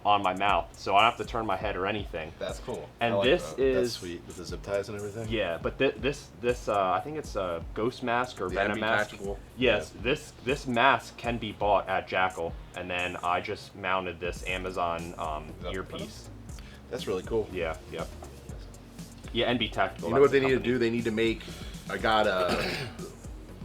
on my mouth, so I don't have to turn my head or anything. That's cool. And I like this that. is That's sweet with the zip ties and everything. yeah, but this I think it's a ghost mask or The venom MB mask. Tactical. Yes, this mask can be bought at Jackal, and then I just mounted this Amazon that earpiece. That's really cool. Yeah, yep. Yeah, NB Tactical. You know what they that's need the to do? They need to make. I got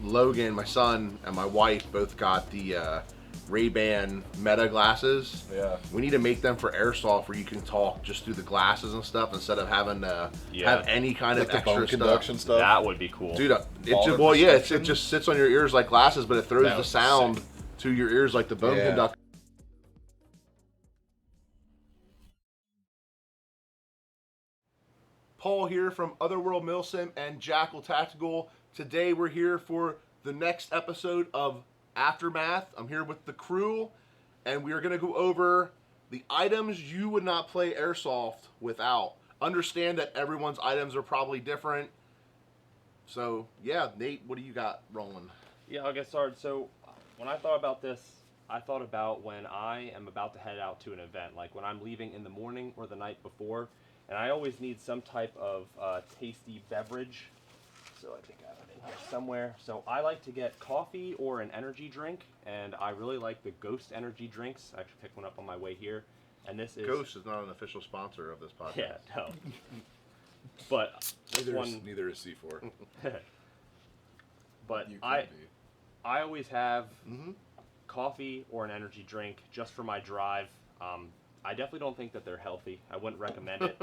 Logan, my son, and my wife both got the Ray-Ban Meta glasses. Yeah. We need to make them for airsoft where you can talk just through the glasses and stuff instead of having to have any kind Like of the extra bone stuff. conduction stuff. That would be cool. Dude, it Baller just, well, yeah, it protection. just sits on your ears like glasses, but it throws That the would be sound sick. to your ears like the bone Yeah. conduction. Paul here from Otherworld Milsim and Jackal Tactical. Today we're here for the next episode of Aftermath. I'm here with the crew, and we are going to go over the items you would not play airsoft without. Understand that everyone's items are probably different. So, yeah, Nate, what do you got rolling? Yeah, I'll get started. So, when I thought about this, I thought about when I am about to head out to an event, like when I'm leaving in the morning or the night before, and I always need some type of tasty beverage. So I think I have it in here somewhere. So I like to get coffee or an energy drink, and I really like the Ghost energy drinks. I actually picked one up on my way here, and this is Ghost is not an official sponsor of this podcast. Yeah, no. But this one, Neither is C4. but You I could be. always have Mm-hmm. coffee or an energy drink just for my drive. I definitely don't think that they're healthy. I wouldn't recommend it.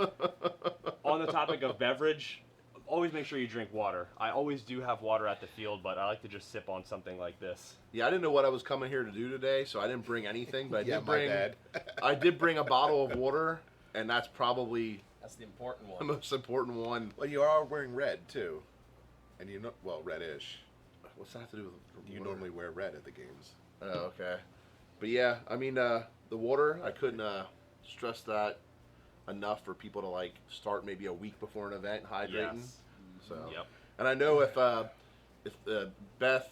On the topic of beverage, always make sure you drink water. I always do have water at the field, but I like to just sip on something like this. Yeah, I didn't know what I was coming here to do today, so I didn't bring anything. But I Yeah, did my bring. bad. I did bring a bottle of water, and that's probably That's the important the one. most important one. Well, you are wearing red too, and you know, well, reddish. What's that have to do with You water? normally wear red at the games. Oh, okay. But yeah, I mean, the water. I couldn't stress that enough for people to like start maybe a week before an event hydrating. Yes. So. Yep. And I know if Beth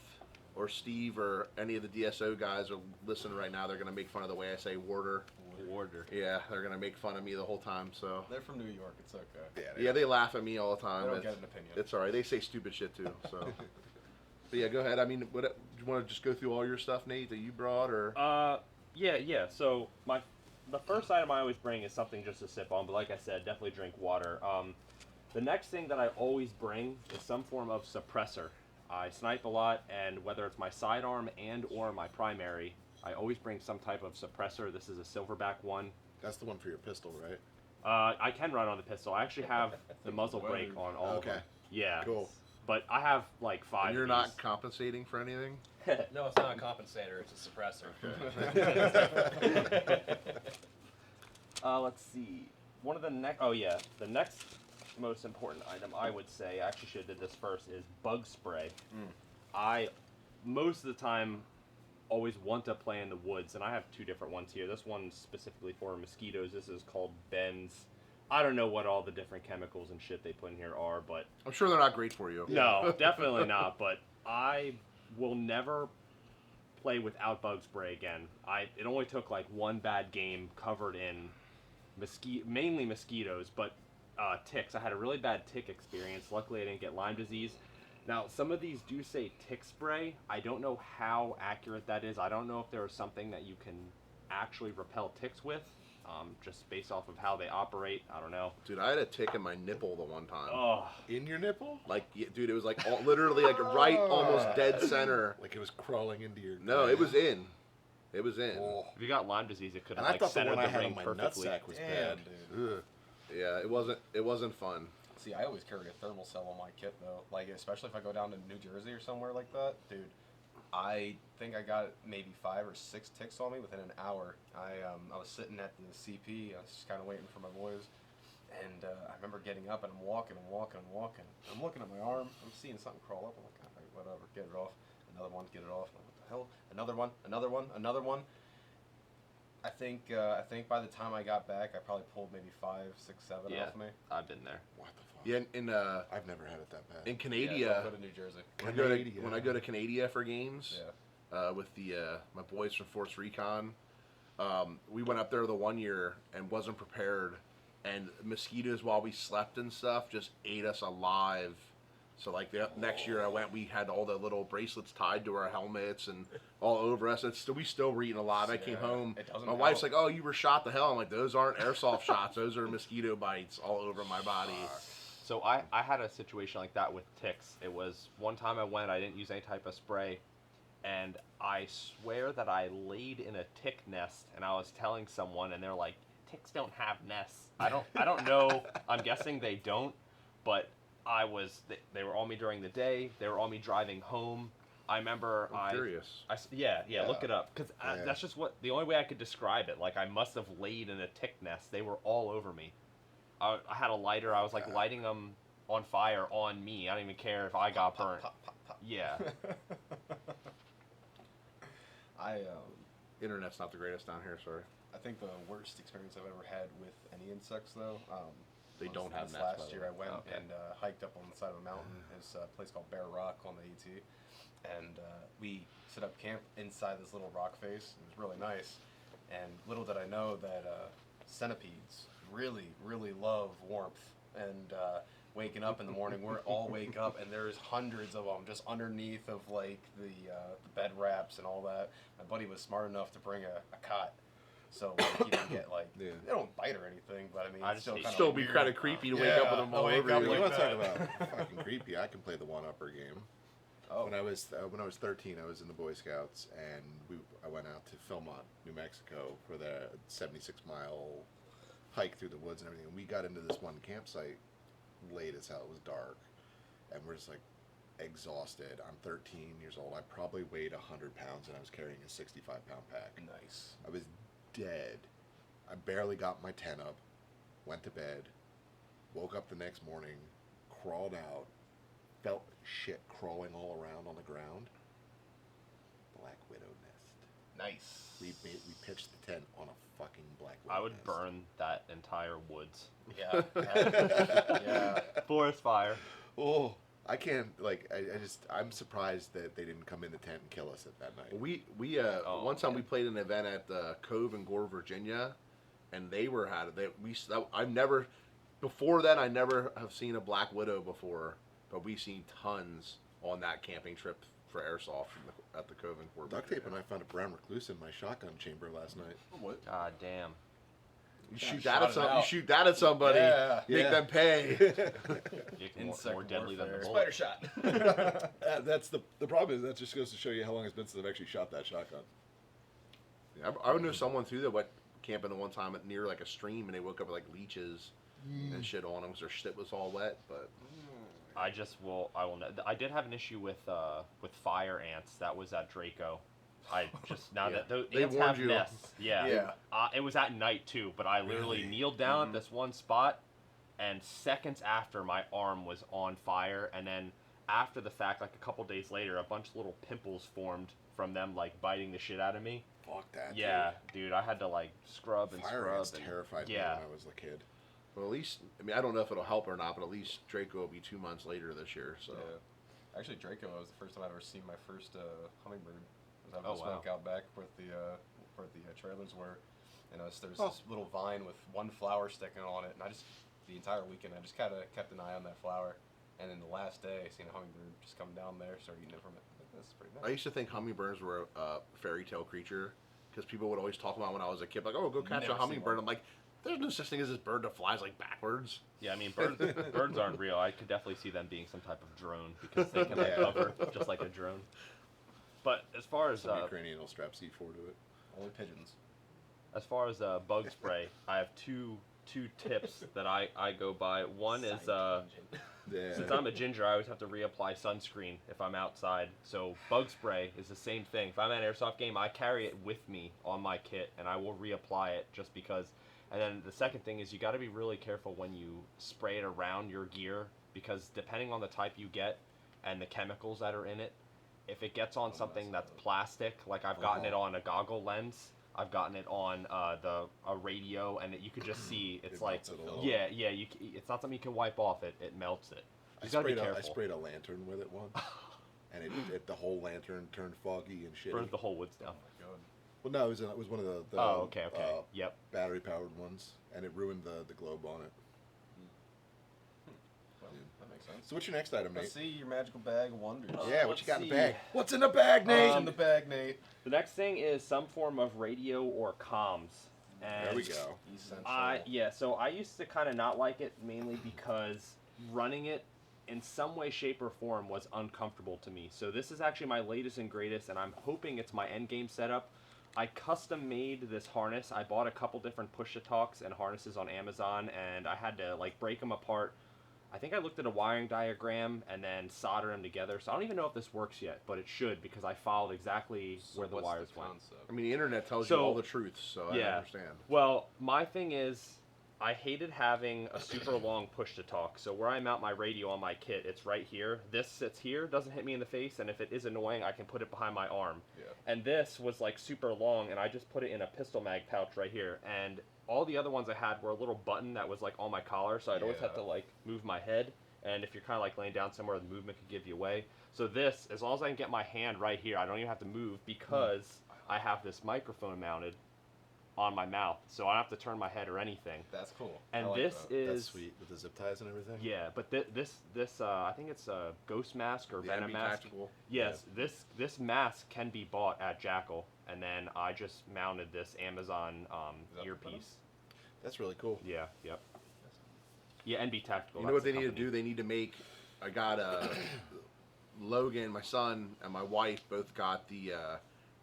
or Steve or any of the DSO guys are listening right now, they're gonna make fun of the way I say water. Water. Yeah, they're gonna make fun of me the whole time. So They're from New York. It's okay. yeah, they laugh at me all the I time. don't It's, get an opinion. it's all right. They say stupid shit too. So, but yeah, go ahead. I mean, what do you want to just go through all your stuff, Nate, that you brought, or? Yeah. So the first item I always bring is something just to sip on, but like I said, definitely drink water. The next thing that I always bring is some form of suppressor. I snipe a lot, and whether it's my sidearm and or my primary, I always bring some type of suppressor. This is a silverback one. That's the one for your pistol, right? I can run on the pistol. I actually have the muzzle brake on all of Okay. them. Yeah. Cool. But I have like 5 And you're of not these. compensating for anything. No, it's not a compensator. It's a suppressor. Let's see. One of the the next most important item I would say, I actually should have did this first, is bug spray. I most of the time always want to play in the woods, and I have 2 different ones here. This one's specifically for mosquitoes. This is called Ben's. I don't know what all the different chemicals and shit they put in here are, but I'm sure they're not great for you. no, definitely not. But I will never play without bug spray again. It only took like one bad game covered in mainly mosquitoes, but ticks. I had a really bad tick experience. Luckily, I didn't get Lyme disease. Now, some of these do say tick spray. I don't know how accurate that is. I don't know if there is something that you can actually repel ticks with, just based off of how they operate. I don't know. Dude, I had a tick in my nipple the one time. Oh, In your nipple? Like, yeah, dude, it was like literally like right, almost dead center. Like it was crawling into your. No, it was in. It was in. Oh. if you got Lyme disease, it could And have I like thought the centered one I the had ring on my perfectly. nutsack was Damn, bad. dude. Ugh. Yeah, it wasn't fun. See, I always carry a thermal cell on my kit though. Like, especially if I go down to New Jersey or somewhere like that, dude. I think I got maybe 5 or 6 ticks on me within an hour. I was sitting at the CP. I was just kind of waiting for my boys, and I remember getting up and I'm walking. I'm looking at my arm. I'm seeing something crawl up. I'm like, all right, whatever, get it off. Another one, get it off. I'm like, what the hell? Another one. I think by the time I got back, I probably pulled maybe 5, 6, 7 Yeah. off me. I've been there. What the fuck? Yeah, in I've never had it that bad. in Yeah, Canada, don't go to New Jersey. when I go to Canada for games, Yeah. with the my boys from Force Recon, We went up there the one year and wasn't prepared, and mosquitoes while we slept and stuff just ate us alive. So like the next year I went, we had all the little bracelets tied to our helmets and all over us. We still were eating alive. I came Yeah, home. it doesn't My wife's help. like, "Oh, you were shot to hell." I'm like, "Those aren't airsoft shots. Those are mosquito bites all over my body." So I had a situation like that with ticks. It was one time I went, I didn't use any type of spray, and I swear that I laid in a tick nest, and I was telling someone, and they're like, "Ticks don't have nests." I don't know. I'm guessing they don't, but they were on me during the day. They were on me driving home. I remember I'm curious. yeah, Yeah. look it up, because Yeah. that's just the only way I could describe it. Like, I must have laid in a tick nest. They were all over me. I had a lighter. I was like lighting them on fire on me. I don't even care if I got burnt. Pop, pop, pop. Yeah. I Internet's not the greatest down here. Sorry. I think the worst experience I've ever had with any insects, though, They was don't have this nests, by last the year way. I went Okay. and hiked up on the side of a mountain. It's a place called Bear Rock on the AT, and we set up camp inside this little rock face. It was really nice, and little did I know that centipedes really, really love warmth, and waking up in the morning, we're all wake up, and there's hundreds of them just underneath of like the bed wraps and all that. My buddy was smart enough to bring a cot. So like, he didn't get like Yeah. they don't bite or anything, but I mean I it's just hate- kinda Still be weird. kind of creepy to wake up with them all wake over up you. You like want to that. talk about fucking creepy? I can play the one-upper game. Oh, When I was 13, I was in the Boy Scouts, and I went out to Philmont, New Mexico, for the 76-mile hike through the woods and everything. And we got into this one campsite late as hell. It was dark, and we're just like exhausted. I'm 13 years old. I probably weighed 100 pounds, and I was carrying a 65-pound pack. nice. I was dead. I barely got my tent up, went to bed, woke up the next morning, crawled out, felt shit crawling all around on the ground. Black widow nest. Nice. We pitched the tent on a fucking black widow I would nest. burn that entire woods. Yeah. Yeah. Forest fire. Oh, I can't, like, I'm surprised that they didn't come in the tent and kill us at that night. We Oh, one time yeah. we played an event at the Cove in Gore, Virginia, and they were had it. I've never before then I never have seen a black widow before, but we seen tons on that camping trip for airsoft at the Cove in Gore. Duct tape and I found a brown recluse in my shotgun chamber last night. What? God damn. You Yeah, shoot shot that at it some. You out. shoot that at somebody. Yeah. Make Yeah. them pay. Insect More deadly than the warfare. bullet. Spider shot. That's the problem is that just goes to show you how long it's been since I've actually shot that shotgun. I know someone too that went camping the one time near like a stream, and they woke up with like leeches and shit on them because their shit was all wet. But I will. I did have an issue with fire ants. That was at Draco. I just now Yeah. that those They ants warned have you. nests. Yeah. Yeah. It was at night too, but I literally Really? kneeled down at this one spot, and seconds after my arm was on fire, and then after the fact, like a couple days later, a bunch of little pimples formed from them like biting the shit out of me. Fuck that. Yeah, dude, I had to like scrub and Fire scrub. ants and, terrified me yeah. when I was a kid. well, at least I don't know if it'll help or not, but at least Draco will be 2 months later this year. So Yeah. Actually, Draco was the first time I'd ever seen my first hummingbird. I was having Oh, a smoke out back where the trailers were, and there's this little vine with one flower sticking on it, and the entire weekend I just kind of kept an eye on that flower, and then the last day I seen a hummingbird just come down there, start eating it from it. This is pretty I nice. used to think hummingbirds were a fairy tale creature because people would always talk about when I was a kid, like, "Oh, go catch Never a seen hummingbird." one. I'm like, "There's no such thing as this bird that flies like backwards." Yeah, I mean, birds aren't real. I could definitely see them being some type of drone because they can like, Yeah. hover just like a drone. But as far as Some Ukrainian will strap C4 to it. Only pigeons. bug spray, I have two tips that I go by. One is Yeah. since I'm a ginger, I always have to reapply sunscreen if I'm outside. So bug spray is the same thing. If I'm at an airsoft game, I carry it with me on my kit, and I will reapply it just because. And then the second thing is you got to be really careful when you spray it around your gear because depending on the type you get and the chemicals that are in it, if it gets on something that's plastic, like I've gotten it on a goggle lens, I've gotten it on a radio, and you could just see it's It like melts it a little. yeah. It's not something you can wipe off. It melts it. I You gotta be sprayed, I careful. sprayed a lantern with it once, and the whole lantern turned foggy and shitty. Burns the whole woods down. Oh my god. Well, no, it was one of the Oh, okay. Yep. battery powered ones, and it ruined the globe on it. Well, that makes sense. So what's your next item, Let's Nate? see your magical bag of wonders. Yeah, what let's you got in the see. bag? What's in the bag, Nate? What's in the bag, Nate? The next thing is some form of radio or comms. And There we go. Essential. So I used to kind of not like it mainly because running it in some way, shape, or form was uncomfortable to me. So this is actually my latest and greatest, and I'm hoping it's my end game setup. I custom made this harness. I bought a couple different push-to-talks and harnesses on Amazon, and I had to like break them apart. I think I looked at a wiring diagram and then solder them together. So I don't even know if this works yet, but it should because I followed exactly So where the what's wires went. concept? I mean, the internet tells you So- all the truth, so I yeah. understand. Well, my thing is, I hated having a super long push to talk. So where I mount my radio on my kit, it's right here. This sits here, doesn't hit me in the face, and if it is annoying, I can put it behind my arm. Yeah. And this was like super long, and I just put it in a pistol mag pouch right here. And all the other ones I had were a little button that was like on my collar, so I'd always have to Yeah. like move my head. And if you're kind of like laying down somewhere, the movement could give you away. So this, as long as I can get my hand right here, I don't even have to move because I have this microphone mounted on my mouth, so I don't have to turn my head or anything. That's cool. And I like this that. is That's sweet with the zip ties and everything. yeah, but this I think it's a ghost mask or The venom NB mask. Tactical. Yes, this mask can be bought at Jackal, and then I just mounted this Amazon that the earpiece. That's really cool. Yeah, yep. Yeah, NB Tactical. You know what that's they the need to do? company. They need to make. I got Logan, my son, and my wife both got the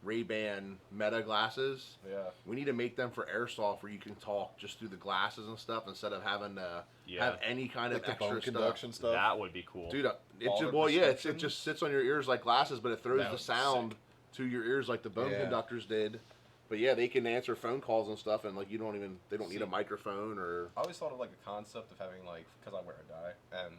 Ray-Ban Meta glasses. Yeah. We need to make them for airsoft where you can talk just through the glasses and stuff instead of having to Yeah. have any kind Like of the extra bone stuff. conduction stuff. That would be cool. Dude, it All just, the well, yeah, it prescription? just sits on your ears like glasses, but it throws That the would be sound sick. to your ears like the bone Yeah. conductors did. But yeah, they can answer phone calls and stuff, and like they don't need a See. microphone or. I always thought of like the concept of having like, because I wear a dye, and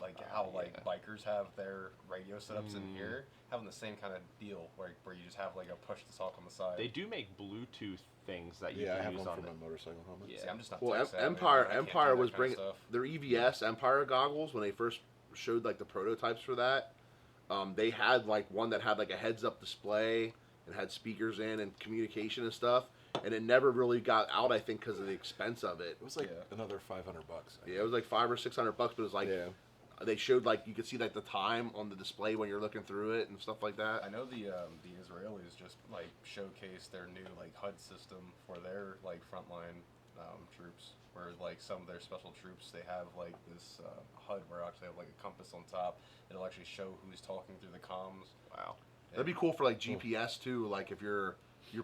like how like bikers have their radio setups in here, having the same kind of deal where you just have like a push to talk on the side. They do make Bluetooth things that you Yeah, I can have use one on for the. my motorcycle helmet. Yeah. See, I'm just not. Well, tech savvy, Empire I can't do Empire that was kind of bringing stuff. their EVS Empire goggles when they first showed like the prototypes for that. They had like one that had like a heads-up display and had speakers in and communication and stuff, and it never really got out. I think because of the expense of it. It was like Yeah. another $500. I Yeah, it was like $500 or $600, but it was like yeah. they showed like you could see like the time on the display when you're looking through it and stuff like that. I know the Israelis just like showcased their new like HUD system for their like frontline troops, where like some of their special troops they have like this HUD where they actually have like a compass on top. It'll actually show who's talking through the comms. Wow. That'd be cool for like GPS too. Like if you're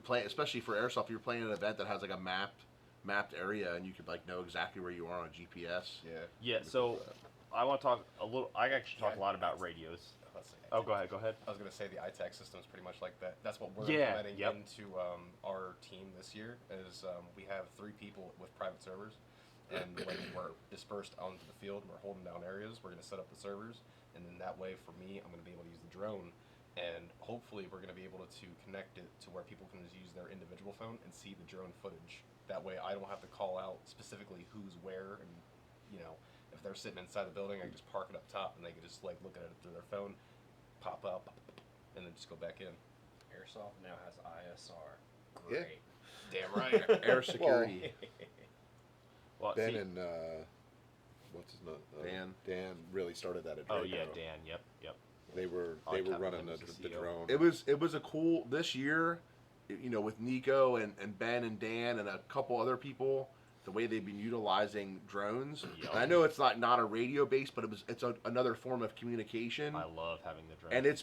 playing, especially for airsoft, if you're playing an event that has like a mapped area and you could like know exactly where you are on a GPS. Yeah. Yeah, so I want to talk a little. I actually talk a lot about radios. Let's see. Oh, go ahead. Go ahead. I was gonna say the ITAC system is pretty much like that. That's what we're Yeah, implementing yep. into our team this year. Is we have 3 people with private servers, and when we're dispersed onto the field, we're holding down areas. We're gonna set up the servers, and then that way, for me, I'm gonna be able to use the drone, and hopefully, we're gonna be able to connect it to where people can just use their individual phone and see the drone footage. That way, I don't have to call out specifically who's where, and if they're sitting inside the building, I can just park it up top, and they can just like look at it through their phone. Pop up, and then just go back in. Airsoft now has ISR. Yeah. Great. Damn right. Air security. Well, Ben see- and what's his name? Dan. Dan really started that at oh Draco. yeah, Dan. Yep, yep. They were I kept running him as the the CEO. drone. It was a cool this year, with Nico and Ben and Dan and a couple other people. The way they've been utilizing drones. Yep. And I know it's not a radio base, but it's another form of communication. I love having the drone. And it's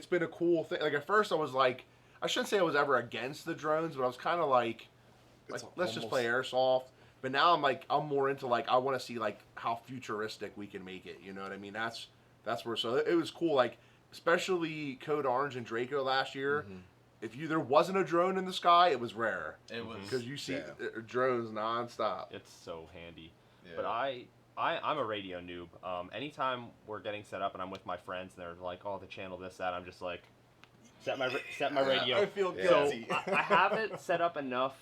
been a cool thing. Like at first I was like, I shouldn't say I was ever against the drones, but I was kind of like It's let's just almost- play airsoft. But now I'm more into like I want to see like how futuristic we can make it. You know what I mean? That's where so it was cool. Like especially Code Orange and Draco last year. Mhm. If there wasn't a drone in the sky, it was rare It was because you see Yeah. drones nonstop. It's so handy. yeah. But I'm a radio noob. Anytime we're getting set up and I'm with my friends and they're like, "Oh, the channel this that," I'm just like, set my radio. I feel Yeah. So guilty. I have it set up enough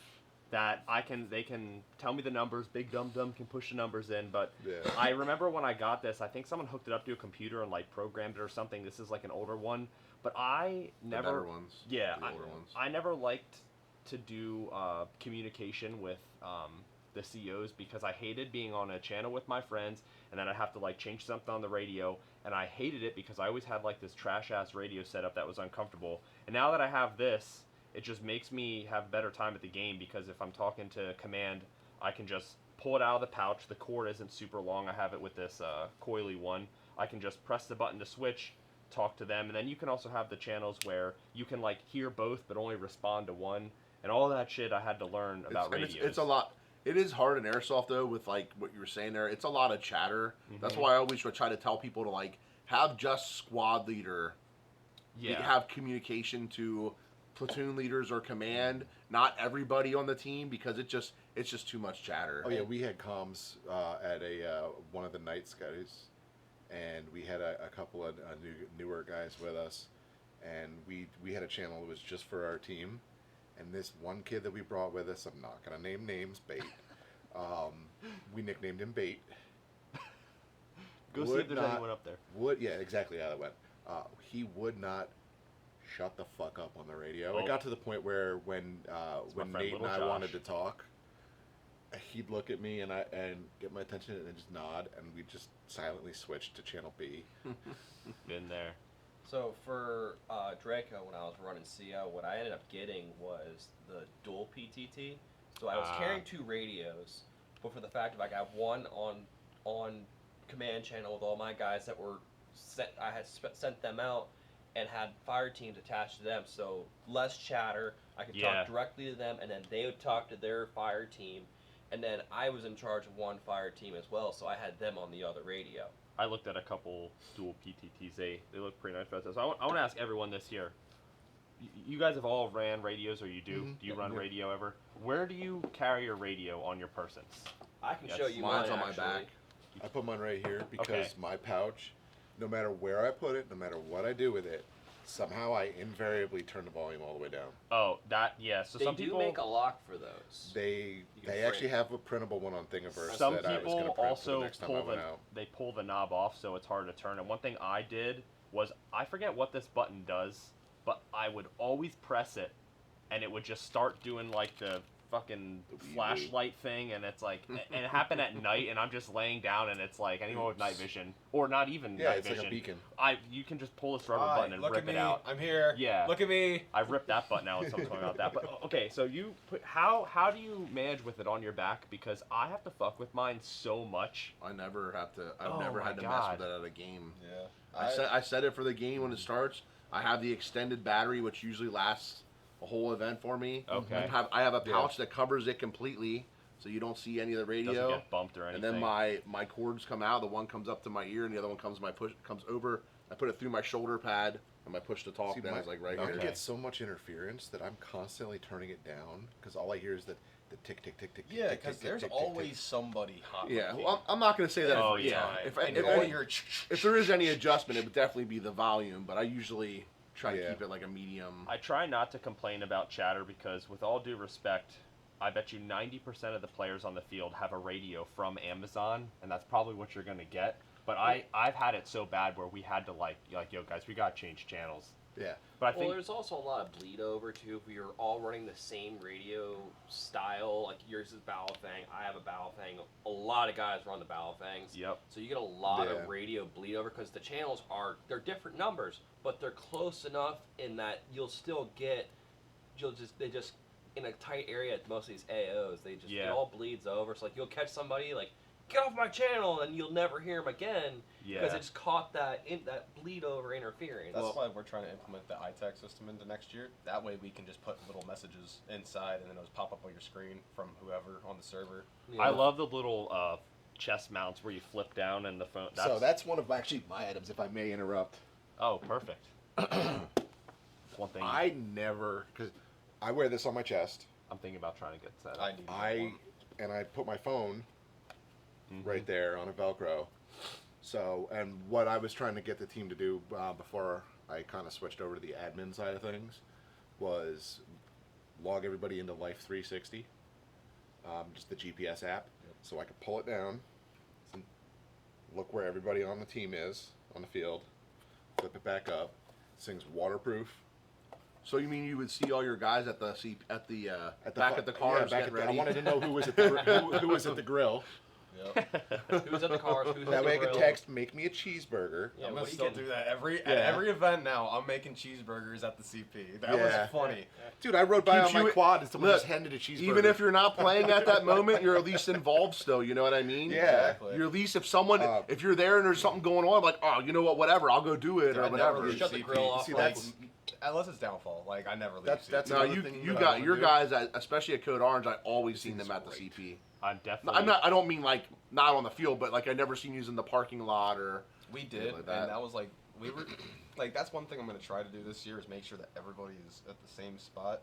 that they can tell me the numbers. Big Dum Dum can push the numbers in. But Yeah. I remember when I got this, I think someone hooked it up to a computer and like programmed it or something. This is like an older one, but I The never. better ones. Yeah, The older ones. I never liked to do communication with the COs because I hated being on a channel with my friends and then I'd have to like change something on the radio, and I hated it because I always had like this trash ass radio setup that was uncomfortable. And now that I have this, it just makes me have better time at the game because if I'm talking to command, I can just pull it out of the pouch. The cord isn't super long. I have it with this coily one. I can just press the button to switch, talk to them, and then you can also have the channels where you can like hear both but only respond to one, and all that shit I had to learn about radios. It's a lot. It is hard in airsoft though, with like what you were saying there. It's a lot of chatter. That's why I always try to tell people to like have just squad leader. Yeah. Have communication to platoon leaders or command. Not everybody on the team because it's just too much chatter. Oh yeah, we had comms at one of the night scouts, and we had a couple of newer guys with us, and we had a channel that was just for our team. And this one kid that we brought with us, I'm not going to name names, Bait. We nicknamed him Bait. Go see if there's anyone up there. Yeah, exactly how that went. He would not shut the fuck up on the radio. Oh. It got to the point where when my friend Nate and Little I Josh. wanted to talk, he'd look at me and get my attention and then just nod, and we'd just silently switch to channel B. Been there. So for Draco, when I was running CO, what I ended up getting was the dual PTT. So I was carrying 2 radios, but for the fact of I got one on command channel with all my guys that were set. I had sent them out and had fire teams attached to them, so less chatter. I could talk directly to them, and then they would talk to their fire team, and then I was in charge of one fire team as well, so I had them on the other radio. I looked at a couple dual PTTs. They look pretty nice. So I want to ask everyone this here. You guys have all ran radios, or you do? Mhm. Do you run radio ever? Where do you carry your radio on your persons? I can Yes. show you Mine's mine, on my actually. back. I put mine right here because Okay. my pouch, no matter where I put it, no matter what I do with it, somehow I invariably turn the volume all the way down. Oh, So They some do people make a lock for those. They You can actually print. have a printable one on Thingiverse Some that I was going people to print for the also next time I went out. they pull the knob off, so it's hard to turn. And one thing I did was I forget what this button does, but I would always press it, and it would just start doing like the fucking The wee flashlight thing, and it's like, and it happened at night, and I'm just laying down, and it's like anyone with night vision, or not even Yeah, night it's vision. like a beacon. You can just pull this rubber Hi, button and look rip at me. it out. I'm here. Yeah. Look at me. I ripped that button out with something about that. But okay, so you put how do you manage with it on your back? Because I have to fuck with mine so much. I never have to. I've Oh never my had to God. mess with it at a game. Yeah. I set it for the game when it starts. I have the extended battery, which usually lasts a whole event for me. Okay. I have a Yeah. pouch that covers it completely, so you don't see any of the Doesn't radio. get bumped or And anything. then my cords come out. The one comes up to my ear, and the other one comes comes over. I put it through my shoulder pad, and my push to talk. See, Then my- it's like right mine here. Okay. gets so much interference that I'm constantly turning it down because all I hear is the tick, tick, tick, tick, Yeah, tick, because tick, there's tick, tick, tick. always somebody hot. Yeah, looking well, I'm not gonna say that. Oh, every yeah. time. If And if, all if, your if there is any adjustment, it would definitely be the volume. But I usually try to Yeah. keep it like a medium. I try not to complain about chatter because, with all due respect, I bet you 90% of the players on the field have a radio from Amazon, and that's probably what you're gonna get. But I've had it so bad where we had to like yo guys, we gotta change channels. Yeah. But I Well, think there's also a lot of bleed over too. If you're all running the same radio style, like yours is Battlefiang, I have a Battlefiang. A lot of guys run the Battlefiangs. yep. So you get a lot Yeah. of radio bleed over because the channels they're different numbers, but they're close enough in that they just in a tight area at most of these AOs, it Yeah. all bleeds over. So like you'll catch somebody like, get off my channel, and you'll never hear them again because Yeah. it just caught that bleed over interference. That's why we're trying to implement the iTech system into next year. That way we can just put little messages inside and then those pop up on your screen from whoever on the server. Yeah. I love the little chest mounts where you flip down and the phone. So that's one of actually my items, if I may interrupt. Oh, perfect. One thing I never, because I wear this on my chest. I'm thinking about trying to get set up. I need one. I put my phone Mhm. right there on a Velcro. So, and what I was trying to get the team to do before I kind of switched over to the admin side of things was log everybody into Life 360, just the GPS app, so I could pull it down, and look where everybody on the team is on the field, flip it back up. This thing's waterproof. So you mean you would see all your guys at the At the back fu- at the cars back getting at the- ready? I wanted to know who was at the who was at the grill. Yep. Who's at the cars? Who's That at way I the could grill? text, make me a cheeseburger. Yeah, I'm what gonna are you still getting? do that at Yeah. every event now. I'm making cheeseburgers at the CP. That Yeah. was funny. Dude, I rode by Keeps on my you- quad and someone look, just handed a cheeseburger. Even if you're not playing at that moment, you're at least involved still. You know what I mean? Yeah. Exactly. You're at least if someone, Uh, if you're there and there's something going on, like, oh, you know what, whatever, I'll go do it Dude, or I never whatever. leave Shut the CP. grill off, See, like- that's unless it's downfall. Like I never leave. That's- CP. that's No, another you thing you that I got wanna your do. guys, especially at Code Orange. I always seen Seems them at the great. CP. I'm No, definitely. I don't mean like not on the field, but like I never seen you in the parking lot or. We did, like that. and that was like we were like that's one thing I'm gonna try to do this year is make sure that everybody is at the same spot.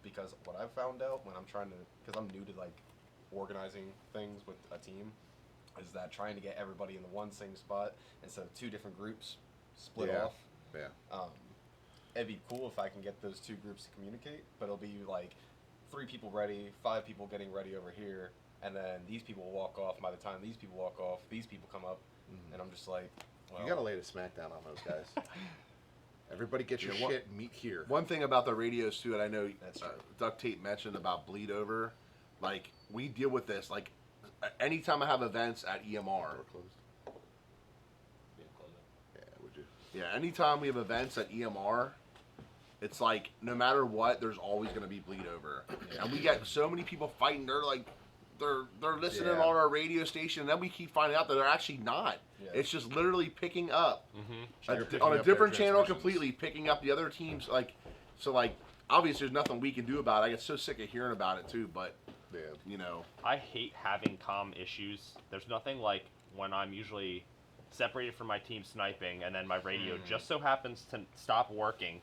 Because what I've found out when I'm trying to, because I'm new to like organizing things with a team, is that trying to get everybody in the one same spot instead of two different groups split Yeah. off. Yeah. It'd be cool if I can get those two groups to communicate, but it'll be like 3 people ready, 5 people getting ready over here, and then these people will walk off. By the time these people walk off, these people come up, and I'm just like, well, You gotta lay the smack down on those guys. Everybody get your Yeah, what- shit and meet here. One thing about the radios too, and I know That's true. Duct Tape mentioned about bleed over, like we deal with this. Like anytime I have events at EMR, Door closed. Yeah, would you? yeah, anytime we have events at EMR, it's like no matter what, there's always going to be bleed over, and we get so many people fighting. They're like, they're listening Yeah. on our radio station, and then we keep finding out that they're actually not. Yeah. It's just literally picking up Mm-hmm. They're picking on a up their different channel transmissions. completely, picking up the other teams. Like, so like obviously there's nothing we can do about it. I get so sick of hearing about it too, but Yeah. you know, I hate having comm issues. There's nothing like when I'm usually separated from my team sniping, and then my radio just so happens to stop working,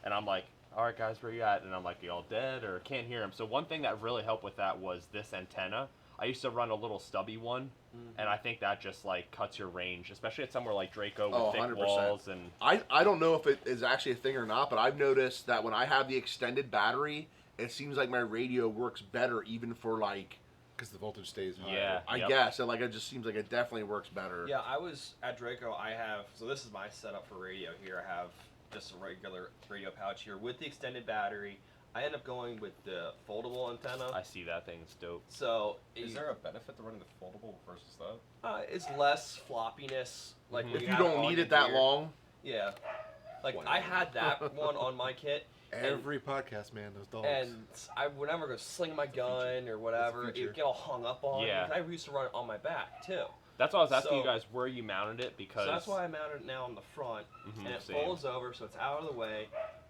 and I'm like, all right, guys, where you at? And I'm like, you all dead or can't hear them. So one thing that really helped with that was this antenna. I used to run a little stubby one, and I think that just like cuts your range, especially at somewhere like Draco with Oh, thick 100%. walls and. I don't know if it is actually a thing or not, but I've noticed that when I have the extended battery, it seems like my radio works better even for like Because the voltage stays high. Yeah. I Yep. guess. And like it just seems like it definitely works better. Yeah, I was at Draco. I have, so this is my setup for radio here. I have just a regular radio pouch here with the extended battery. I end up going with the foldable antenna. I see that thing. It's dope. So is there a benefit to running the foldable versus that? it's less floppiness. Like Mhm. when If you you have it don't on need your it that gear. long, Yeah. Like I had that one on my kit. Every podcast, man, those dogs. And I would never go sling my gun or whatever. It's a feature. It'd get all hung up on. Yeah. because I used to run it on my back too. That's why I was asking you So- guys where you mounted it because. So that's why I mounted it now on the front, Mhm, and it same. folds over, so it's out of the way.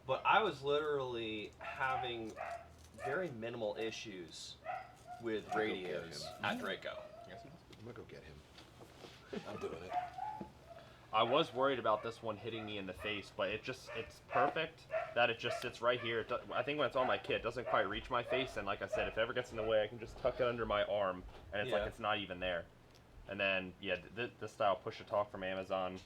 But I was literally having very minimal issues with I'll go get radios him. at Draco. I'm gonna go get him. I'm doing it. I was worried about this one hitting me in the face, but it's perfect that it just sits right here. I think when it's on my kit, it doesn't quite reach my face, and like I said, if it ever gets in the way, I can just tuck it under my arm, and it's like Yeah. it's not even there. And then, yeah, this style push-to-talk from Amazon,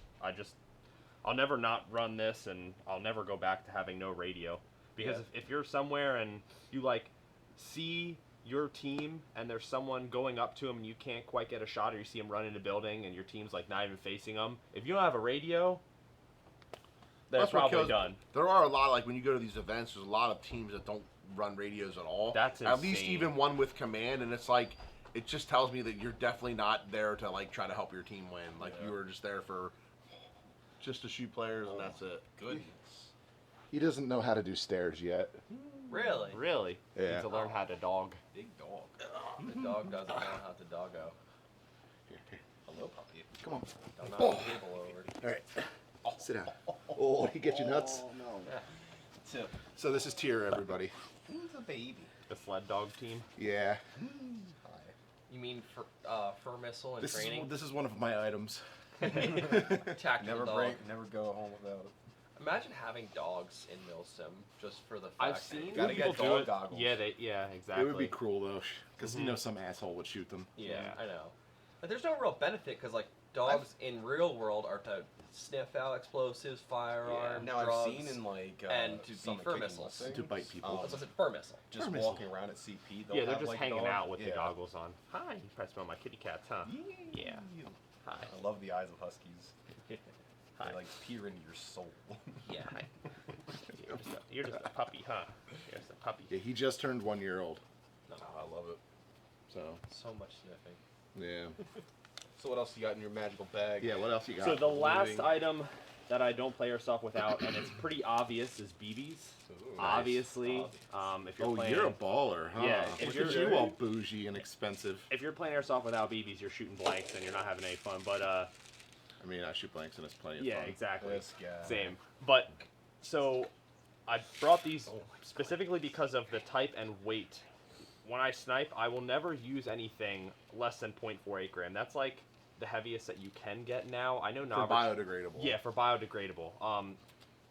I'll never not run this, and I'll never go back to having no radio. Because Yeah. if you're somewhere and you, like, see your team and there's someone going up to them and you can't quite get a shot, or you see them run in a building and your team's, like, not even facing them, if you don't have a radio, they're That's what probably kills- done. there are a lot, like when you go to these events, there's a lot of teams that don't run radios at all. That's At least insane. even one with command, and it's like, it just tells me that you're definitely not there to like try to help your team win. Like Yeah. you were just there for just to shoot players, and that's it. Goodness. He doesn't know how to do stairs yet. Really? Really? Yeah. Need to learn how to dog. Big dog. The dog doesn't know how to doggo. Hello, puppy. Come on. Don't knock the table over. All right. Sit down. Oh, he get you nuts. no. Yeah. Tip. So this is Tier, everybody. Who's a baby? The sled dog team. Yeah. Hi. You mean fur missile and This training? is this is one of my items. Tactical Never dog. never go home without it. Imagine having dogs in Milsim just for the fact I've that seen Gotta people get do dog it. goggles. Yeah, exactly. It would be cruel though, because you know some asshole would shoot them. Yeah, Yeah. I know. But there's no real benefit because like dogs in real world are to sniff out explosives, firearms, Now drugs, I've seen in like and to be Summer fur Kicking missiles. Mustangs, To bite people. That's what's a fur missile. just Fur missile. walking around at CP. They'll Yeah, they're have, just like, a hanging dog. out with the Yeah. goggles on. Hi, you probably smell my kitty cats, huh? Yeah. Hi. I love the eyes of huskies. Hi. They like peer into your soul. Yeah. Hi. You're just a puppy, huh? You're just a puppy. Yeah, he just turned 1 year old. Oh, I love it. So So much sniffing. yeah. So what else you got in your magical bag? Yeah. What else you got? So the last Moving. item that I don't play Airsoft without, and it's pretty obvious, is BBs. Ooh, Obviously, if you're Oh, playing, you're a baller, huh? Yeah, if Look at you're- you all bougie and expensive. if you're playing Airsoft without BBs, you're shooting blanks and you're not having any fun. But I mean, I shoot blanks and it's plenty of yeah, fun. exactly. This guy. Same. But so I brought these specifically because of the type and weight. When I snipe, I will never use anything less than 0.48 gram. That's like the heaviest that you can get now. I know For not biodegradable. Yeah, for biodegradable.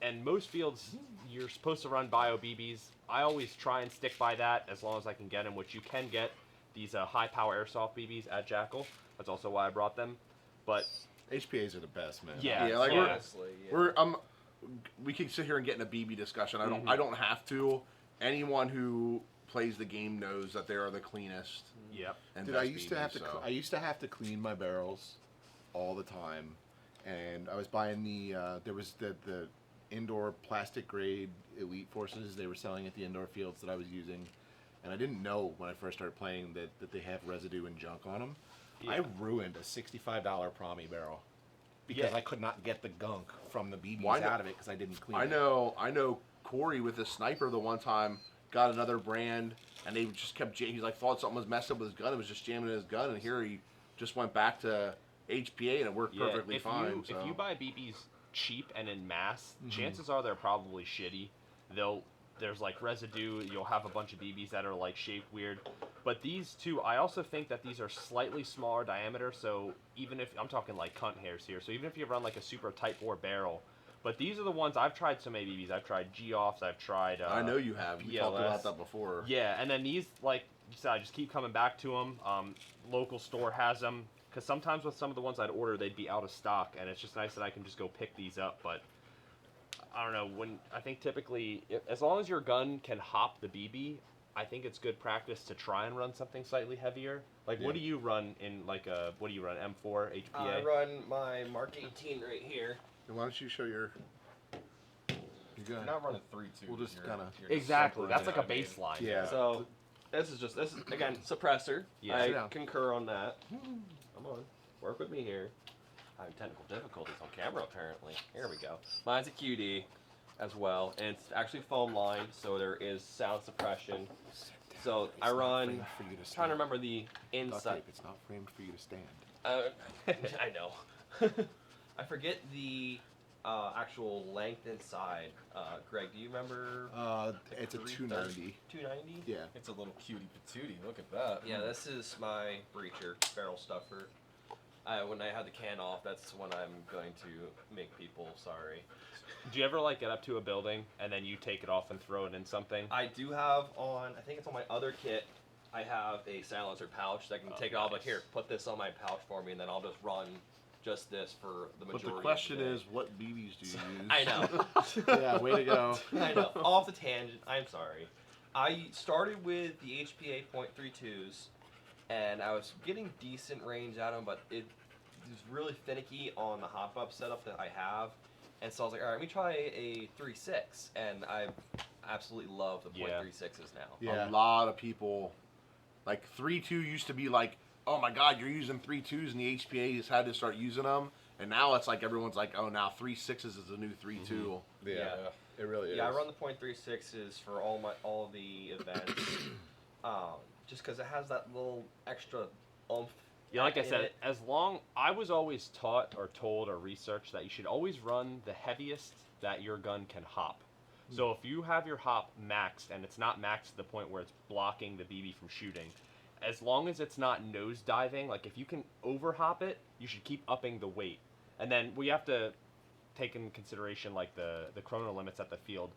And most fields, you're supposed to run bio BBs. I always try and stick by that as long as I can get them, which you can get these high power airsoft BBs at Jackal. That's also why I brought them. But HPAs are the best, man. Yeah, Yeah, like Honestly, yeah. we're we can sit here and get in a BB discussion. I don't have to. Anyone who plays the game knows that they are the cleanest. yep. And Dude, best I used to BBs, have to. so. I used to have to clean my barrels all the time, and I was buying there was the indoor plastic grade Elite Forces they were selling at the indoor fields that I was using, and I didn't know when I first started playing that they have residue and junk on them. Yeah. I ruined a $65 Promi barrel because Yeah. I could not get the gunk from the BBs Well, I know- out of it because I didn't clean I it. know Corey with the sniper the one time got another brand and they just kept he's like thought something was messed up with his gun. It was just jamming in his gun, and here he just went back to HPA and it worked perfectly if fine. You, so. If you buy BBs cheap and in mass, chances are they're probably shitty. There's like residue. You'll have a bunch of BBs that are like shaped weird. But these two, I also think that these are slightly smaller diameter. So even if I'm talking like cunt hairs here, so even if you run like a super tight bore barrel, but these are the ones I've tried. So many BBs. I've tried G-offs. I've tried. I know you have. We talked PLS. about that before. Yeah, and then these, like you said, I just keep coming back to them. Local store has them. Because sometimes with some of the ones I'd order, they'd be out of stock, and it's just nice that I can just go pick these up. But I don't know, I think typically, as long as your gun can hop the BB, I think it's good practice to try and run something slightly heavier. Like, what do you run in, like, what do you run, M4, HPA? I run my Mark 18 right here. Then why don't you show your? You You're got. not running 3-2. We'll just kinda- Exactly, that's like a separating, baseline. Yeah. So this is again suppressor. Yeah. Yeah. I concur on that. Come on, work with me here. Having technical difficulties on camera apparently. Here we go. Mine's a QD as well, and it's actually foam lined, so there is sound suppression. So It's I not run. framed for you to Trying to stand. remember the Duct inside. tape, it's not framed for you to stand. I know. I forget the actual length inside. Greg, do you remember? It's a 330. 290. 290. Yeah. It's a little cutie patootie. Look at that. Yeah, this is my breacher barrel stuffer. When I have the can off, that's when I'm going to make people sorry. Do you ever, like, get up to a building, and then you take it off and throw it in something? I do have on, I think it's on my other kit, I have a silencer pouch that I can take it off, like, nice. here, put this on my pouch for me, and then I'll just run just this for the But majority the question of the day. is, what BBs do you use? I know. Yeah, way to go. I know. Off the tangent. I'm sorry. I started with the HPA .32s, and I was getting decent range out of them, but it was really finicky on the hop-up setup that I have. And so I was like, all right, let me try a 3.6, and I absolutely love the Yeah. .36s now. Yeah. A lot of people, like 3.2 used to be like, oh my God, you're using 3.2s, and the HPA has had to start using them. And now it's like everyone's like, oh, now 3.6s is the new 3.2. Yeah, Yeah. it really is. Yeah, I run the .36s for all the events, just because it has that little extra oomph. Yeah, like I in said, it. I was always taught or told or researched that you should always run the heaviest that your gun can hop. So if you have your hop maxed and it's not maxed to the point where it's blocking the BB from shooting, as long as it's not nose diving, like if you can over hop it, you should keep upping the weight. And then we have to take in consideration like the chrono limits at the field.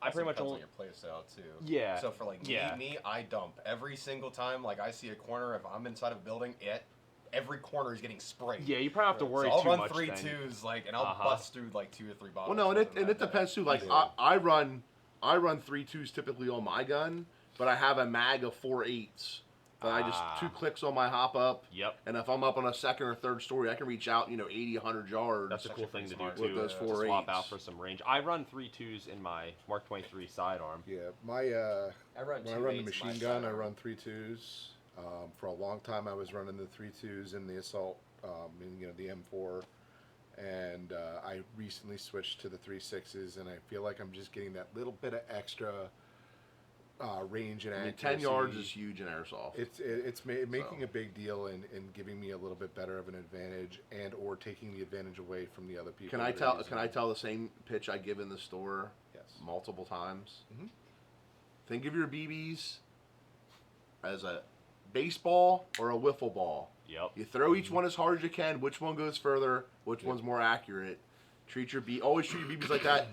I pretty much depends only on your play style too. Yeah. So for like Yeah. me, I dump every single time. Like I see a corner, if I'm inside of a building, every corner is getting sprayed. yeah, you probably have to worry so I'll too run much. 3.2s, like, and I'll Uh-huh. bust through like 2 or 3 bottles. Well, no, and within it that depends day. too. Like Yeah. I run 3.2s typically on my gun, but I have a mag of 4.8s, that I just 2 clicks on my hop up. Yep. And if I'm up on a second or third story, I can reach out, 80, 100 yards. That's a cool thing to do smart. too. With those to 4 swap 8s. out for some range. I run 3.2s in my Mark 23 sidearm. Yeah, my I run when I two run the eights in my machine gun, I sidearm. run 3.2s. For a long time, I was running the 3.2s in the assault, the M4, and I recently switched to the 3.6s, and I feel like I'm just getting that little bit of extra range and I mean, accuracy. 10 yards is huge in airsoft. It's making So. a big deal in giving me a little bit better of an advantage and or taking the advantage away from the other people. Can I that are tell? using Can I it. tell the same pitch I give in the store Yes. multiple times? Mhm. Think of your BBs as a baseball or a wiffle ball. Yep. You throw each one as hard as you can. Which one goes further? Which one's more accurate? Always treat your BBs like that.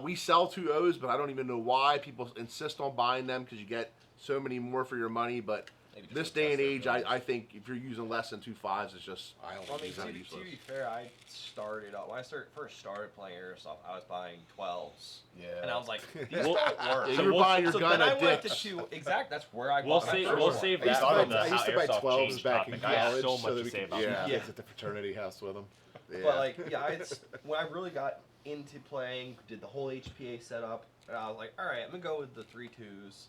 We sell 2.0s, but I don't even know why people insist on buying them because you get so many more for your money. But Maybe just this to day and test their age, abilities. I think if you're using less than 2.5s, it's just I only Well, I mean, use to, that be- useless. to be fair, I started off when I first started playing airsoft. I was buying 12s, Yeah. and I was like, these Well, don't work. Yeah, So you're we'll- buying your so gun then at I went to Dick's. two. Exact. That's where I We'll bought my save first we'll one. save I used that to for buy, the I used how to buy airsoft 12s changed back in topic. I have college so so much that to we say could about take Yeah. that. kids at the fraternity house with them. Yeah. But like, yeah, it's when I really got into playing, did the whole HPA setup, and I was like, all right, I'm gonna go with the 3.2s,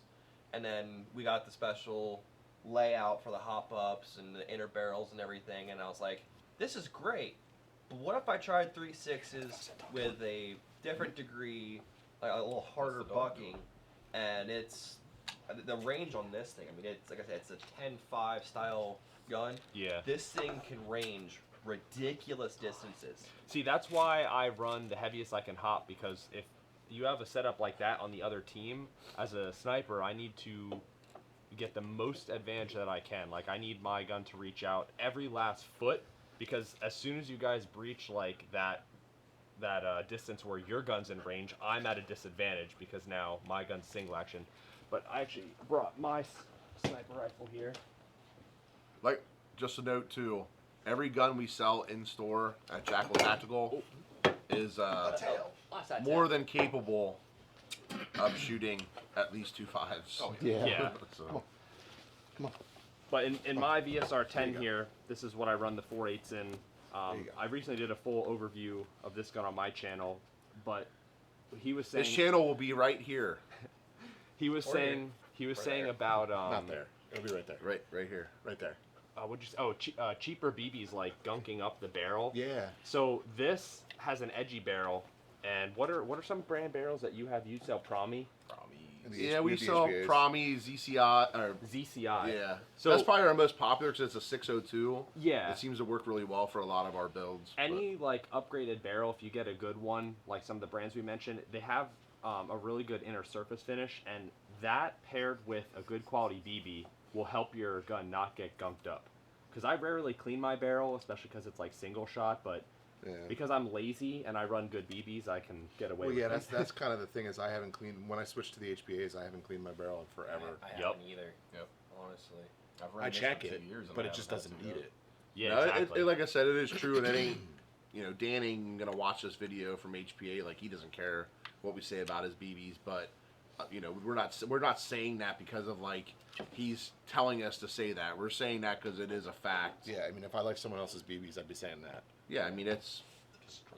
and then we got the special layout for the hop ups and the inner barrels and everything, and I was like, this is great, but what if I tried 3.6s with a different degree, like a little harder What's the dog bucking, and it's the range on this thing. I mean, it's like I said, it's a 10.5 style gun. Yeah. This thing can range ridiculous distances. See, that's why I run the heaviest I can hop, because if you have a setup like that on the other team, as a sniper, I need to get the most advantage that I can. Like, I need my gun to reach out every last foot, because as soon as you guys breach like that distance where your gun's in range, I'm at a disadvantage because now my gun's single action. But I actually brought my sniper rifle here. Like, just a note too, every gun we sell in store at Jackal Tactical is more than capable of shooting at least 2.5s. Oh, Yeah. So, But in my VSR 10 here, this is what I run the 4.8s in. you go. I recently did a full overview of this gun on my channel, but he was saying this channel will be right here, he was Or saying he was Right saying there. about Not there. It'll be right there. right here. Right there. what'd you say? Cheaper BBs like gunking up the barrel. Yeah. So this has an edgy barrel, and what are some brand barrels that you have? You sell Promi, And the Yeah, H- we with the sell HPAs. Promi, ZCI, or ZCI. yeah. So- That's probably our most popular because it's a 602. Yeah. It seems to work really well for a lot of our builds. but- Any like upgraded barrel, if you get a good one, like some of the brands we mentioned, they have a really good inner surface finish, and that paired with a good quality BB will help your gun not get gunked up. Because I rarely clean my barrel, especially because it's like single shot, but Yeah. because I'm lazy and I run good BBs, I can get away Well, with yeah, it. that's kind of the thing is I haven't cleaned when I switched to the HPAs. I haven't cleaned my barrel in forever. I Yep. haven't either. Yep. Honestly. I've run I this check for 2 it, years and but I it just haven't doesn't had to need do it. Yeah, No, exactly. like I said, it is true, and it ain't. Dan ain't gonna watch this video from HPA. Like, he doesn't care what we say about his BBs, but we're not saying that because of like he's telling us to say that. We're saying that because it is a fact. Yeah, I mean, if I like someone else's BBs, I'd be saying that. Yeah, I mean it's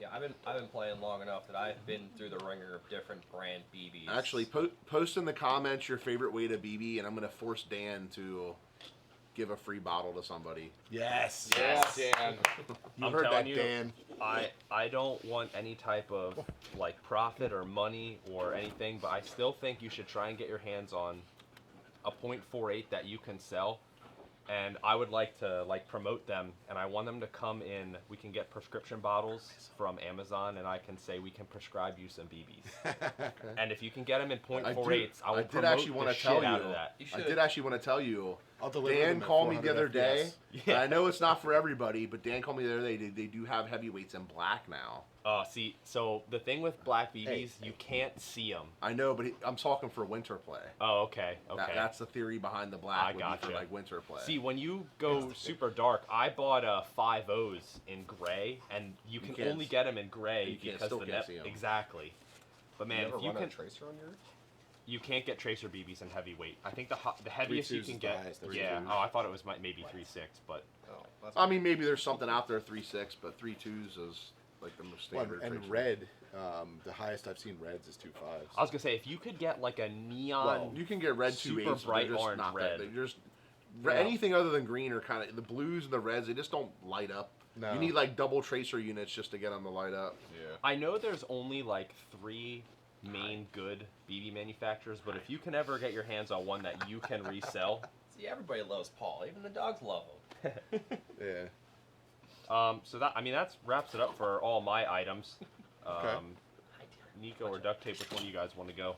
Yeah, I've been playing long enough that I've been through the ringer of different brand BBs. actually post in the comments your favorite way to BB, and I'm gonna force Dan to give a free bottle to somebody. Yes. Yes. Dan. You I'm heard telling that, you, Dan. I don't want any type of like profit or money or anything, but I still think you should try and get your hands on a .48 that you can sell, and I would like to like promote them, and I want them to come in. We can get prescription bottles from Amazon, and I can say we can prescribe you some BBs. And if you can get them in .48s, I will did promote actually the wanna shit tell out you. of that. You I should. did actually want to tell you. I'll deliver Dan them at called me the 400 other day. FPS. Yeah. And I know it's not for everybody, but Dan called me the other day. They do have heavyweights in black now. See, so the thing with black BBs, Hey, you can't see them. I know, but I'm talking for winter play. Oh, okay, okay. That's the theory behind the black. I would be gotcha. for like winter play. See, when you go super dark, I bought 5.0s in gray, and you can can't only s- get them in gray you can't- because still the can't net see 'em. Exactly. But man, you ever if you run can, a tracer on yours? You can't get tracer BBs in heavyweight. I think the heaviest you 3.2 can is the get. highest I've Yeah. seen. Oh, I thought it was maybe 3.6, but Oh, that's I mean, maybe there's something out there 3.6, but 3.2s is like the most Well, standard. and tracer. red, the highest I've seen reds is 2.5. I was gonna say if you could get like a neon. Well, you can get red super 2.8s, but bright they're just orange not red. That, they're just Yeah. anything other than green are kind of the blues and the reds. They just don't light up. No. You need like double tracer units just to get them to light up. yeah. I know there's only like 3 main good BB manufacturers, but if you can ever get your hands on one that you can resell, See, everybody loves Paul. Even the dogs love him. Yeah. so that wraps it up for all my items. Okay. Nico or duct tape, which one do you guys want to go?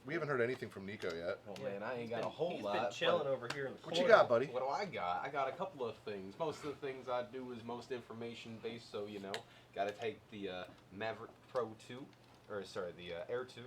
We haven't heard anything from Nico yet. Oh man, I ain't He's got been- a whole he's lot. been chilling but over here in the What corner. you got, buddy? What do I got? I got a couple of things. Most of the things I do is most information based, so got to take the Maverick Pro 2, or sorry, the Air 2.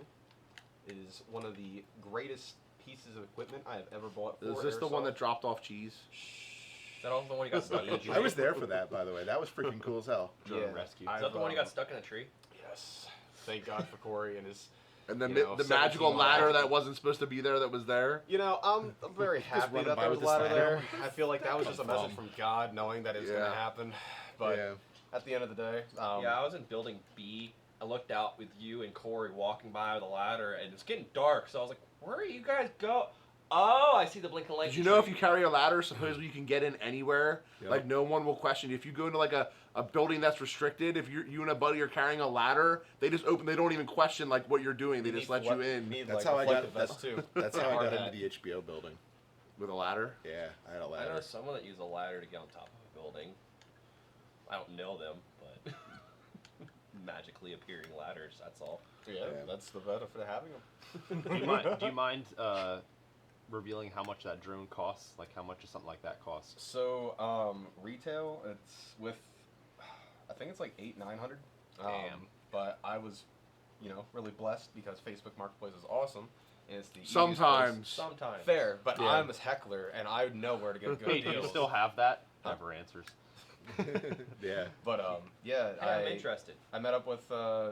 It is one of the greatest pieces of equipment I have ever bought. For Is this the one airsoft. that dropped off cheese? Is that also the one you got stuck in a tree? I was there for that, by the way. That was freaking cool as hell. Drone Yeah. rescue. Is that the one you got stuck in a tree? Yes. Thank God for Corey and his. And the You know, the 17 magical ladder miles. that wasn't supposed to be there that was there. I'm very happy running that by there was with a this ladder ladder. there. I feel like that was just a message from God, knowing that it was going Yeah. to happen. But yeah. at the end of the day, Yeah, I was in building B. I looked out with you and Corey walking by with a ladder, and it's getting dark. So I was like, "Where are you guys go?" Oh, I see the blinking light. Did you know if you carry a ladder, supposedly you can get in anywhere? Yep. Like no one will question you. If you go into like a building that's restricted, if you and a buddy are carrying a ladder, they just open. They don't even question like what you're doing. They just let you in That's how I got. Vest too. That's how I Hard got hat. into the HBO building. with a ladder. Yeah, I had a I know ladder. someone that used a ladder to get on top of a building. I don't know them, but magically appearing ladders. That's all. Yeah, Yeah. that's the benefit of having them. Do you mind revealing how much that drone costs? Like how much does something like that cost? So, retail, it's with, I think it's like $800-900. Damn. But I was, really blessed because Facebook Marketplace is awesome. And it's the easiest Sometimes. place- Sometimes. Fair, but Yeah. I'm a heckler and I know where to get good Wait, do deals. you still have that? Never answers. Yeah. But yeah, Yeah, I'm interested. I met up with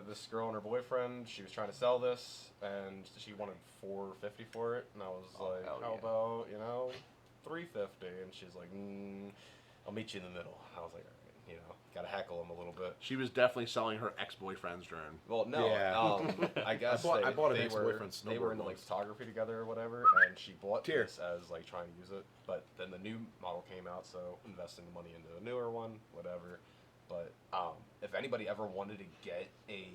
this girl and her boyfriend. She was trying to sell this, and she wanted $450 for it, and I was Oh, like, hell "How yeah. about $350?" And she's like, "I'll meet you in the middle." I was like, "All right, gotta heckle him a little bit." She was definitely selling her ex-boyfriend's drone. Well, no, Yeah. I guess I bought an they ex-boyfriend's were snowboard into like once. photography together or whatever, and she bought Here. this as like trying to use it. But then the new model came out, so investing the money into a newer one, whatever. But if anybody ever wanted to get a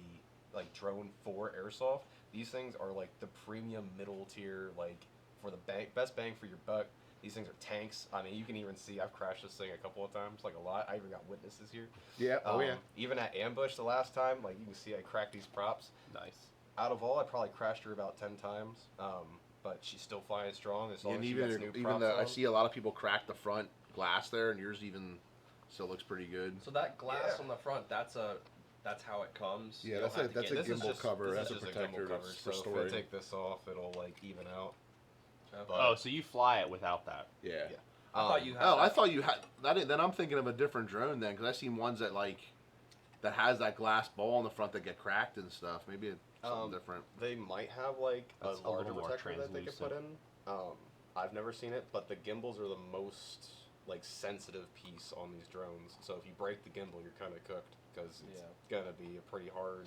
drone for airsoft, these things are like the premium middle tier, like for the best bang for your buck. These things are tanks. I mean, you can even see I've crashed this thing a couple of times, like a lot. I even got witnesses here. Yeah. Oh yeah. Even at ambush the last time, like you can see I cracked these props. Nice. Out of all, I probably crashed her about 10 times. But she's still flying strong as long And as she gets new even props I on. see a lot of people crack the front glass there, and yours even still looks pretty good. So that glass Yeah. on the front, that's how it comes. Yeah, You that's don't a- have to that's get- a This is gimbal just- cover. this That's is a just protector gimbal cover. that's So for if storing. I take this off, it'll even out. Okay. But, Oh, so you fly it without that? Yeah. Yeah. I thought you had. Oh, I thought you had that. Then I'm thinking of a different drone then, because I've seen ones that that has that glass ball in the front that get cracked and stuff. Maybe it's something different. They might have like a That's a larger little more protector that they could put in. I've never seen it, but the gimbals are the most sensitive piece on these drones. So if you break the gimbal, you're kind of cooked because it's gonna be a pretty hard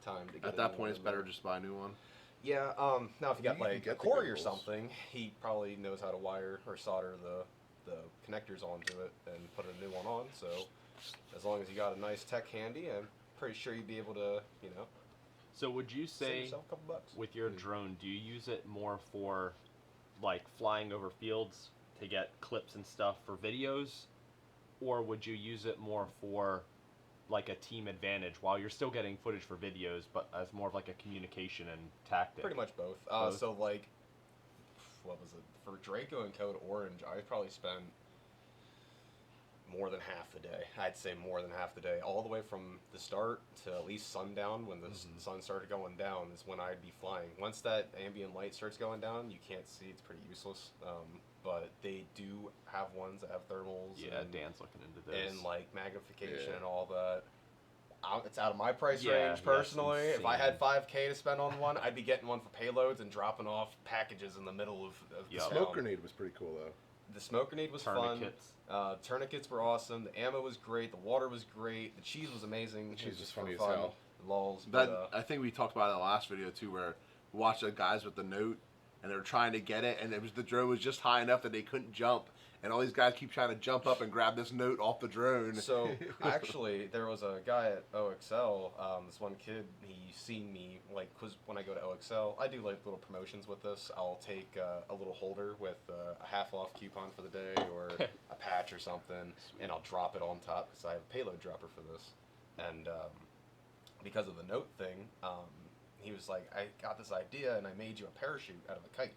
time to get. At a that new point, one it's in better there. just buy a new one. Yeah. Now if you got You can like get a the Corey or gimbals. something, he probably knows how to wire or solder the connectors onto it and put a new one on. So as long as you got a nice tech handy, I'm pretty sure you'd be able to, So would you save say yourself a couple bucks. with your drone, do you use it more for like flying over fields to get clips and stuff for videos, or would you use it more for like a team advantage while you're still getting footage for videos, but as more of like a communication and tactic? Pretty much both. Both? So what was it for Draco and Code Orange? I probably spent more than half the day. I'd say more than half the day, all the way from the start to at least sundown. When the sun started going down, is when I'd be flying. Once that ambient light starts going down, you can't see. It's pretty useless. But they do have ones that have thermals. Yeah, and, Dan's looking into this. and like magnification Yeah. and all that. it's out of my price Yeah, range yeah, personally. it's If I insane. had 5K to spend on one, I'd be getting one for payloads and dropping off packages in the middle of the Yup. town. Smoke grenade was pretty cool though. The smoke grenade was Tourniquets. fun. Tourniquets were awesome. The ammo was great. The water was great. The cheese was amazing. The It cheese was just funny for as fun. hell. Lols. That But, I think we talked about it in the last video too, where we watched the guys with the note, and they were trying to get it, and it was the drone was just high enough that they couldn't jump, and all these guys keep trying to jump up and grab this note off the drone. So actually, there was a guy at OXL. This one kid, he seen me like, cause when I go to OXL, I do like little promotions with this. I'll take a little holder with a half off coupon for the day or a patch or something, and I'll drop it on top because I have a payload dropper for this. And because of the note thing, he was like, I got this idea and I made you a parachute out of a kite.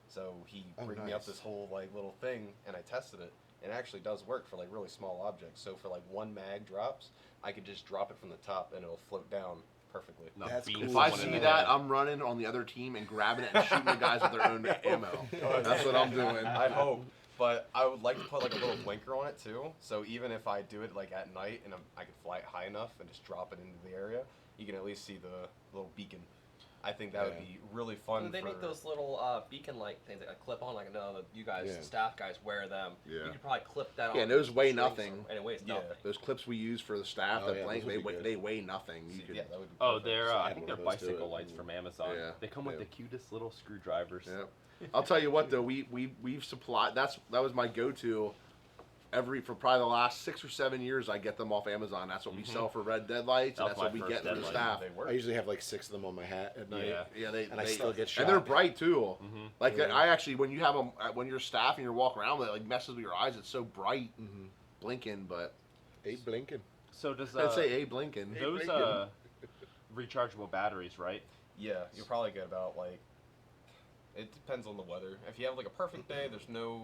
So he Oh, rigged me up nice. this whole like little thing, and I tested it. And it actually does work for like really small objects. So for like one mag drops, I could just drop it from the top and it'll float down perfectly. Not That's beam cool. If I someone in see the that, head. I'm running on the other team and grabbing it and shooting the guys with their own ammo. That's what I'm doing. I hope. But I would like to put like a little blinker on it too. So even if I do it like at night and I can fly it high enough and just drop it into the area, you can at least see the little beacon. I think that would Yeah. be really fun. They for, make those little beacon-like things that clip on. Like I know that you guys, Yeah. staff guys, wear them. Yeah. You could probably clip that on. Yeah, and those weigh strings nothing. and it weighs Yeah. nothing. Those clips we use for the staff Oh, that yeah, blank, those would be good. they weigh nothing. You See, could, yeah, that would be Oh, perfect. they're So I add think one they're of those to bicycle it. lights from Amazon. Yeah. They come with Yeah. the cutest little screwdrivers. yeah. I'll tell you what though, we've supplied. That was my go-to. For probably the last 6 or 7 years, I get them off Amazon. That's what we Mhm. sell for red dead lights, and That was that's what my we first get for dead the light. staff. They work. I usually have like 6 of them on my hat at night. Yeah. Yeah, they And I still get shot. and they're bright too. Mm-hmm. Like Yeah. I actually, when you have them, when you're staff and you're walking around with it, like messes with your eyes. It's so bright, Mm-hmm. blinking. But Eight blinking. So does I'd say a blinking. those rechargeable batteries, right? Yeah, you'll probably get about like. It depends on the weather. If you have like a perfect day, there's no.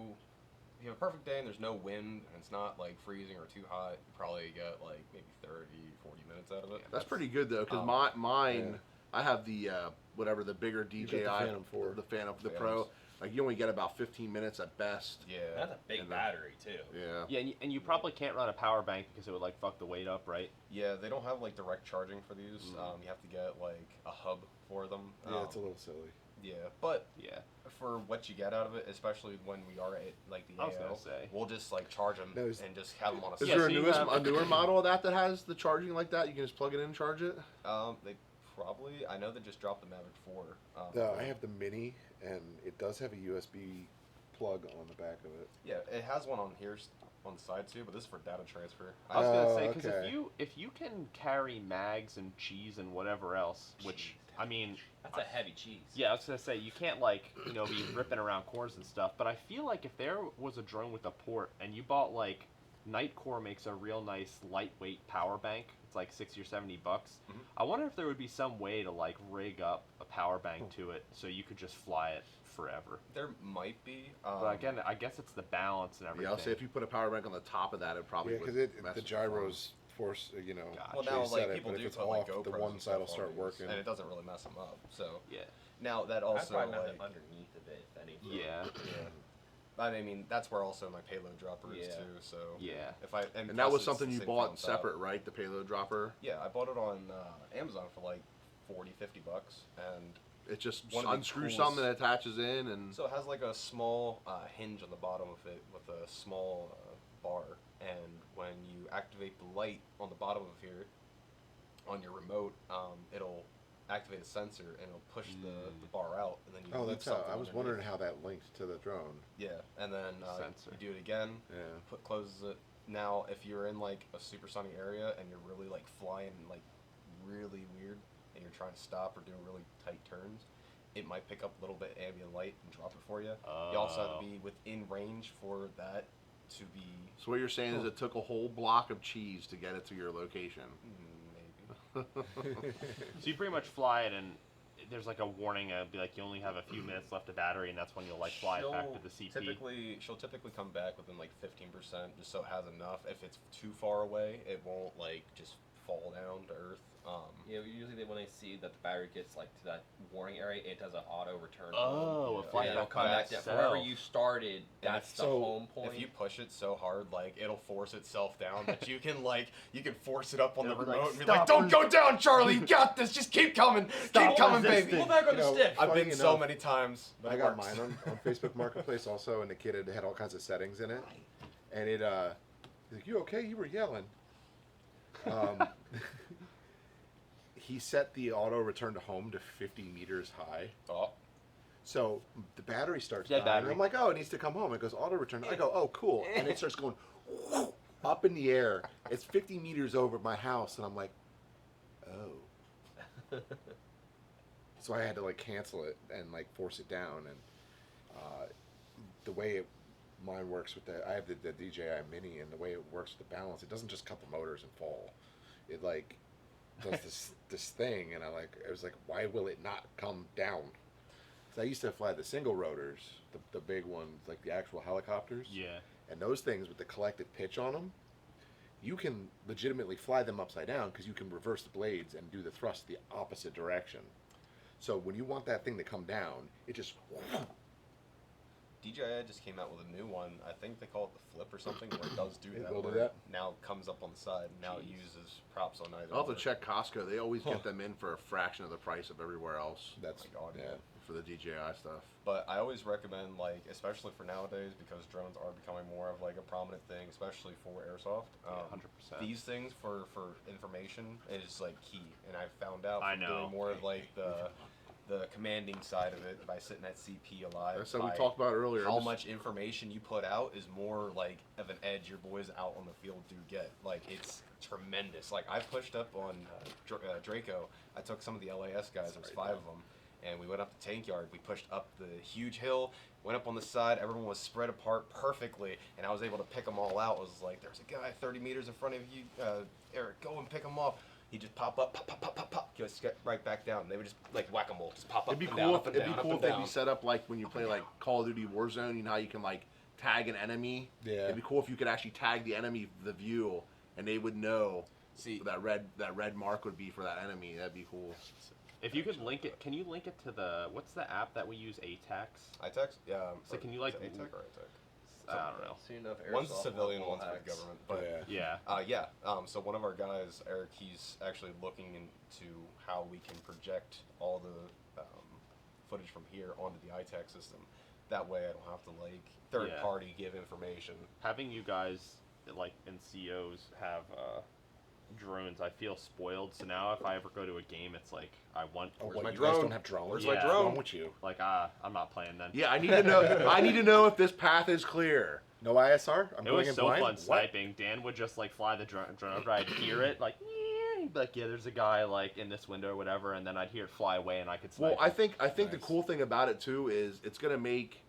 If you have a perfect day and there's no wind and it's not like freezing or too hot, you probably get like maybe 30, 40 minutes out of it. That's pretty good though, because Um, mine, yeah. I have the whatever the bigger got the DJI, Phantom 4. the Phantom, the Phantoms. Pro. Like you only get about 15 minutes at best. Yeah. That's a big And battery too. Yeah. Yeah, and you probably can't run a power bank because it would like fuck the weight up, right? Yeah, they don't have like direct charging for these. Mm. You have to get like a hub for them. Yeah, it's a little silly. Yeah, but Yeah. for what you get out of it, especially when we are at like the I was AO, gonna say. we'll just like charge them No, is- and just have them on a. Is Yeah, there so you have- a newer model of that has the charging like that? You can just plug it in and charge it. They probably. I know they just dropped the Maverick 4. I have the Mini, and it does have a USB plug on the back of it. Yeah, it has one on here on the side too, but this is for data transfer. I was gonna Oh, say because okay. if you can carry mags and cheese and whatever else, which I mean, That's a heavy cheese. yeah, I was gonna say you can't like be ripping around corners and stuff. But I feel like if there was a drone with a port and you bought like Nightcore makes a real nice lightweight power bank. It's like $60 or $70. Mhm. I wonder if there would be some way to like rig up a power bank to it so you could just fly it forever. There might be. But again, I guess it's the balance and everything. Yeah, I'll say if you put a power bank on the top of that, it probably Yeah, would because mess the with your phone. gyros force, Gotcha. well, they now set like it, people but if do it's put like off, the GoPros one and side will stuff start on these, working. and it doesn't really mess them up. So Yeah. now that I'd also probably mess like, it underneath of it if anything. Yeah. yeah. I mean, that's where also my payload dropper is Yeah. too. So Yeah. if I And that plus was it's something the you same thing bought on top. separate, right? The payload dropper. Yeah, I bought it on Amazon for like $40-50, and It just One of the unscrews coolest- something that attaches in, and so it has like a small hinge on the bottom of it with a small bar, and when you activate the light on the bottom of here on your remote, it'll activate a sensor and it'll push the bar out, and then you Oh, loop that's how. something I was underneath. wondering how that linked to the drone. Yeah, and then Sensor. you do it again, Yeah. closes it. Now, if you're in like a supersonic area and you're really like flying like really weird, and you're trying to stop or doing really tight turns, it might pick up a little bit of ambient light and drop it for you. You also have Oh. to be within range for that to be so what you're saying is it took a whole block of cheese to get it to your location. maybe. So you pretty much fly it, and there's like a warning. It'll be like you only have a few minutes left of battery, and that's when you'll like fly it back to the CP. She'll typically come back within like 15%, just so it has enough. If it's too far away, it won't like just fall down to earth. Yeah, usually when they see that the battery gets like to that warning area, it does an auto return. Oh, home. if like And it'll that come back to itself. wherever you started. And That's the so home point. if you push it so hard, like it'll force itself down, but you can force it up on the It'll be like, remote and be "Stop like, "Don't go down, Charlie! You got this! Just keep coming, keep coming, baby!" Pull back on the stick. I've Funny been so enough, many times. But I it got works. mine on Facebook Marketplace also, and the kid had all kinds of settings in it, and it he's like, "You okay? You were yelling." He set the auto return to home to 50 meters high. Oh, So the battery starts Dead dying. And battery. I'm like, oh, it needs to come home. It goes auto return. I go, oh, cool. And it starts going up in the air. It's 50 meters over my house, and I'm like, oh. So I had to like cancel it and like force it down. And the way mine works with I have the DJI Mini, and the way it works with the balance, it doesn't just cut the motors and fall. It like does this thing, and I was like, why will it not come down? So I used to fly the single rotors, the big ones, like the actual helicopters. Yeah. And those things with the collective pitch on them, you can legitimately fly them upside down because you can reverse the blades and do the thrust the opposite direction. So when you want that thing to come down, it just DJI just came out with a new one. I think they call it the Flip or something, where it does do It that. will do where that? it now comes up on the side. And now it uses props on either. I'll have to end. check Costco. They always Huh. get them in for a fraction of the price of everywhere else that's my God, yeah. for the DJI stuff. But I always recommend, like, especially for nowadays, because drones are becoming more of like a prominent thing, especially for airsoft. 100%. These things for information is like key, and I've found out I from know. doing more of like the commanding side of it by sitting at CP alive. That's what we by talked about earlier. How Just- much information you put out is more like of an edge your boys out on the field do get. Like it's tremendous. Like I pushed up on Draco. I took some of the LAS guys. There was 5 of them, and we went up the tank yard. We pushed up the huge hill. Went up on the side. Everyone was spread apart perfectly, and I was able to pick them all out. It was like there's a guy 30 meters in front of you, Eric. Go and pick him off. He just pop up, pop, pop, pop, pop, pop, just get right back down. They would just like whack-a-mole, just pop up It'd be and cool. down, If, up and it'd be down, up cool and if they'd down. be set up like when you play like Call of Duty Warzone. You know how you can like tag an enemy. Yeah. It'd be cool if you could actually tag the enemy the view, and they would know See, that red mark would be for that enemy. That'd be cool. If you could link it, can you link it to what's the app that we use, ATAX? ITEX? Yeah. So can you, like, is it ATEC or ITEC? I don't know. See enough One's airsoft civilian, level one's for hacks. government. But yeah. so one of our guys, Eric, he's actually looking into how we can project all the footage from here onto the ITAC system. That way I don't have to like third Yeah. party give information. Having you guys like in COs have drones, I feel spoiled. So now if I ever go to a game, it's like I want Oh, Where's what, my you guys drone? don't have drones? Where's my What's drone? wrong with you? like I'm not playing then. Yeah, I need to know. I need to know if this path is clear. No ISR? I'm It going was in so blind? fun What? sniping. Dan would just like fly the drone over. I'd hear it like, he'd be like, yeah, there's a guy like in this window or whatever, and then I'd hear it fly away, and I could snipe. Well, I think the Nice. cool thing about it too is it's gonna make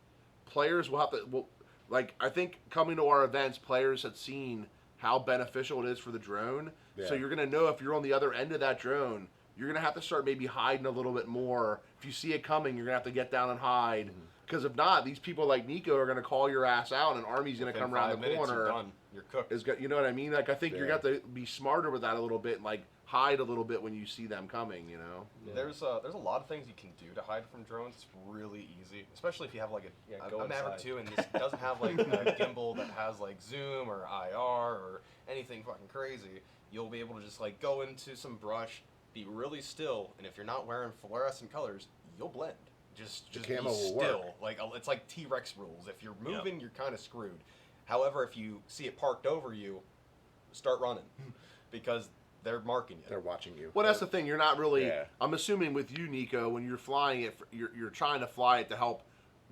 players will have to. Well, like I think coming to our events, players have seen how beneficial it is for the drone. So Yeah. you're gonna know if you're on the other end of that drone, you're gonna have to start maybe hiding a little bit more. If you see it coming, you're gonna have to get down and hide. Mm-hmm. Because if not, these people like Nico are gonna call your ass out, and an army's gonna Within come around 5 the minutes, corner. You're done. You're cooked. You know what I mean? Like I think you're Yeah. gonna have to be smarter with that a little bit, and like hide a little bit when you see them coming. You know? There's a lot of things you can do to hide from drones. It's really easy, especially if you have like go a Maverick inside. 2 and this doesn't have like a gimbal that has like zoom or IR or anything fucking crazy. You'll be able to just like go into some brush, be really still, and if you're not wearing fluorescent colors, you'll blend. Just The be camo will still. work. Like it's like T-Rex rules. If you're moving, you're kind of screwed. However, if you see it parked over you, start running because they're marking you. They're watching you. Well, that's the thing. You're not really. Yeah. I'm assuming with you, Nico, when you're flying it, you're trying to fly it to help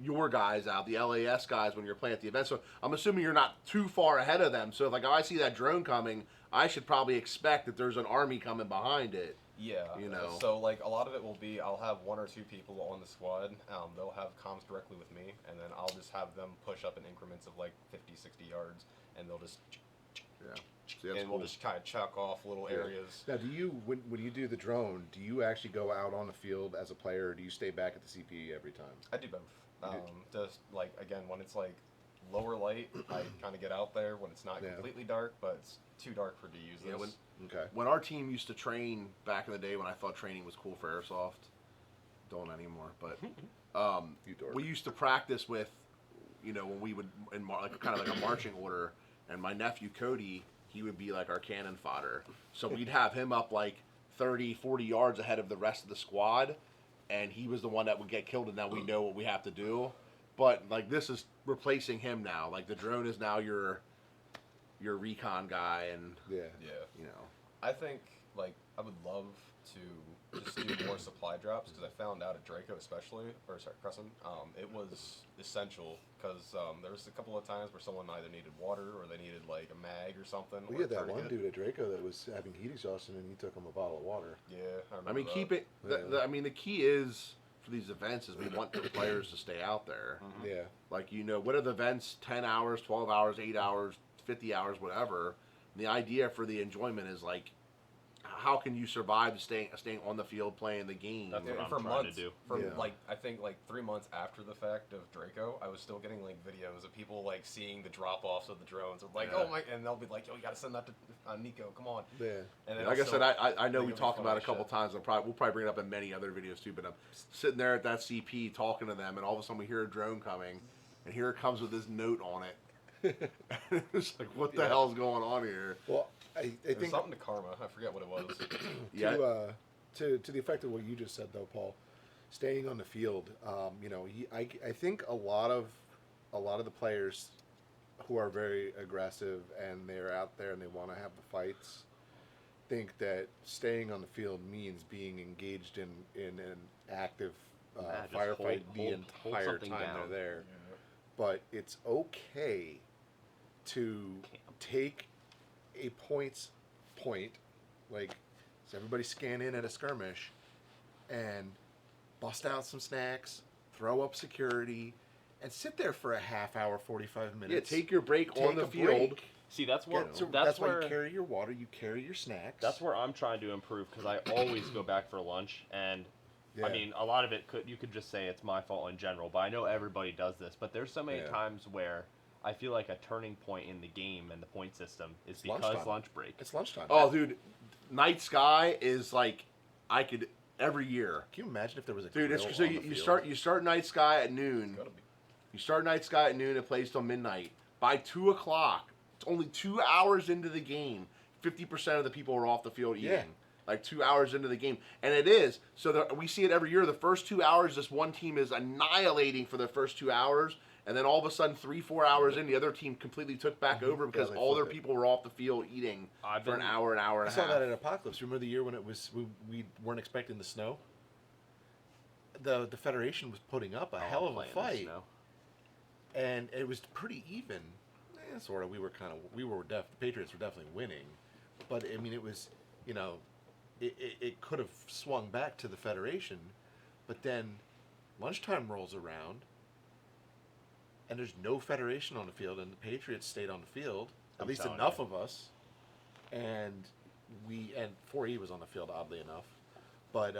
your guys out, the LAS guys, when you're playing at the event. So I'm assuming you're not too far ahead of them. So if I see that drone coming, I should probably expect that there's an army coming behind it. Yeah, You know. So like a lot of it will be I'll have 1 or 2 people on the squad. They'll have comms directly with me, and then I'll just have them push up in increments of like 50, 60 yards, and they'll just Yeah. See, that's and we'll cool. just kind of chuck off little Yeah. areas. Now, do you when you do the drone, do you actually go out on the field as a player, or do you stay back at the CP every time? I do both. You do? Just like again when it's like lower light, I kind of get out there when it's not Yeah. completely dark, but it's too dark for to use Yeah, this. Okay. when our team used to train back in the day when I thought training was cool for airsoft, don't anymore. But You dork. we used to practice with, when we would like kind of like a marching order, and my nephew Cody, he would be like our cannon fodder. So we'd have him up like 30, 40 yards ahead of the rest of the squad, and he was the one that would get killed, and now we know what we have to do. But like this is replacing him now. Like the drone is now your recon guy, and Yeah. Yeah. I think like I would love to just do more supply drops because I found out at Draco especially, or sorry, Crescent, it was essential because there was a couple of times where someone either needed water or they needed like a mag or something. We or had a that one tourniquet. dude at Draco that was having heat exhaustion, and he took him a bottle of water. Yeah, I remember I mean, that. keep it. Yeah. I mean, the key is for these events is we want the players to stay out there. Yeah. Like what are the events? 10 hours, 12 hours, 8 hours, 50 hours, whatever. And the idea for the enjoyment is like, how can you survive staying on the field playing the game? That's Yeah, what I'm for trying months, to do. For Yeah. like I think like 3 months after the fact of Draco, I was still getting like videos of people like seeing the drop offs of the drones. Or like, Yeah. oh my, and they'll be like, yo, you gotta send that to Nico, come on. Yeah. And then Like I also- said, I know think we it'll be talked about it funny a couple shit. times. We'll probably bring it up in many other videos too. But I'm sitting there at that CP talking to them, and all of a sudden we hear a drone coming, and here it comes with this note on it. It's like, what the Yeah. hell's going on here? Well, I There's think something to karma. I forget what it was. Yeah, to the effect of what you just said though, Paul, staying on the field. I think a lot of the players who are very aggressive and they're out there and they want to have the fights think that staying on the field means being engaged in an active Nah, just firefight the hold entire something time down. they're there. But it's okay to take a point, like, so everybody scan in at a skirmish and bust out some snacks, throw up security, and sit there for a half hour, 45 yeah. minutes. Take your break on Take the a field. break. See, that's where So that's why where you carry your water, you carry your snacks. that's where I'm trying to improve because I always go back for lunch, and Yeah. I mean a lot of it you could just say it's my fault in general, but I know everybody does this. But there's so many Yeah. times where I feel like a turning point in the game and the point system is It's because lunchtime. lunch break. It's lunchtime. Oh, dude, Night Sky is like I could every year, Can you imagine if there was a dude. It's grill so on you, the you field? start Night Sky at noon. Gotta be. You start Night Sky at noon. It plays till midnight. By 2 o'clock, it's only 2 hours into the game. 50% of the people are off the field eating. Yeah. Like 2 hours into the game, and it is so. We see it every year. The first 2 hours, this one team is annihilating for the first 2 hours, and then all of a sudden, 3-4 hours in, the other team completely took back over because they all their flip it. people were off the field eating I've for an been- hour and I a saw half. that at Apocalypse. Remember the year when it was we weren't expecting the snow? The Federation was putting up a hell of a Playing this fight, now. and it was pretty even. Sort of. The Patriots were definitely winning, but I mean, it was, it could have swung back to the Federation, but then lunchtime rolls around, and there's no Federation on the field, and the Patriots stayed on the field. At I'm least telling enough you. of us, and 4E was on the field, oddly enough, but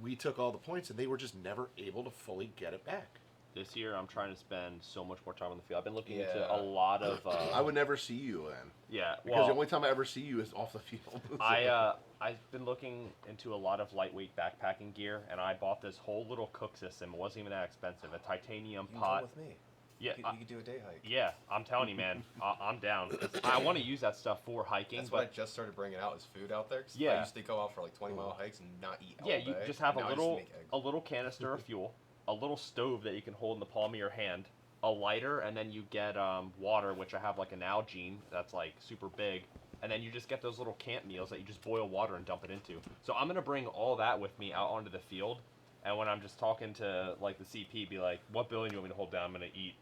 we took all the points, and they were just never able to fully get it back. This year, I'm trying to spend so much more time on the field. I've been looking into Yeah. a lot of. I would never see you then, Yeah, because well, the only time I ever see you is off the field. I've been looking into a lot of lightweight backpacking gear, and I bought this whole little cook system. It wasn't even that expensive. A titanium You can pot. come with me. Yeah, You could do a day hike. yeah. I'm telling you, man. I'm down. 'Cause I want to use that stuff for hiking, That's what I but just started bringing out is food out there. 'Cause I Yeah. used to go out for like 20-mile hikes and not eat all yeah, you day. just have Now I make eggs. a little canister of fuel, a little stove that you can hold in the palm of your hand, a lighter, and then you get water, which I have like an Nalgene that's like super big, and then you just get those little camp meals that you just boil water and dump it into. So I'm gonna bring all that with me out onto the field, and when I'm just talking to like the CP, be like, "What building do you want me to hold down? I'm gonna eat,"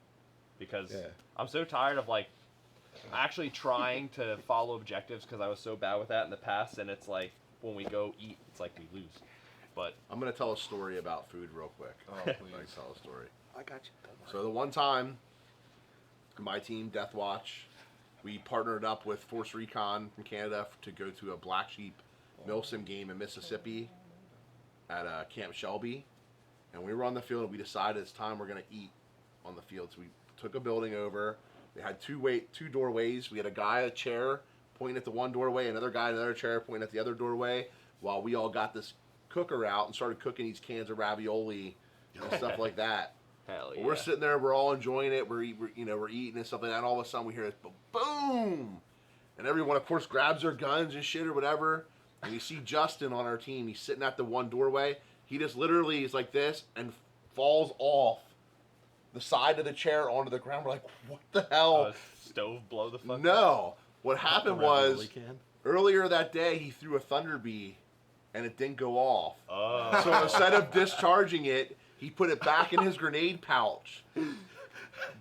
because Yeah. I'm so tired of like actually trying to follow objectives because I was so bad with that in the past, and it's like when we go eat, it's like we lose. But I'm gonna tell a story about food real quick. Oh, Like, please. tell a story. I got you. So the one time, my team, Death Watch, we partnered up with Force Recon from Canada to go to a Black Sheep Milsim game in Mississippi at Camp Shelby, and we were on the field and we decided it's time we're gonna eat on the field. So we took a building over. They had two doorways. We had a guy, a chair pointing at the one doorway, another guy in another chair pointing at the other doorway, while we all got this cooker out and started cooking these cans of ravioli and stuff like that. Hell yeah. We're sitting there, we're all enjoying it. We're eating and stuff like that. And all of a sudden, we hear this boom, and everyone, of course, grabs their guns and shit or whatever. And you see Justin on our team. He's sitting at the one doorway. He just literally is like this and falls off the side of the chair onto the ground. We're like, what the hell? Stove blow the fuck up? No. What happened was Ravioli can. earlier that day he threw a Thunder Bee, and it didn't go off. Oh. So instead of discharging it, he put it back in his grenade pouch.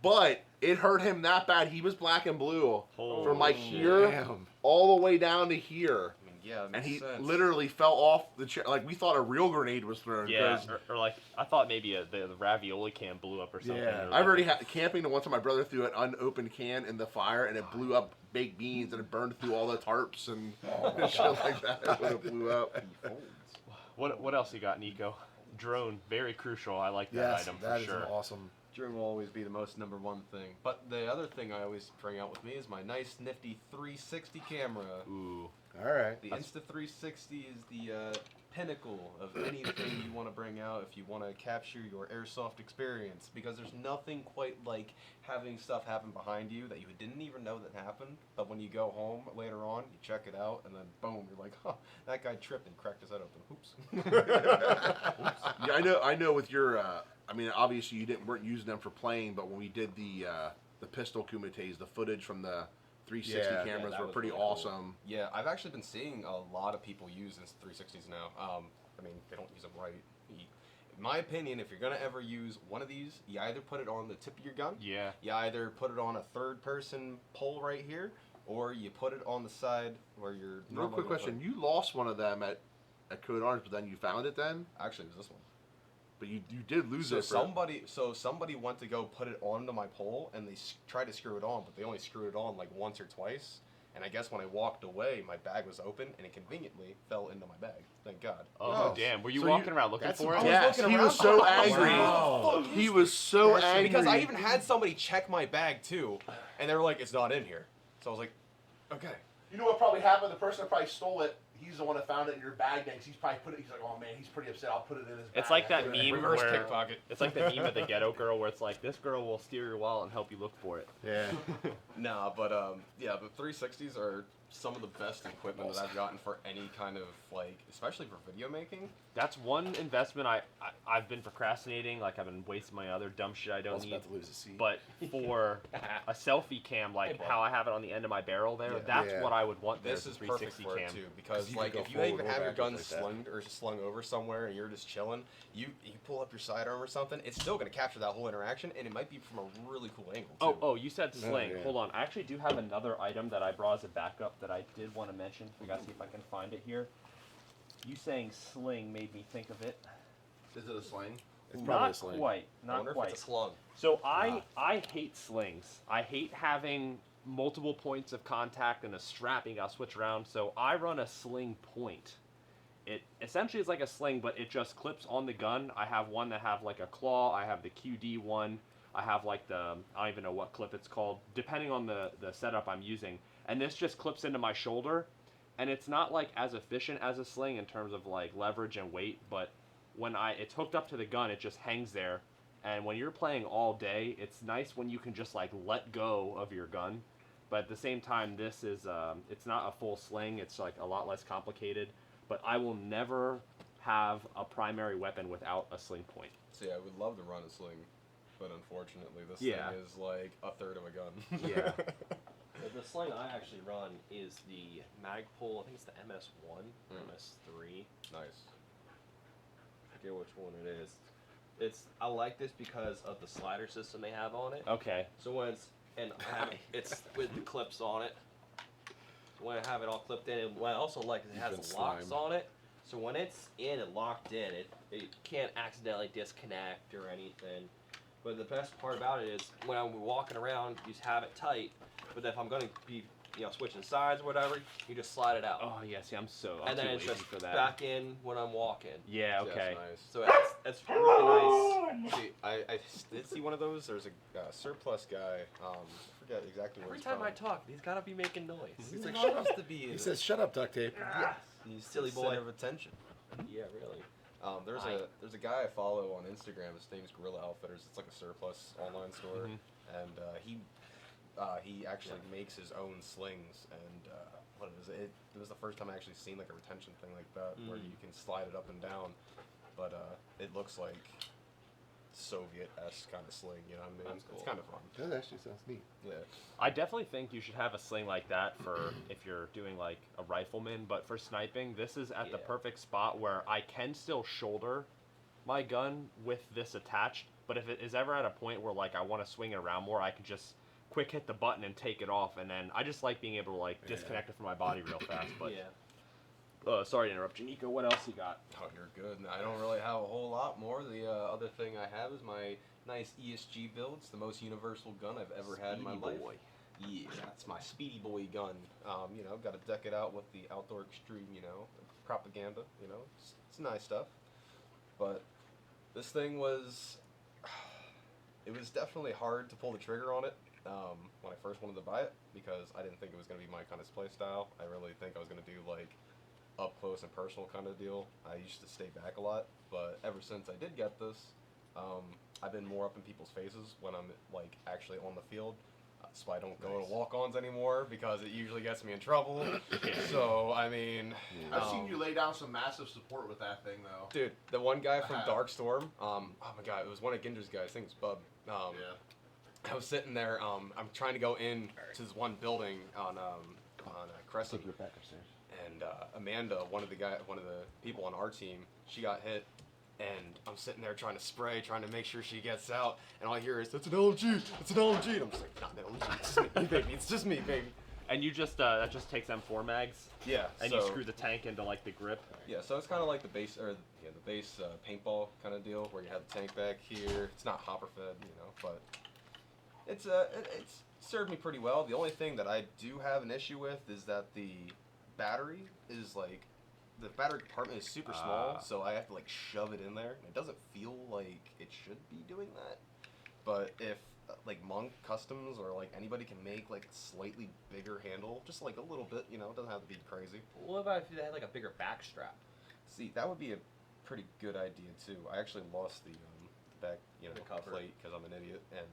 But it hurt him that bad. He was black and blue from like here Damn. all the way down to here. I mean, yeah, it And makes he sense. literally fell off the chair. Like, we thought a real grenade was thrown. Yeah, 'cause or like I thought maybe the ravioli can blew up or something. Yeah, or I've like- already had camping, and one time my brother threw an unopened can in the fire, and it blew up baked beans, and it burned through all the tarps and shit like that when it blew up. What else you got, Nico? Drone, very crucial. I like that Yes, item for that is sure. an awesome. Drone will always be the most number one thing. But the other thing I always bring out with me is my nice nifty 360 camera. Ooh. All right. The Insta360 is the pinnacle of anything you want to bring out if you want to capture your airsoft experience, because there's nothing quite like having stuff happen behind you that you didn't even know that happened, but when you go home later on, you check it out, and then boom, you're like, huh, that guy tripped and cracked his head open. Oops. Yeah, I know. With your, I mean, obviously you weren't using them for playing, but when we did the pistol kumites, the footage from the 360 Yeah, cameras that were was pretty really cool. awesome. Yeah, I've actually been seeing a lot of people use Insta360s now. I mean, they don't use them right. In my opinion, if you're gonna ever use one of these, you either put it on the tip of your gun, Yeah. you either put it on a third-person pole right here, or you put it on the side where you're. Real normally quick gonna question: you lost one of them at Code Orange, but then you found it then? Actually, it was this one. But you did lose So it. somebody went to go put it onto my pole, and they tried to screw it on, but they only screwed it on like once or twice. And I guess when I walked away, my bag was open, and it conveniently fell into my bag. Thank God. Oh, Oh, damn. Were you so walking around looking that's for it? I Yes, was looking he around. was so I was angry. like, "What the fuck He is was so That's angry Because I even had somebody check my bag too, and they were like, "It's not in here." So I was like, "Okay." You know what probably happened? The person that probably stole it, he's the one that found it in your bag then, 'cause he's probably put it, he's like, oh man, he's pretty upset, I'll put it in his bag. It's like that I'll put it in meme there." Reverse where- pickpocket. It's like the meme of the ghetto girl where it's like, this girl will steal your wallet and help you look for it. Yeah. Nah, but yeah, the 360s are some of the best equipment that I've gotten for any kind of like, especially for video making. That's one investment I've been procrastinating. Like, I've been wasting my other dumb shit I I don't was need. about to lose a seat. But for a selfie cam, like Hey, how I have it on the end of my barrel there, Yeah. that's Yeah. what I would want there. This the is perfect 360 for cam. it too, because you like can if go you even forward or have your gun backwards like that. slung or slung over somewhere and you're just chilling, you pull up your sidearm or something, it's still gonna capture that whole interaction, and it might be from a really cool angle too. Oh, you said sling. yeah. Hold on. I actually do have another item that I brought as a backup that I did want to mention. We got to see if I can find it here. You saying sling made me think of it. Is it a sling? It's probably Not a sling. quite. I Not wonder quite. if it's a slung. So I hate slings. I hate having multiple points of contact and a strap you gotta switch around. So I run a sling point. It essentially is like a sling, but it just clips on the gun. I have one that have like a claw. I have the QD one. I have like the, I don't even know what clip it's called, depending on the setup I'm using. And this just clips into my shoulder. And it's not like as efficient as a sling in terms of like leverage and weight, but when it's hooked up to the gun, it just hangs there. And when you're playing all day, it's nice when you can just like let go of your gun. But at the same time, this is it's not a full sling. It's like a lot less complicated. But I will never have a primary weapon without a sling point. See, I would love to run a sling, but unfortunately, this Yeah. thing is like a third of a gun. Yeah. The sling I actually run is the Magpul. I think it's the MS1 or Mm. MS3. Nice. I forget which one it is. I like this because of the slider system they have on it. Okay. So when it's with the clips on it. When I have it all clipped in, and what I also like is it You've has been the locks slimed. on it. So when it's in and locked in, it can't accidentally disconnect or anything. But the best part about it is when I'm walking around, you just have it tight. But if I'm going to be switching sides or whatever, you just slide it out. Oh yeah, see, I'm and then too it's lazy just for that. back in when I'm walking. Yeah, okay. That's nice. So that's really nice. See, I did see one of those. There's a surplus guy. I forget exactly where Every he's time from. I talk, he's gotta be making noise. He's like supposed to be. He says, "Shut up, duct tape." Yes. He's Silly the boy. center of attention. Yeah, really. There's a guy I follow on Instagram. His name's Gorilla Outfitters. It's like a surplus online store, and he actually makes his own slings. And what is it? It was the first time I actually seen like a retention thing like that, where you can slide it up and down. But it looks like Soviet-esque kind of sling. You know what I mean? That's cool. It's kind of fun. That actually sounds neat. Yeah. I definitely think you should have a sling like that for if you're doing like a rifleman, but for sniping, this is at the Yeah. perfect spot where I can still shoulder my gun with this attached, but if it is ever at a point where like I want to swing it around more, I can just quick hit the button and take it off, and then I just like being able to like disconnect it from my body real fast. But sorry to interrupt you, Nico. What else you got? Oh, you're good. I don't really have a whole lot more. The other thing I have is my nice ESG build. It's the most universal gun I've ever had in my life. Yeah, it's my Speedy Boy gun. Got to deck it out with the Outdoor Extreme, propaganda. It's nice stuff. But this thing was, it was definitely hard to pull the trigger on it when I first wanted to buy it, because I didn't think it was going to be my kind of play style. I really think I was going to do like up close and personal kind of deal. I used to stay back a lot, but ever since I did get this, I've been more up in people's faces when I'm like actually on the field. So I don't go to walk-ons anymore because it usually gets me in trouble. So I mean, I've seen you lay down some massive support with that thing, though. dude, the one guy from Uh-huh. Dark Storm, oh my god, it was one of Ginger's guys. I think it's Bub. I was sitting there. I'm trying to go in to this one building on Crescent. And Amanda, one of the people on our team, she got hit, and I'm sitting there trying to spray, trying to make sure she gets out, and all I hear is, "It's an LMG! It's an LMG!" And I'm just like, "Not an LMG! It's just me, baby! It's just me, baby!" And you just that just takes M4 mags, Yeah. and you screw the tank into like the grip. Yeah, so it's kind of like the base, the base paintball kind of deal, where you have the tank back here. It's not hopper fed, but it's it's served me pretty well. The only thing that I do have an issue with is that the battery is like, the battery compartment is super small, so I have to like shove it in there. It doesn't feel like it should be doing that. But if like Monk Customs or like anybody can make like a slightly bigger handle, just like a little bit, it doesn't have to be crazy. What about if they had like a bigger back strap? See, that would be a pretty good idea too. I actually lost the back, The cover. plate because I'm an idiot, and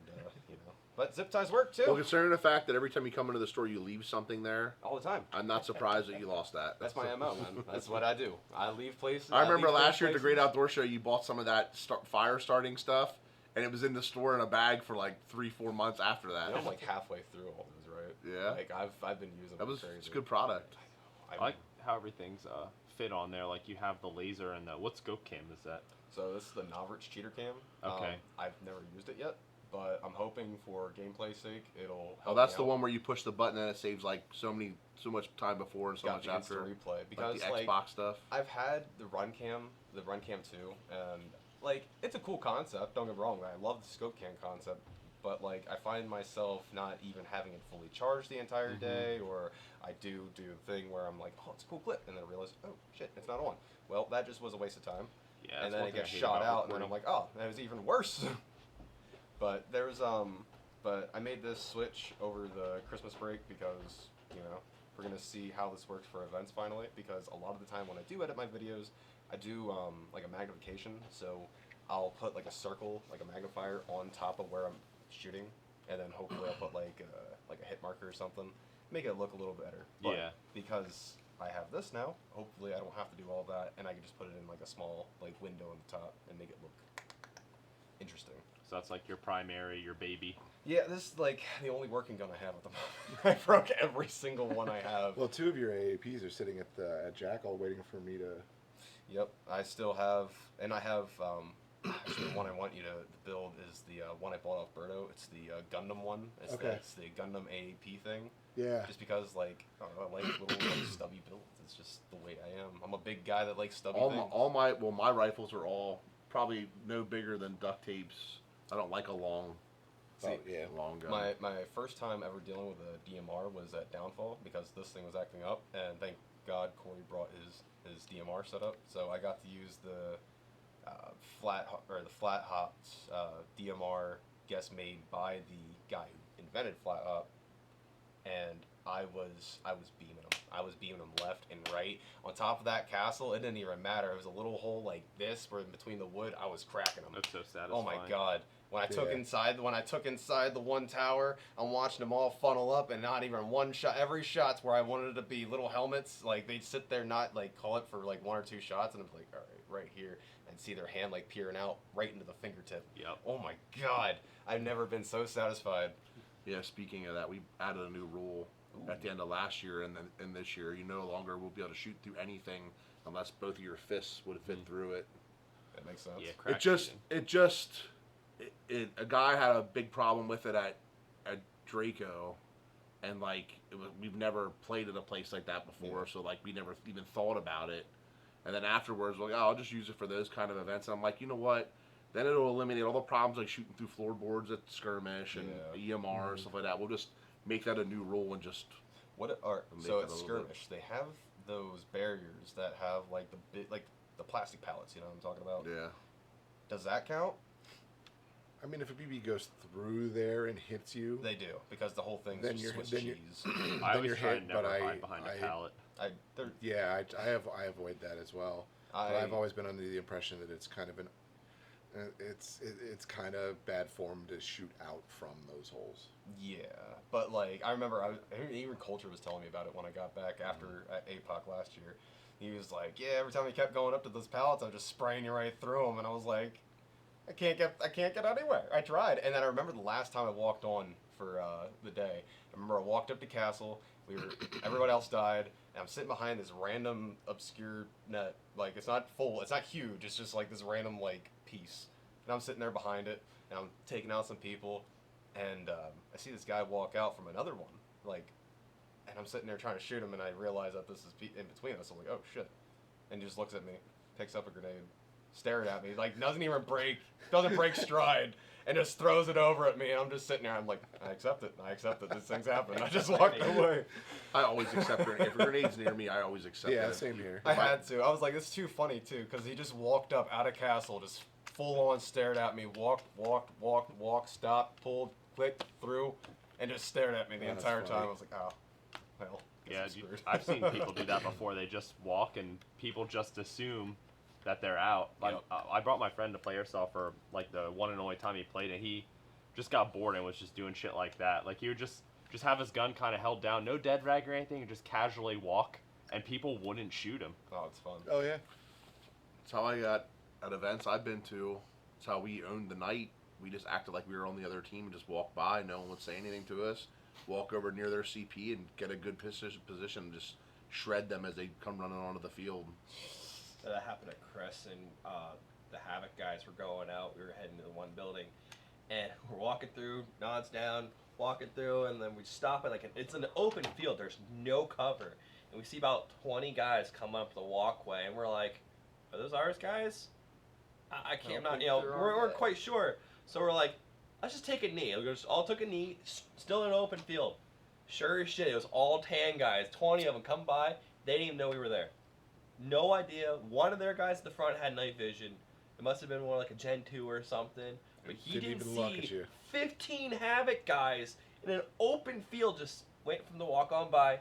but zip ties work too Well, considering the fact that every time you come into the store, you leave something there, all the time. I'm not surprised that you lost that. That's my MO, man. That's what I do. I leave places. I remember leave last year at the Great places. Outdoor Show, you bought some of that fire starting stuff, and it was in the store in a bag for like 3-4 months after that. I'm like halfway through all those, right? Yeah. Like I've been using. That them was crazy. it's a good product. I like how everything's fit on there. Like you have the laser and the what scope cam is that? So this is the Novrich cheater cam. Okay. I've never used it yet, but I'm hoping for gameplay's sake it'll. Oh, help that's me the out. one where you push the button and it saves like so much time before and so Got much the instant after. replay because Like the Xbox stuff. I've had the Runcam 2, and like it's a cool concept. Don't get me wrong, I love the scope cam concept, but like I find myself not even having it fully charged the entire day, or I do the thing where I'm like, oh, it's a cool clip, and then I realize, oh shit, it's not on. Well, that just was a waste of time. Yeah. And that's then one it thing I gets hate shot about out, and then I'm recording. like, oh, that was even worse. But there's but I made this switch over the Christmas break because we're gonna see how this works for events finally. Because a lot of the time when I do edit my videos, I do like a magnification. So I'll put like a circle, like a magnifier, on top of where I'm shooting, and then hopefully I'll put like a hit marker or something, make it look a little better. But Yeah. because I have this now, hopefully I don't have to do all that, and I can just put it in like a small like window on the top and make it look interesting. So that's like your primary, your baby. Yeah, this is like the only working gun I have at the moment. I broke every single one I have. Well, 2 of your AAPs are sitting at Jackal waiting for me to. Yep, I still have, and I have, actually the one I want you to build is the one I bought off Berto. It's the Gundam one. It's Okay. it's the Gundam AAP thing. Yeah. Just because, like, I don't know, I like little like, stubby builds. It's just the way I am. I'm a big guy that likes stubby things. My rifles are all probably no bigger than duct tapes. I don't like a long See, yeah. Long gun. my first time ever dealing with a DMR was at Downfall because this thing was acting up, and thank God Corey brought his DMR setup, so I got to use the flat hops DMR guess made by the guy who invented flat hop, and I was beaming him. I was beaming him left and right. On top of that castle, it didn't even matter. It was a little hole like this, where in between the wood, I was cracking him. That's so satisfying. Oh my God! When I took Yeah. inside the one tower, I'm watching them all funnel up, and not even one shot. Every shot's where I wanted it to be. Little helmets, like they'd sit there, not like call it for like 1 or 2 shots, and I'm like, all right, right here, and see their hand like peering out right into the fingertip. Yep. Oh my God! I've never been so satisfied. Yeah, speaking of that, we added a new rule at the end of last year and then in this year. You no longer will be able to shoot through anything unless both of your fists would fit through it. That makes sense. Yeah, crack A guy had a big problem with it at Draco, and like we've never played at a place like that before, Yeah. so like we never even thought about it. And then afterwards, we're like, oh, I'll just use it for those kind of events. And I'm like, you know what? Then it'll eliminate all the problems like shooting through floorboards at skirmish and Yeah. EMR and stuff like that. We'll just make that a new rule and just What are Make so that at a little skirmish? They have those barriers that have like the plastic pallets. You know what I'm talking about? yeah. Does that count? I mean, if a BB goes through there and hits you, They do because the whole thing's Then just you're- Swiss then you're- cheese. I then always you're try hit, and never but hide behind a pallet. They're, yeah, I avoid that as well. But I've always been under the impression that it's kind of it's kind of bad form to shoot out from those holes. yeah, but like I remember, even Coulter was telling me about it when I got back after at APOC last year. He was like, "Yeah, every time he kept going up to those pallets, I was just spraying you right through them," and I was like, I can't get anywhere. I tried, and then I remember the last time I walked on for the day. I remember I walked up to Castle. Everybody else died, and I'm sitting behind this random obscure net. Like it's not full, it's not huge. It's just like this random like piece, and I'm sitting there behind it, and I'm taking out some people, and I see this guy walk out from another one, like, and I'm sitting there trying to shoot him, and I realize that this is in between us. I'm like, oh shit, and he just looks at me, picks up a grenade, stared at me, like doesn't break stride, and just throws it over at me, and I'm just sitting there. I'm like, I accept it. This thing's happened. I just walked away. I always accept grenades. If a grenade's near me, I always accept Yeah, it. same here. I had to. I was like, this is too funny too, because he just walked up out of Castle, just full on stared at me, walked, stopped, pulled, clicked, through, and just stared at me the Oh, that's entire time. funny. I was like, oh, well. guess Yeah, I'm screwed. I've seen people do that before. They just walk and people just assume that they're out. Like Yep. I brought my friend to play airsoft for like the one and only time he played, and he just got bored and was just doing shit like that. Like he would just have his gun kind of held down, no dead rag or anything, and just casually walk, and people wouldn't shoot him. Oh, it's fun. Oh yeah. It's how I got at events I've been to. It's how we owned the night. We just acted like we were on the other team and just walked by. No one would say anything to us. Walk over near their CP and get a good position and just shred them as they come running onto the field. That happened to Chris, and the Havoc guys were going out. We were heading to the one building, and we're walking through, nods down, walking through, and then we stop at it's an open field. There's no cover, and we see about 20 guys come up the walkway, and we're like, "Are those ours guys?" I can't, don't not, think you know, they're we our weren't guys. quite sure. So we're like, let's just take a knee. We just all took a knee, still in an open field. Sure as shit, it was all tan guys. 20 of them come by. They didn't even know we were there. No idea. One of their guys at the front had night vision. It must have been more like a Gen 2 or something. But he Didn't didn't even look at see you. 15 Havoc guys in an open field just waiting for them to walk on by.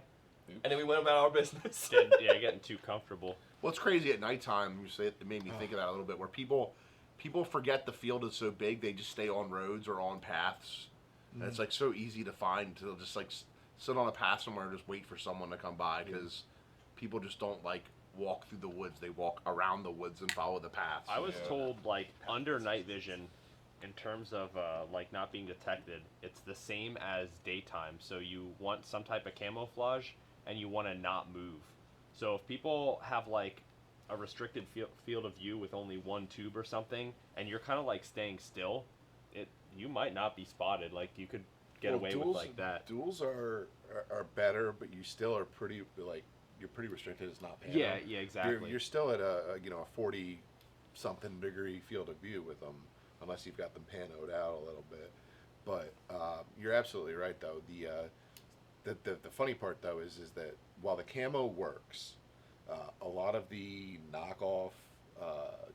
And then we went about our business. Getting too comfortable. Well, it's crazy at nighttime. You say it made me think of that a little bit, where people forget the field is so big they just stay on roads or on paths, and it's like so easy to find to just like sit on a path somewhere and just wait for someone to come by because people just don't like walk through the woods. They walk around the woods and follow the paths. I was Yeah. told like under night vision, in terms of like not being detected, it's the same as daytime. So you want some type of camouflage, and you want to not move. So if people have like a restricted field of view with only one tube or something, and you're kind of like staying still, you might not be spotted. Like you could get away with like that. Duels are better, but you still are pretty you're pretty restricted. It's not pano. Yeah, exactly. You're still at a 40 something degree field of view with them, unless you've got them panoed out a little bit. But you're absolutely right, though. The funny part though is that while the camo works, a lot of the knockoff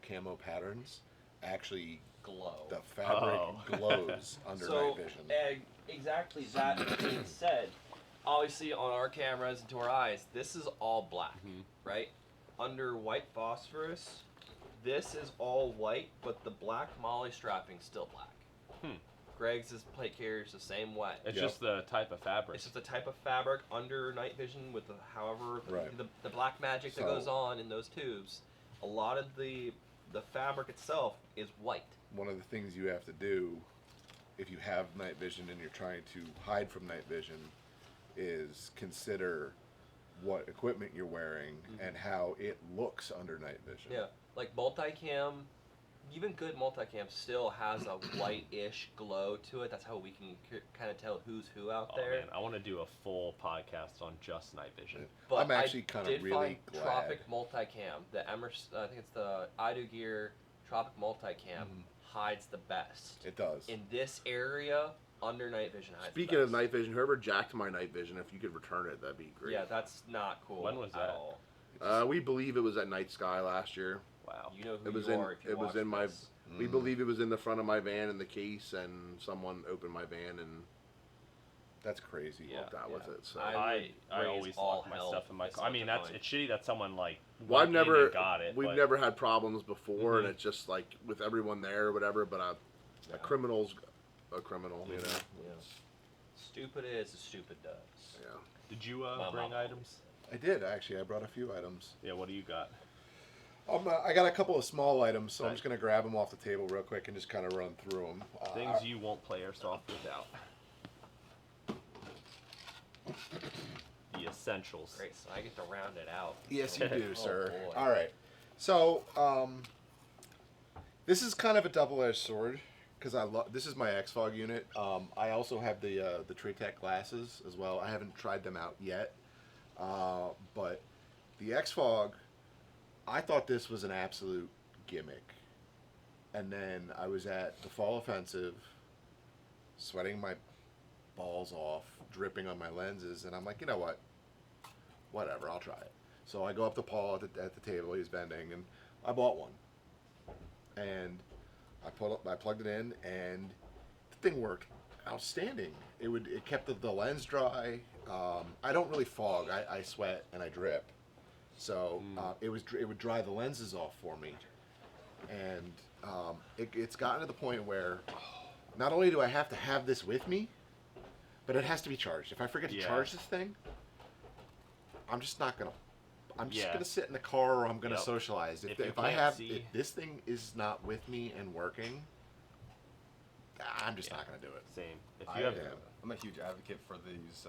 camo patterns actually Glow. the fabric Oh. glows under So, night vision. exactly that being said, obviously on our cameras and to our eyes, this is all black, Mhm. right? Under white phosphorus, this is all white, but the black moly strapping's still black. Greg's plate carrier is the same way. It's Yep. just the type of fabric. It's just a type of fabric under night vision with Right. the black magic that So- goes on in those tubes. A lot of the fabric itself is white. One of the things you have to do if you have night vision and you're trying to hide from night vision is consider what equipment you're wearing and how it looks under night vision. Yeah, like multicam, even good multicam still has a white-ish glow to it. That's how we can kind of tell who's who out Oh there. man, I want to do a full podcast on just night vision. But I'm actually kind I of did really find glad. Tropic multicam, the Emerson, I think it's the iDo Gear Tropic multicam hides the best. It does. In this area, under night vision hides Speaking the of best. night vision, whoever jacked my night vision, if you could return it, that'd be great. Yeah, that's not cool. When was at that? all. We believe it was at Night Sky last year. Wow. You know who It was you in- are if you it was watch in my- this. We believe it was in the front of my van in the case, and someone opened my van, and That's crazy. Yeah. that was it. So I I raise always all lock my hell stuff in my if car. I mean, someone that's could it's shitty that someone like well, I've went in never and got it. we've but never had problems before, and Mhm. it's just like with everyone there or whatever. But a criminal's a criminal, you know. Yeah. Stupid is as stupid does. Yeah. Did you My bring mom items? I did actually. I brought a few items. Yeah. What do you got? I got a couple of small items, so I'm Right. just gonna grab them off the table real quick and just kind of run through them. Things you won't play airsoft without. The essentials. Great, so I get to round it out. Yes, you do, Oh, sir. boy. All right. So, this is kind of a double-edged sword because this is my X-Fog unit. I also have the Tritech glasses as well. I haven't tried them out yet, but the X-Fog, I thought this was an absolute gimmick. And then I was at the Fall Offensive, sweating my balls off, dripping on my lenses, and I'm like, you know what? Whatever, I'll try it. So I go up to Paul at the table, he's vending, and I bought one. And I plugged it in, and the thing worked outstanding. It kept the lens dry. I don't really fog. I sweat and I drip. So it would dry the lenses off for me. And it's gotten to the point where not only do I have to have this with me, but it has to be charged. If I forget to Yeah. charge this thing, I'm just not gonna. I'm just Yeah. gonna sit in the car, or I'm gonna Yep. socialize. If you If I can't have see- if this thing is not with me and working, I'm just not gonna do it. Same. If I you have, am. I'm a huge advocate for these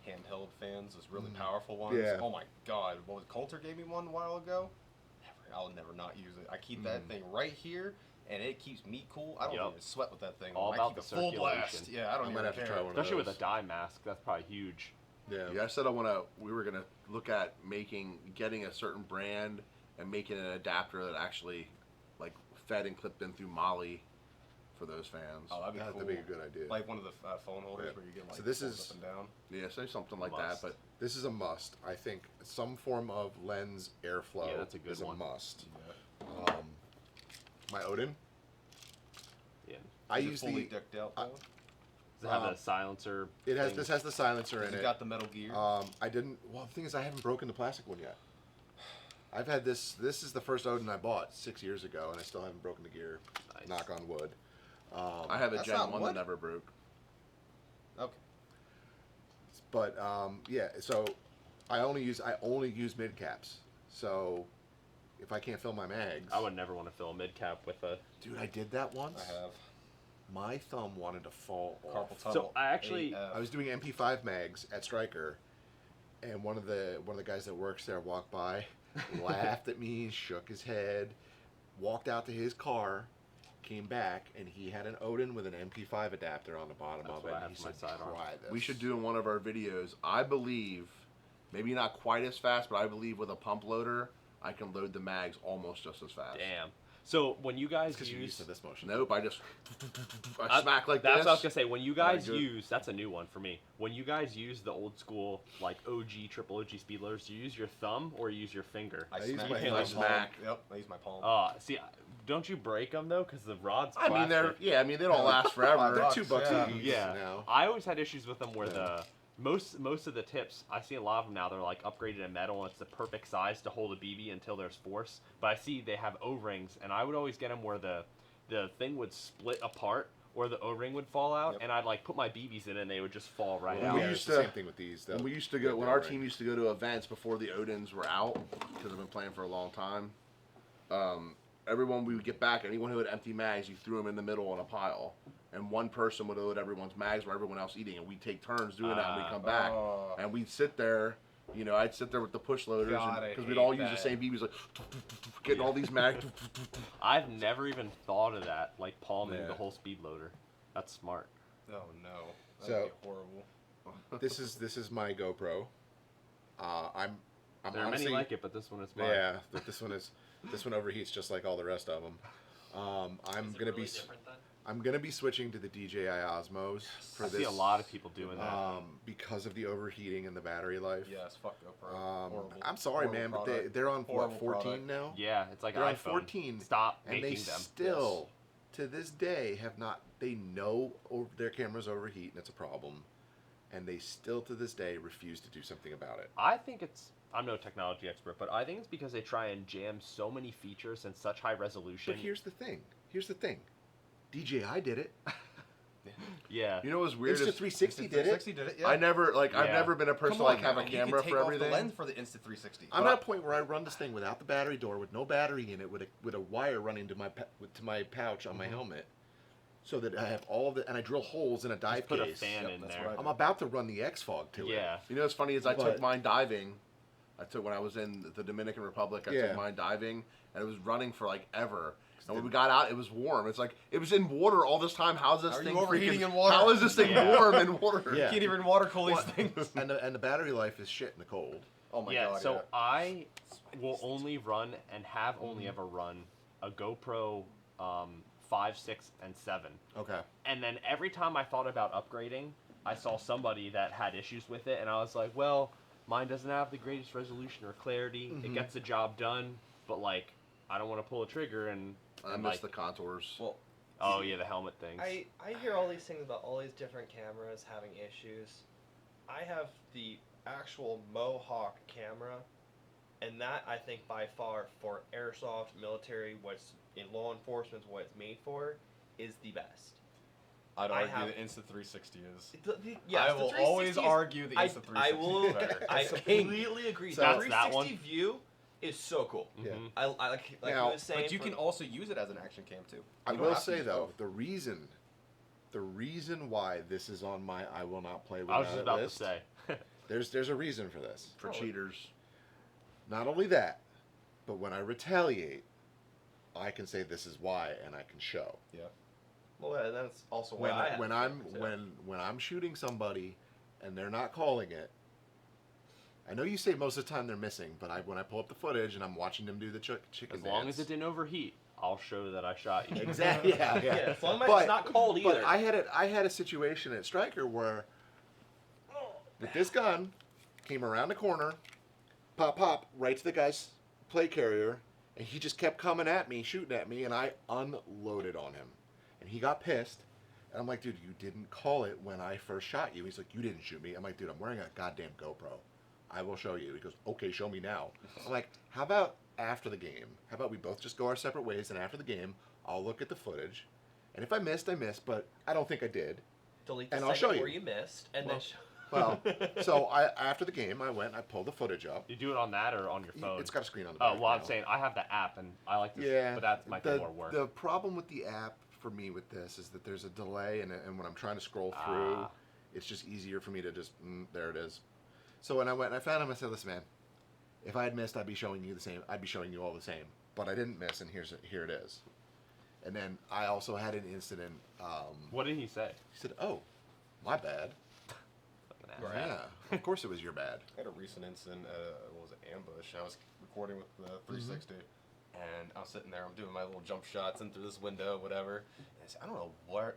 handheld fans, those really powerful ones. Yeah. Oh my god, what was Coulter gave me one a while ago? I'll never not use it. I keep that thing right here, and it keeps me cool. I don't Yep. even sweat with that thing. All I about keep the it full blast. circulation. Yeah, I don't I even might have to care. try one of especially with those. a dye mask, that's probably huge. Yeah. Yeah, I said we were gonna look at getting a certain brand and making an adapter that actually like fed and clipped in through Molly for those fans. Oh, that'd be That'd cool. be a good idea. Like one of the phone holders Yeah. where you get like So this folds is- up and down. Yeah, say something like Must. that. But This is a must. I think some form of lens airflow Yeah, that's a good is one. a must. Yeah. My Odin, Yeah. I Is it use fully the. decked out I- though? Does it have a silencer? It has thing? this has the silencer in You it. got the Metal Gear. I didn't. Well, the thing is, I haven't broken the plastic one yet. I've had this. This is the first Odin I bought 6 years ago, and I still haven't broken the gear. Nice. Knock on wood. I have a That's Gen not 1 wood? that never broke. Okay. But yeah. So I only use mid caps. So if I can't fill my mags, I would never want to fill a mid cap with a. Dude, I did that once. I have My thumb wanted to fall carpal off. tunnel. I actually- AF. I was doing MP5 mags at Stryker, and one of the guys that works there walked by, laughed at me, shook his head, walked out to his car, came back, and he had an Odin with an MP5 adapter on the bottom That's of what it. I And have he for my said, sidearm. "Try this." We should do in one of our videos. I believe, maybe not quite as fast, but I believe with a pump loader, I can load the mags almost just as fast. Damn. So when you guys Because you're used use to this motion. Nope, I smack like that's this. what I was gonna say. When you guys good. use, that's a new one for me. When you guys use the old school like OG, triple OG speed loaders, do you use your thumb or you use your finger? I use smack my with hand. my I smack. palm. Yep, I use my palm. See, don't you break them though? Because the rod's I mean, plastic. they don't last forever. They're They're $2 yeah. a piece Yeah. now. I always had issues with them where Yeah. the most of the tips I see a lot of them now. They're like upgraded in metal, and it's the perfect size to hold a BB until there's force. But I see they have O-rings, and I would always get them where the thing would split apart or the O-ring would fall out, Yep. and I'd like put my BBs in it, and they would just fall right Well, out. we Yeah, used it's the to- same thing with these. When though. we used to go, when They're our right. team used to go to events before the Odins were out, because I've been playing for a long time. Everyone we would get back, anyone who had empty mags, you threw them in the middle in a pile, and one person would load everyone's mags while everyone else eating, and we'd take turns doing that, and we'd come back, Oh. and we'd sit there. You know, I'd sit there with the push loaders God, I because we'd hate all use the that. same BBs, like getting all these mags. I've never even thought of that, like palming Yeah. the whole speed loader. That's smart. Oh no. So- That'd be horrible. This is my GoPro. I'm There are honestly, many like it, but this one is mine. yeah. But this one overheats just like all the rest of them. I'm gonna be switching to the DJI Osmos for I this. see a lot of people doing that. Because of the overheating and the battery life. Yes, fuck GoPro. Horrible. I'm sorry, Horrible man, but product. they're on Horrible what 14 product. now. Yeah, it's like They're on iPhone. 14, Stop and making they them. still, to this day, have not. They know their cameras overheat and it's a problem, and they still to this day refuse to do something about it. I think I'm no technology expert, but I think it's because they try and jam so many features in such high resolution. But here's the thing. DJI did it. Yeah. You know what's weird? is Insta360 did it. 360 did it. Yeah. I've Yeah. never been a person to Come on like have now, a you camera can take for off everything. the lens for the Insta360. I'm at a point where I run this thing without the battery door, with no battery in it, with a wire running to my pouch on my helmet, so that I have all of the, and I drill holes in a dive Just put a case. fan Yep, in that's there. what I I'm about to run the X-Fog to it. Yeah. You know what's funny is I took But- mine diving. When I was in the Dominican Republic, I Yeah. took mine diving, and it was running for like ever. And when we got out, it was warm. It's like it was in water all this time. How's this How are thing you overheating freaking- in water? How is this thing Yeah. warm in water? Yeah. You can't even water cool these What? things. And the battery life is shit in the cold. Oh my yeah, god. so yeah. I will only run and have only ever run a GoPro 5, 6, and 7. Okay. And then every time I thought about upgrading, I saw somebody that had issues with it, and I was like, well, mine doesn't have the greatest resolution or clarity. It gets the job done, but like, I don't want to pull a trigger and I and, miss like, the contours. Well, oh yeah, the helmet things. I hear all these things about all these different cameras having issues. I have the actual Mohawk camera, and that I think by far for airsoft, military, what's in law enforcement, what it's made for, is the best. I'd I argue have- the Insta360 is. Yes, I the will 360 always is- argue the I Insta360 will. is better. I It's completely agree. So- the That's that 360 one? view is so cool. Yeah. Mhm. I like Now, you was saying. But you for- can also use it as an action cam too. I You don't will have to say use though, both. the reason why this is on my I will not play I was without just it about list, to say. there's a reason for this. For Oh. cheaters. Not only that, but when I retaliate, I can say this is why, and I can show. Yeah. well, yeah, that's also When why I have when the I'm camera, too. when I'm shooting somebody, and they're not calling it. I know you say most of the time they're missing, but when I pull up the footage and I'm watching them do the chicken As long dance, as it didn't overheat, I'll show that I shot you. exactly, yeah. Yeah, as long as But- it's not cold either. But I had a situation at Stryker where with this gun came around the corner, pop, right to the guy's plate carrier, and he just kept coming at me, shooting at me, and I unloaded on him. And he got pissed. And I'm like, dude, you didn't call it when I first shot you. He's like, you didn't shoot me. I'm like, dude, I'm wearing a goddamn GoPro. I will show you. He goes, okay, show me now. I'm like, how about after the game? How about we both just go our separate ways, and after the game, I'll look at the footage. And if I missed, I missed, but I don't think I did. Delete the and I'll second show you. where you missed, and Well, then show. Well, so after the game, I went, I pulled the footage up. You do it on that or on your phone? It's got a screen on the back. Oh, well, I'm now. saying I have the app and I like this, Yeah, but that might be the, more work. The problem with the app for me with this is that there's a delay, and when I'm trying to scroll through, Ah. it's just easier for me to just there it is. So when I went and I found him, I said, "Listen, man, if I had missed, I'd be showing you the same. I'd be showing you all the same. But I didn't miss, and here it is." And then I also had an incident. What did he say? He said, "Oh, my bad." Fucking ass. Right. Yeah, of course it was your bad. I had a recent incident. What was it? Ambush. I was recording with the 360, and I was sitting there. I'm doing my little jump shots in through this window, whatever. And I said, I don't know where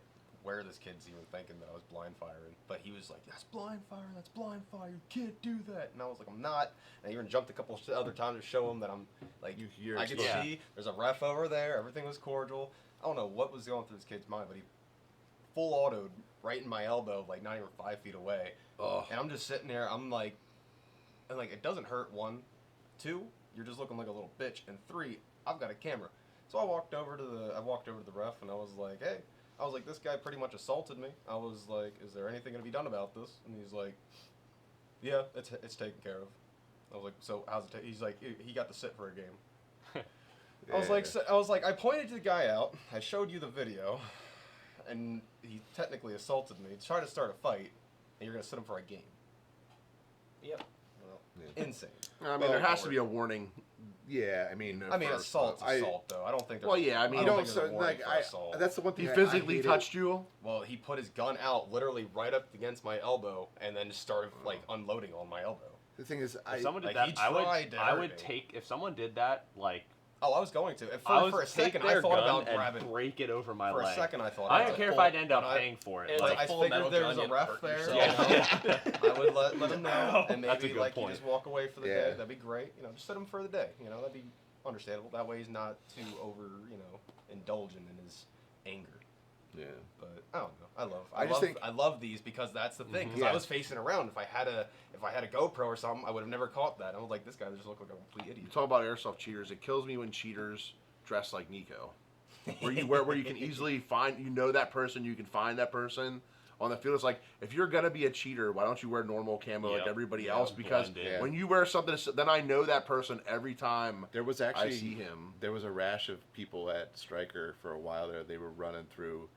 this kid's even thinking that I was blind firing, but he was like, "That's blind fire. That's blind fire. You can't do that." And I was like, "I'm not." And I even jumped a couple other times to show him that I'm like, You're I could Yeah. see there's a ref over there. Everything was cordial. I don't know what was going through this kid's mind, but he full autoed right in my elbow, like not even 5 feet away. Oh. And I'm just sitting there. I'm like, and like it doesn't hurt. 1, 2, you're just looking like a little bitch, and 3, I've got a camera. So I walked over to the ref, and I was like, "Hey," I was like, "This guy pretty much assaulted me." I was like, "Is there anything gonna be done about this?" And he's like, "Yeah, it's taken care of." I was like, "So how's it?" He's like, "He got to sit for a game." I was like, I pointed to the guy out. I showed you the video, and he technically assaulted me. He tried to start a fight, and you're gonna sit him for a game. Yep. Well, Yeah. insane. I mean, Well, there has to be a warning. Yeah, I mean, I mean, first, assault's I- assault, though. I don't think. There's Well, yeah, I mean, I you don't don't. think there's a So, warning like, for assault. that's the one thing. He I physically hated. touched you. Well, he put his gun out, literally right up against my elbow, and then just started like unloading on my elbow. The thing is, If someone did like, he that, I tried to would hurt would me. take if someone did that, like Oh, I was going to. I For, was for a take second, their I thought gun about and grabbing. break it over my For a leg. second, I thought. I about don't care it. if I'd end up But paying for it. it's like, I Full Metal figured there was a Gun, ref hurt there. yourself. Yeah. I would let him know, and That's a maybe good like point. you just walk away for the Yeah. day. That'd be great. You know, just set him for the day. You know, that'd be understandable. That way, he's not too over, indulgent in his anger. Yeah. But I don't know. I love these because that's the thing. Because Yeah. I was facing around. If I had a GoPro or something, I would have never caught that. I was like, this guy just looked like a complete You idiot. talk about airsoft cheaters. It kills me when cheaters dress like Nico. Where you can easily find that person, you can find that person on the field. It's like, if you're gonna be a cheater, why don't you wear normal camo like Yep. everybody Yeah, else? Because blend in. when you wear something, then I know that person every time There was I actually see him. there was a rash of people at Stryker for a while there. They were running through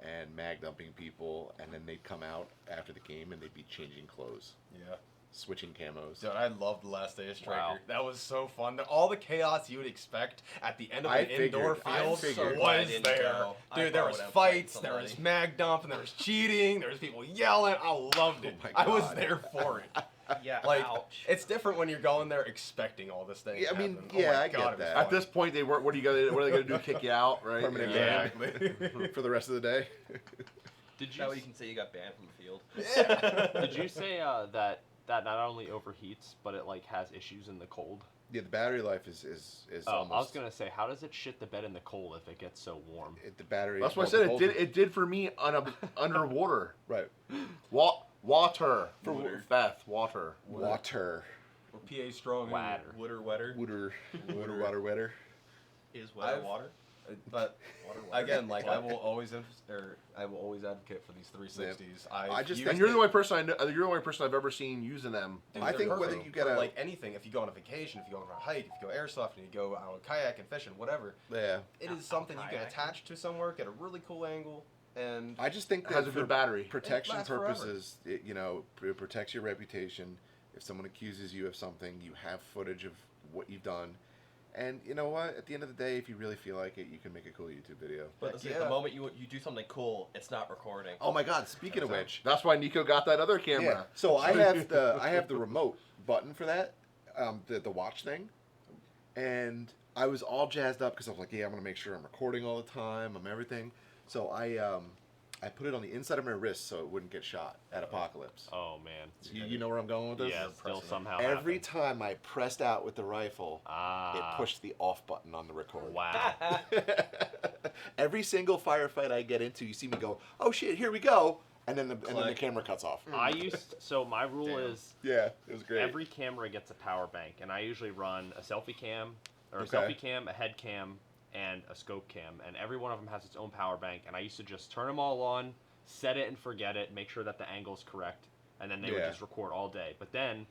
and mag dumping people, and then they'd come out after the game and they'd be changing clothes, Yeah. switching camos. Dude, I loved the last day of Striker. Wow. That was so fun. All the chaos you would expect at the end of I an indoor figured- I field figured. was didn't there. go. I Dude, there probably was would have fights, fight there was somebody. mag dump, and there was cheating, there was people yelling. I loved it. Oh my I was God. there for it. Yeah. Like, ouch. it's different when you're going there expecting all this thing. Yeah, I mean, happen. yeah, oh my I get God, it was that. fun. At this point, they weren't. What are they gonna do? Kick you out, right? Permanent Yeah. ban. Exactly. For the rest of the day. did you That way you can say you got banned from the field. did you say that not only overheats but it like has issues in the cold? Yeah, the battery life is Oh, almost. I was gonna say, how does it shit the bed in the cold if it gets so warm? The battery. That's why I well, said the it whole- did. It did for me underwater. Right. Water. For Water. Beth. Water. Water. Or PA strong. Water. Wooder wetter. Water wetter. Is wetter I've- water? But Water, water. again, like I will always advocate for these 360s. I just used And you're it- the only person I know. You're the only person I've ever seen using them. Dude, I they're think perfect whether you for, get a- like anything, if you go on a vacation, if you go on a hike, if you go airsoft and you go out kayaking, fishing, whatever, Yeah. it Out is something you can kayaking. attach to somewhere, get a really cool angle, and I just think It that has a for good battery. protection lasts forever. purposes, it protects your reputation. If someone accuses you of something, you have footage of what you've done. And you know what? At the end of the day, if you really feel like it, you can make a cool YouTube video. But see, yeah. the moment you do something cool, it's not recording. Oh my God! Speaking of which, That's why Nico got that other camera. yeah. So I have the remote button for that, the watch thing, and I was all jazzed up because I was like, yeah, I'm gonna make sure I'm recording all the time. I'm everything. So I put it on the inside of my wrist so it wouldn't get shot at Apocalypse. Oh man. You know where I'm going with this? Yeah, still somehow. Every happened. time I pressed out with the rifle, it pushed the off button on the record. Wow. Every single firefight I get into, you see me go, "Oh shit, here we go," and then the camera cuts off. So my rule Damn. is Yeah, it was great. every camera gets a power bank, and I usually run a selfie cam, or a Okay. selfie cam, a head cam, and a scope cam, and every one of them has its own power bank. And I used to just turn them all on, set it and forget it, make sure that the angle's correct, and then they would Yeah. just record all day. But then,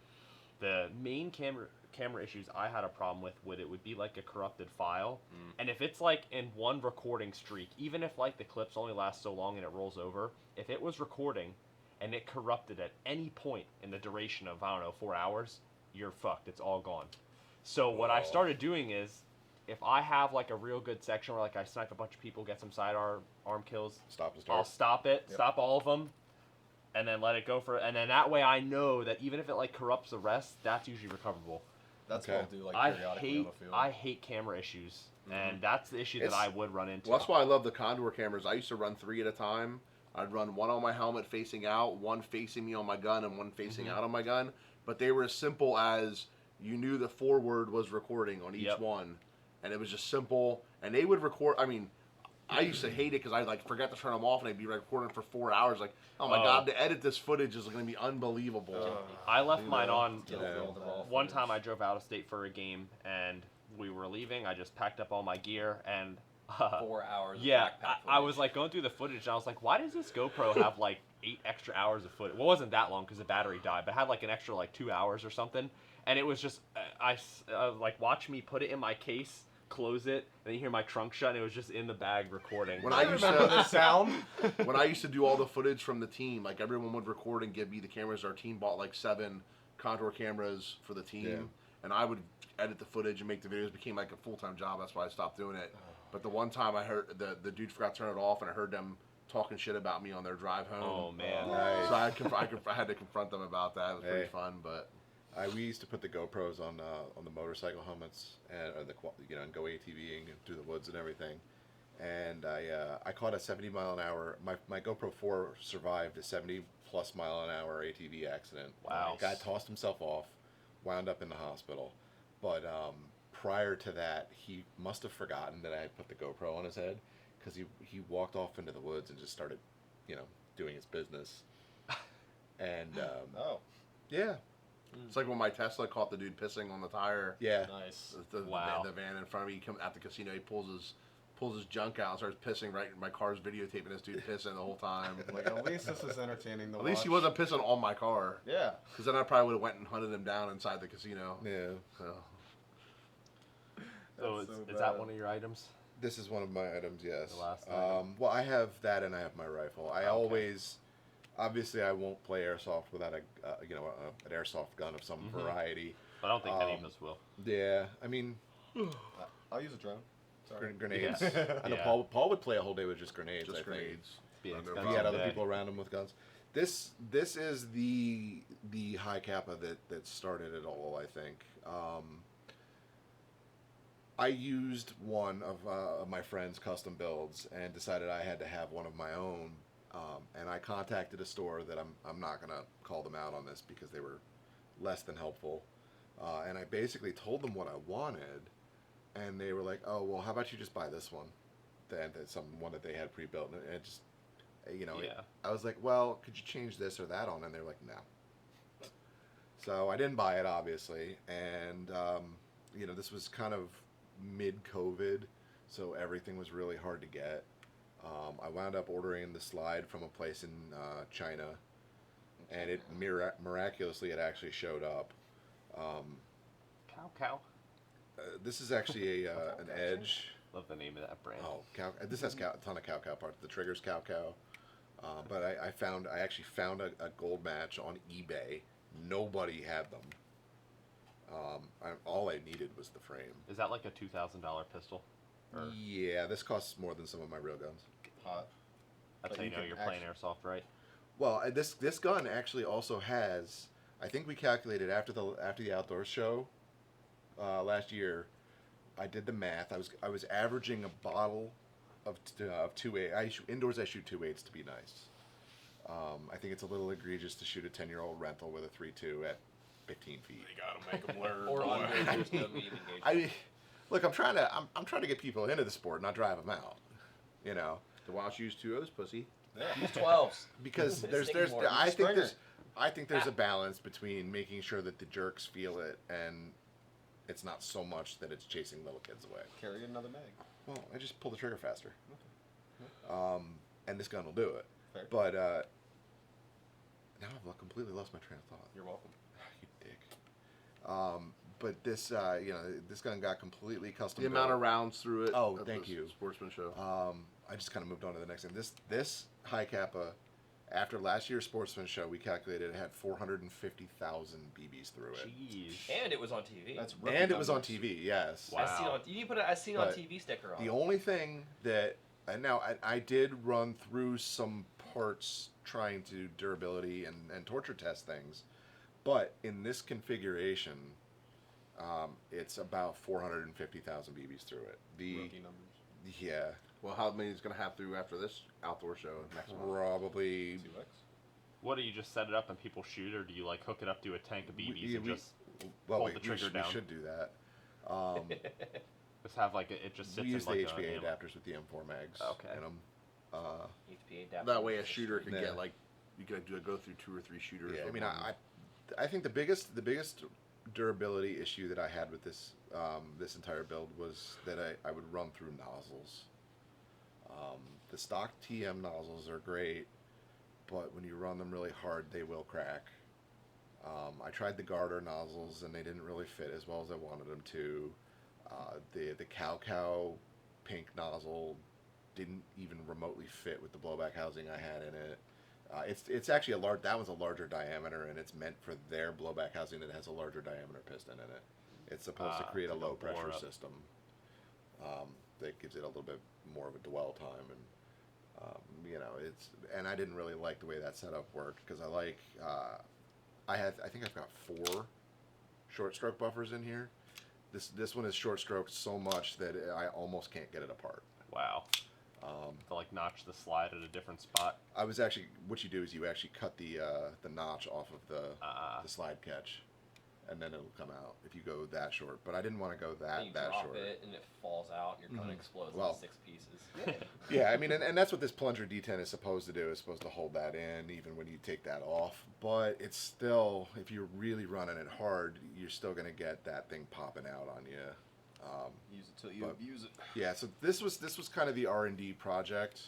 the main camera issues I had a problem with would be like a corrupted file, and if it's like in one recording streak, even if like the clips only last so long and it rolls over, if it was recording and it corrupted at any point in the duration of, I don't know, 4 hours, you're fucked. It's all gone. So what I started doing is, if I have like a real good section where like I snipe a bunch of people, get some sidearm kills, Stop and I'll start. stop it, Yep. stop all of them, and then let it go and then that way I know that even if it like corrupts the rest, that's usually recoverable. That's Okay. what I'll do like I periodically hate on the field. I hate camera issues, and that's the issue that It's- I would run into. Well, that's why I love the Condor cameras. I used to run 3 at a time. I'd run one on my helmet facing out, one facing me on my gun, and one facing out on my gun. But they were as simple as you knew the forward was recording on each Yep. one, and it was just simple. And they would record. I mean, I used to hate it because I like forgot to turn them off, and they'd be recording for 4 hours. Like, oh my Oh. god, to edit this footage is going to be unbelievable. I left Do mine that. on. Kill Yeah. all the raw One time I footage. drove out of state for a game, and we were leaving. I just packed up all my gear, and 4 hours. yeah, Of backpack I was footage. like going through the footage, and I was like, why does this GoPro have like 8 extra hours of footage? Well, it wasn't that long because the battery died, but it had like an extra like 2 hours or something. And it was just, like watch me put it in my case, close it, and then you hear my trunk shut, and it was just in the bag recording. When I used remember to the sound. when I used to do all the footage from the team, like everyone would record and give me the cameras. Our team bought like 7 Contour cameras for the team, Yeah. and I would edit the footage and make the videos. It became like a full-time job. That's why I stopped doing it. But the one time I heard the dude forgot to turn it off, and I heard them talking shit about me on their drive home. Oh man. Nice. So I had to confront them about that. It was pretty Hey. fun, but We used to put the GoPros on the motorcycle helmets and and go ATVing through the woods and everything. And I caught a 70 mile an hour. My GoPro 4 survived a 70 plus mile an hour ATV accident. Wow. Guy tossed himself off, wound up in the hospital. But prior to that, he must have forgotten that I had put the GoPro on his head because he walked off into the woods and just started, doing his business. And Oh, yeah, it's like when my Tesla caught the dude pissing on the tire. yeah. nice. Wow. The van in front of me. He comes at the casino. He pulls his junk out and starts pissing right in my car's videotaping this dude pissing the whole time. Like at least this is entertaining. To At least he watch. wasn't pissing on my car. Yeah. Because then I probably would have went and hunted him down inside the casino. Yeah. So, So That's is, so is that bad. one of your items? This is one of my items, yes. The last item. Well, I have that and I have my rifle. I always, obviously, I won't play airsoft without an airsoft gun of some Mhm. variety. I don't think any of Um, us will. Yeah, I mean, I'll use a drone. Sorry. grenades. Yeah. I know Yeah. Paul would play a whole day with just grenades. just I think. grenades. Be an No If expensive he had other day. people around him with guns. This is the high kappa that started it all. I think. I used one of my friend's custom builds and decided I had to have one of my own. And I contacted a store that I'm not gonna call them out on this because they were less than helpful. And I basically told them what I wanted, and they were like, "Oh, well, how about you just buy this one?" That's one that they had pre-built, and it just, Yeah. I was like, "Well, could you change this or that on?" And they're like, "No." So I didn't buy it, obviously, and this was kind of mid-COVID, so everything was really hard to get. I wound up ordering the slide from a place in China, and it miraculously it actually showed up. Cow. This is actually an Edge. Love the name of that brand. Oh, this has a ton of cow parts. The trigger's cow. But I actually found a gold match on eBay. Nobody had them. All I needed was the frame. Is that like a $2,000 pistol? Or Yeah, this costs more than some of my real guns. Hot. that's But how you you know can you're playing airsoft, right? Well, this gun actually also has. I think we calculated after the outdoors show last year. I did the math. I was averaging a bottle of 2.8. Indoors I shoot 2.8s to be nice. I think it's a little egregious to shoot a 10-year-old rental with a 3.2 at 15 feet. You gotta make them learn. Or boy. under, there's no meat engagement. I mean, look, I'm trying to get people into the sport, not drive them out. So why don't you use 2.0s, pussy? Use 12s. Because It's sticking more. I think Stringer. there's a balance between making sure that the jerks feel it and it's not so much that it's chasing little kids away. Carry another mag. Well, I just pull the trigger faster. And this gun will do it. Fair. But now I've completely lost my train of thought. You're welcome. You dick. But this this gun got completely custom. The built. amount of rounds through it. Oh, at thank the you. Sportsman show. I just kind of moved on to the next thing. This high kappa, after last year's Sportsman show, we calculated it had 450,000 BBs through it, Jeez. And it was on TV. That's rookie and it was on numbers. TV. Yes. Wow. I seen on. You need to put I seen on But TV sticker on. The it. only thing that, and now I did run through some parts trying to durability and torture test things, but in this configuration, It's about 450,000 BBs through it. Rookie numbers. Yeah, Well, how many is going to have through after this outdoor show next month? probably. 2x. What do you just set it up and people shoot, or do you like hook it up to a tank of BBs and we- just Well, pull we, the we trigger should, down? we should do that. Just have like it just sits We use in the like HPA ammo. adapters with the M4 mags. Okay. In them. HPA adapter That way, a is shooter can Yeah. get like you can go through 2 or 3 shooters. Yeah, I with mean, one. I think the biggest durability issue that I had with this this entire build was that I would run through nozzles. The stock TM nozzles are great, but when you run them really hard, they will crack. I tried the Garter nozzles and they didn't really fit as well as I wanted them to. The Cow pink nozzle didn't even remotely fit with the blowback housing I had in it. It's actually that one's a larger diameter and it's meant for their blowback housing that has a larger diameter piston in it. It's supposed to create a to go low pressure bore up. system that gives it a little bit more of a dwell time and and I didn't really like the way that setup worked because I think I've got 4 short stroke buffers in here. This one is short stroked so much that I almost can't get it apart. Wow. To like notch the slide at a different spot. I was actually what you do is you actually cut the notch off of the slide catch, and then it'll come out if you go that short. But I didn't want to go And you that drop short. it and it falls out and your gun Mhm. explodes Well, in 6 pieces. Yeah, I mean, and that's what this plunger D10 is supposed to do. It's supposed to hold that in even when you take that off. But it's still, if you're really running it hard, you're still going to get that thing popping out on you. Use it till you But- abuse it. Yeah, so this was kind of the R&D project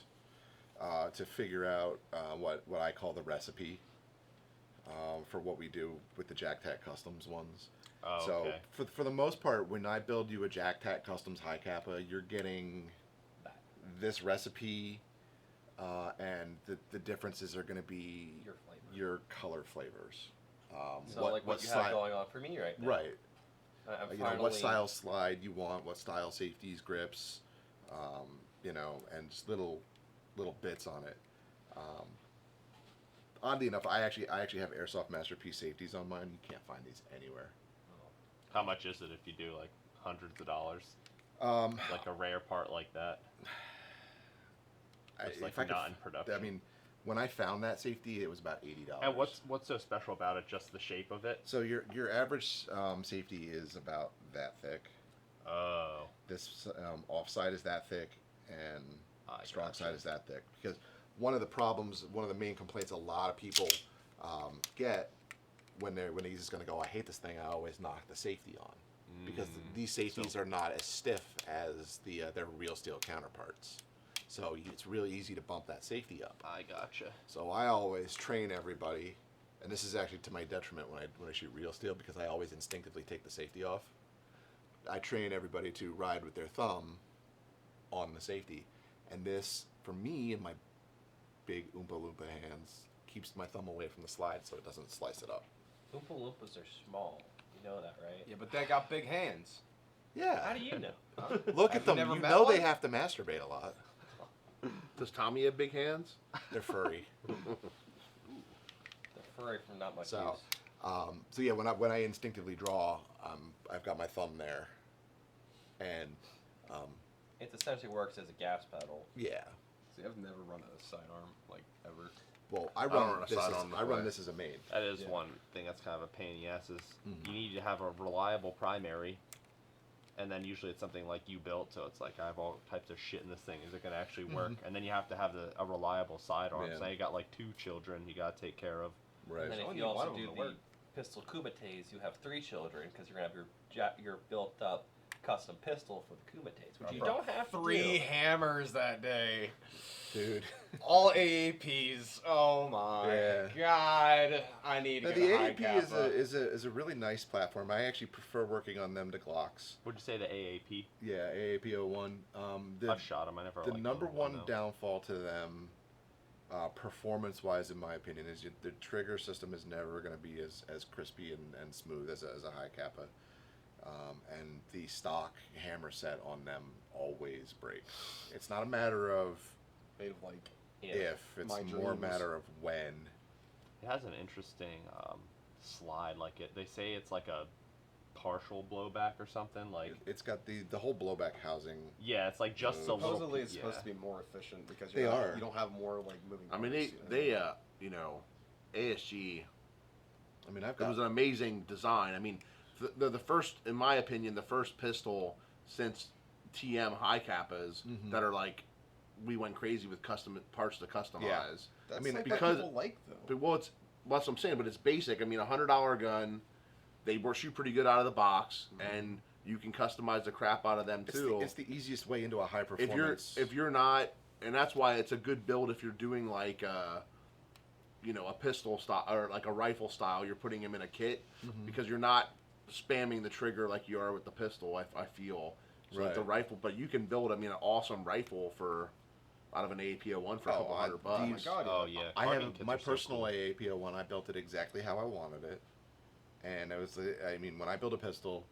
to figure out what I call the recipe for what we do with the JackTac Customs ones. Oh, So okay. for the most part, when I build you a JackTac Customs high kappa, you're getting That. this recipe, and the differences are going to be Your flavor. your color flavors. So like what you have going on for me right now. Right. I'm You know, what style slide you want, what style safeties, grips, and just little bits on it. Oddly enough, I actually have Airsoft Masterpiece safeties on mine. You can't find these anywhere. How much is it if you do like hundreds of dollars? Um, Like a rare part like that? It's like not in production. I mean, when I found that safety, it was about $80. And what's so special about it? Just the shape of it? So your average safety is about that thick. Oh. This offside is that thick, and I strong gotcha. side is that thick. Because one of the main complaints a lot of people get when he's just going to go, I hate this thing, I always knock the safety on. Because these safeties are not as stiff as their real steel counterparts. So it's really easy to bump that safety up. I gotcha. So I always train everybody, and this is actually to my detriment when I shoot real steel because I always instinctively take the safety off. I train everybody to ride with their thumb on the safety, and this, for me and my big Oompa Loompa hands, keeps my thumb away from the slide so it doesn't slice it up. Oompa Loompas are small. You know that, right? Yeah, but they got big hands. Yeah. How do you know? Look Have at them. you never You met know one? they have to masturbate a lot. Does Tommy have big hands? They're furry. They're furry from not much So, use. so yeah, when I instinctively draw, I've got my thumb there, and It essentially works as a gas pedal. yeah. See, I've never run a sidearm like ever. Well, I don't run run a this. sidearm I that run way. this as a main. That is Yeah. one thing that's kind of a pain in the ass is Mhm. you need to have a reliable primary, and then usually it's something like you built, so it's like I have all types of shit in this thing. Is it going to actually work? And then you have to have a reliable sidearm. Yeah. So now you got like 2 children you got to take care of. Right. And then Only if you one also of do them the to work. pistol kumites, you have 3 children because you're gonna have your built up custom pistol for the kumites, which you don't have to Three do. hammers that day. Dude. All AAPs. Oh my Yeah. god! I need to Now, get the a high AAP kappa. is a really nice platform. I actually prefer working on them to Glocks. Would you say the AAP? Yeah, AAP 01. I've shot them. I never The liked number them, one though. downfall to them, performance-wise, in my opinion, is the trigger system is never going to be as crispy and smooth as a high kappa. And the stock hammer set on them always breaks. It's not a matter of Made of like Yeah. if, it's My more a dreams. matter of when. It has an interesting slide. Like they say it's like a partial blowback or something. Like, It's got the whole blowback housing. yeah, it's like just a little. Supposedly, it's yeah. supposed to be more efficient because They you are. don't have more like moving. I mean, parts, they you know, ASG. I mean, I've It got was an amazing design. I mean, the first, in my opinion, the first pistol since TM high kappas Mhm. that are like, we went crazy with custom parts to customize. That's I mean, like because- what people like though. But well, that's what I'm saying. But it's basic. I mean, $100 gun, they shoot pretty good out of the box, and you can customize the crap out of them too. it's the easiest way into a high if performance. you're not, and that's why it's a good build if you're doing like you know, a pistol style or like a rifle style. You're putting them in a kit Mhm. because you're not spamming the trigger like you are with the pistol. I feel so with the Right. rifle, but you can build. I mean, an awesome rifle for out of an APO1 for a Oh, couple I- $100 bucks. Oh my god! Oh yeah. I Carbine have kits my are so personal cool. AAPO1. I built it exactly how I wanted it, and it was. I mean, when I build a pistol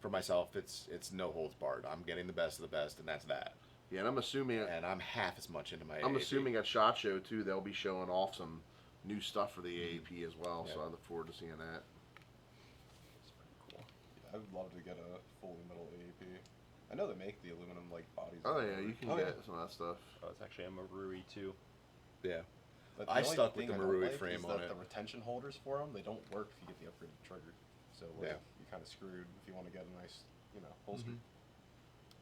for myself, it's no holds barred. I'm getting the best of the best, and that's that. Yeah, and I'm assuming half as much into my. I'm AAP. assuming at SHOT Show too, they'll be showing off some new stuff for the AAP as well. So Yeah. I look forward to seeing that. I would love to get a fully metal AAP. I know they make the aluminum like bodies. Oh and yeah, everything. you can Oh, get yeah. some of that stuff. Oh, it's actually a Marui too. Yeah. But I the only stuck with thing the I don't Marui like frame is on that it. the retention holders for them, they don't work if you get the upgraded trigger. So like, Yeah. you're kind of screwed if you want to get a nice, you know, holster. Mhm.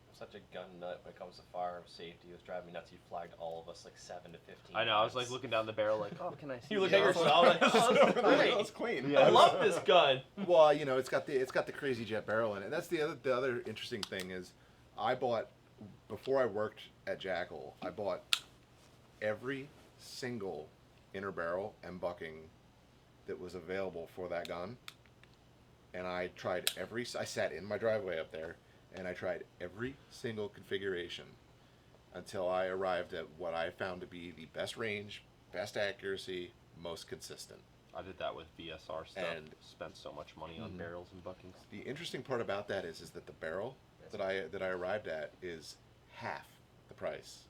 I'm such a gun nut when it comes to firearm safety. It was driving me nuts. You flagged all of us like 7 to 15. I know. I was like times. looking down the barrel, like, oh, can I see? You look this? at yourself like, oh, this is great. That's clean. I love this gun. Well, you know, it's got the crazy jet barrel in it. That's the other interesting thing is, I bought before I worked at Jackal. I bought every single inner barrel and bucking that was available for that gun, and I tried I sat in my driveway up there, and I tried every single configuration until I arrived at what I found to be the best range, best accuracy, most consistent. I did that with VSR stuff. And- spent so much money on Mhm. barrels and buckings. The interesting part about that is that the barrel that I arrived at is half the price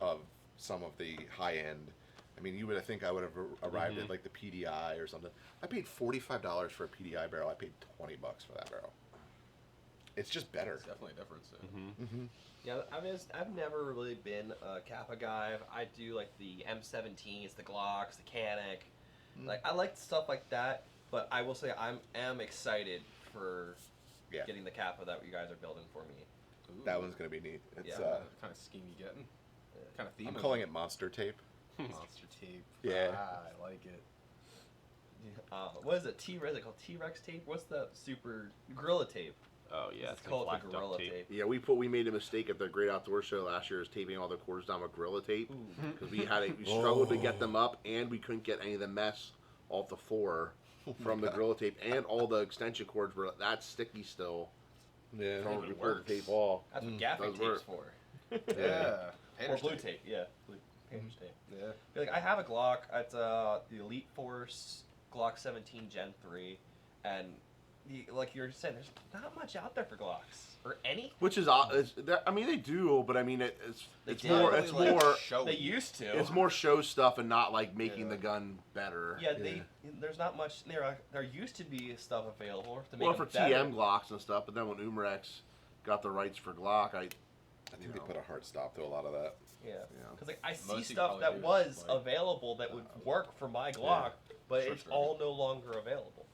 of some of the high end. I mean, you would think I would have arrived Mhm. at like the PDI or something. I paid $45 for a PDI barrel. I paid $20 for that barrel. It's just better. It's definitely a difference. Yeah. Mm-hmm. Mm-hmm. Yeah, I've never really been a Kappa guy. I do like the M17s, the Glocks, the Canik. Mm. Like I like stuff like that, but I will say am excited for Yeah. getting the Kappa that you guys are building for me. Ooh. That one's gonna be neat. It's Yeah. Kind of scheme you getting. Kind of theme. I'm calling it monster tape. monster tape. Yeah. Ah, I like it. What is it? Is it called T-Rex tape? What's the super Gorilla tape? Oh yeah, Let's it's call like it black the Gorilla duct tape. tape. Yeah, we made a mistake at the Great Outdoor Show last year, is taping all the cords down with Gorilla Tape Ooh. because we struggled to get them up, and we couldn't get any of the mess off the floor from the Gorilla Tape, and all the extension cords were that sticky still. Yeah. From it we pulled works. the tape off. That's what Mm, gaffing does tape's work. for. Yeah. Or Painter's blue tape. tape, yeah. Painter's tape. Yeah. Like I have a Glock. It's the Elite Force Glock 17 Gen 3, and like you're saying, there's not much out there for Glocks or any. Which is, I mean, they do, but I mean, it's They it's do. more, Really it's like more, showy. They used to. it's more show stuff and not like making Yeah. the gun better. Yeah, there's not much. There used to be stuff available to make Well, for them better. TM Glocks and stuff, but then when Umarex got the rights for Glock, I think they put a hard stop to a lot of that. Yeah, Yeah. because like I see Most you stuff probably that do was like, available that would work for my Glock, but Short it's trigger. all no longer available.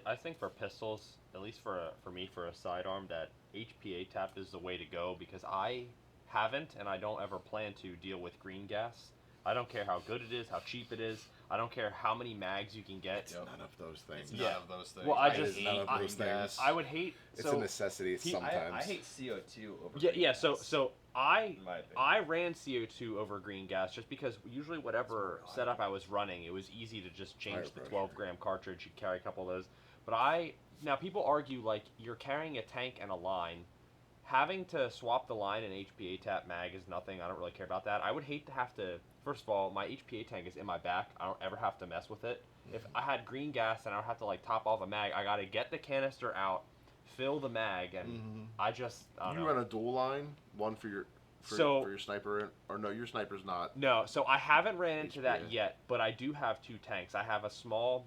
I think for pistols, at least for me for a sidearm, that HPA tap is the way to go because I haven't and I don't ever plan to deal with green gas. I don't care how good it is, how cheap it is. I don't care how many mags you can get. Yep. None of those things. It's Yeah. none of those things. Well, I It just is none of I- those things. I would hate. It's so, a necessity sometimes. I hate CO2 over. Yeah, green yeah. gas, So I in my opinion. I ran CO2 over green gas just because usually whatever setup I was running, it was easy to just change Higher the pressure. 12-gram cartridge. You'd carry a couple of those. But now people argue like you're carrying a tank and a line. Having to swap the line and HPA tap mag is nothing. I don't really care about that. I would hate to have to. First of all, my HPA tank is in my back. I don't ever have to mess with it. If I had green gas and I would have to like top off a mag, I gotta get the canister out, fill the mag, and Mhm. I just I don't You know. run a dual line, one for your for your sniper, or no, your sniper's not. No, so I haven't ran into that HPA. yet, but I do have two tanks. I have a small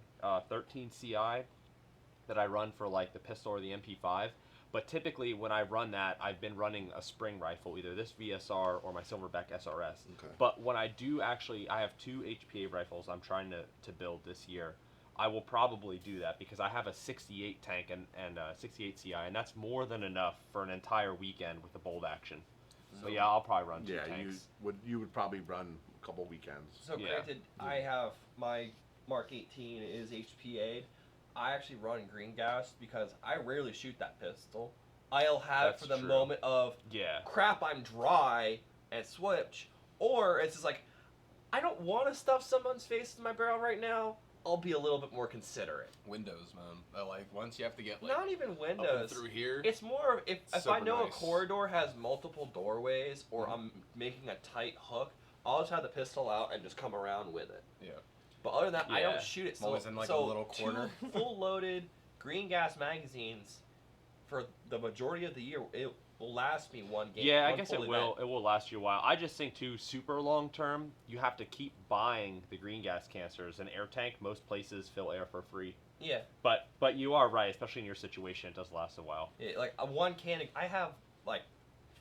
13 CI that I run for like the pistol or the MP5. But typically, when I run that, I've been running a spring rifle, either this VSR or my Silverback SRS. Okay. But when I do actually, I have 2 HPA rifles I'm trying to build this year. I will probably do that because I have a 68 tank and a 68 CI, and that's more than enough for an entire weekend with the bolt action. So yeah, I'll probably run 2 Yeah, tanks. you would probably run a couple weekends. So Yeah. granted, I have my Mark 18 is HPA'd. I actually run green gas because I rarely shoot that pistol. I'll have That's it for the true. moment of Yeah. crap, I'm dry and switch, or it's just like I don't want to stuff someone's face in my barrel right now. I'll be a little bit more considerate. Windows, man. Like once you have to get like Not even up and windows. through here. It's more of if I Super know nice. a corridor has multiple doorways or I'm making a tight hook, I'll just have the pistol out and just come around with it. Yeah. But other than that, I Yeah. don't shoot it. I'm always in, like, a so little corner. 2 full loaded green gas magazines for the majority of the year, it will last me one game. Yeah, I one guess full it will. event. It will last you a while. I just think too, super long term, you have to keep buying the green gas canisters. An air tank, most places fill air for free. Yeah, But you are right, especially in your situation, it does last a while. like a 1 can. I have like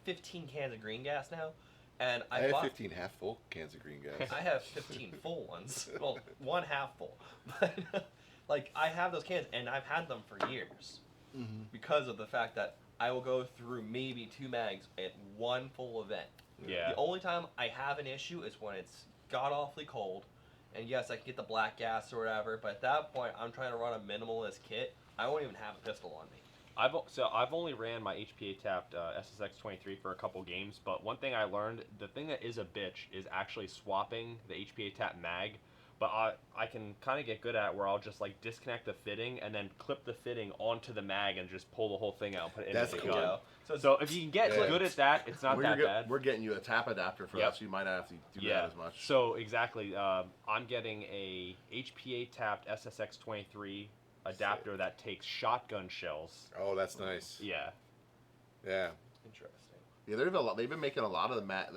15 cans of green gas now, and I I have bought. 15 half full cans of green gas. I have 15 full ones. Well, 1 half full. But like I have those cans, and I've had them for years because of the fact that I will go through maybe 2 mags at 1 full event. Yeah. The only time I have an issue is when it's god awfully cold, and yes, I can get the black gas or whatever. But at that point, I'm trying to run a minimalist kit. I won't even have a pistol on me. I've only ran my HPA tapped SSX 23 for a couple games, but one thing I learned, the thing that is a bitch is actually swapping the HPA tap mag. But I can kind of get good at it where I'll just like disconnect the fitting and then clip the fitting onto the mag and just pull the whole thing out and put it That's into the cool. gun. So, So if you can get Yeah. good at that, it's not that bad. We're getting you a tap adapter for Yep. that, so you might not have to do Yeah. that as much. So exactly, I'm getting a HPA tapped SSX 23 adapter that takes shotgun shells. Oh, that's nice. Yeah. Yeah. interesting. Yeah, they've been making a lot of the mag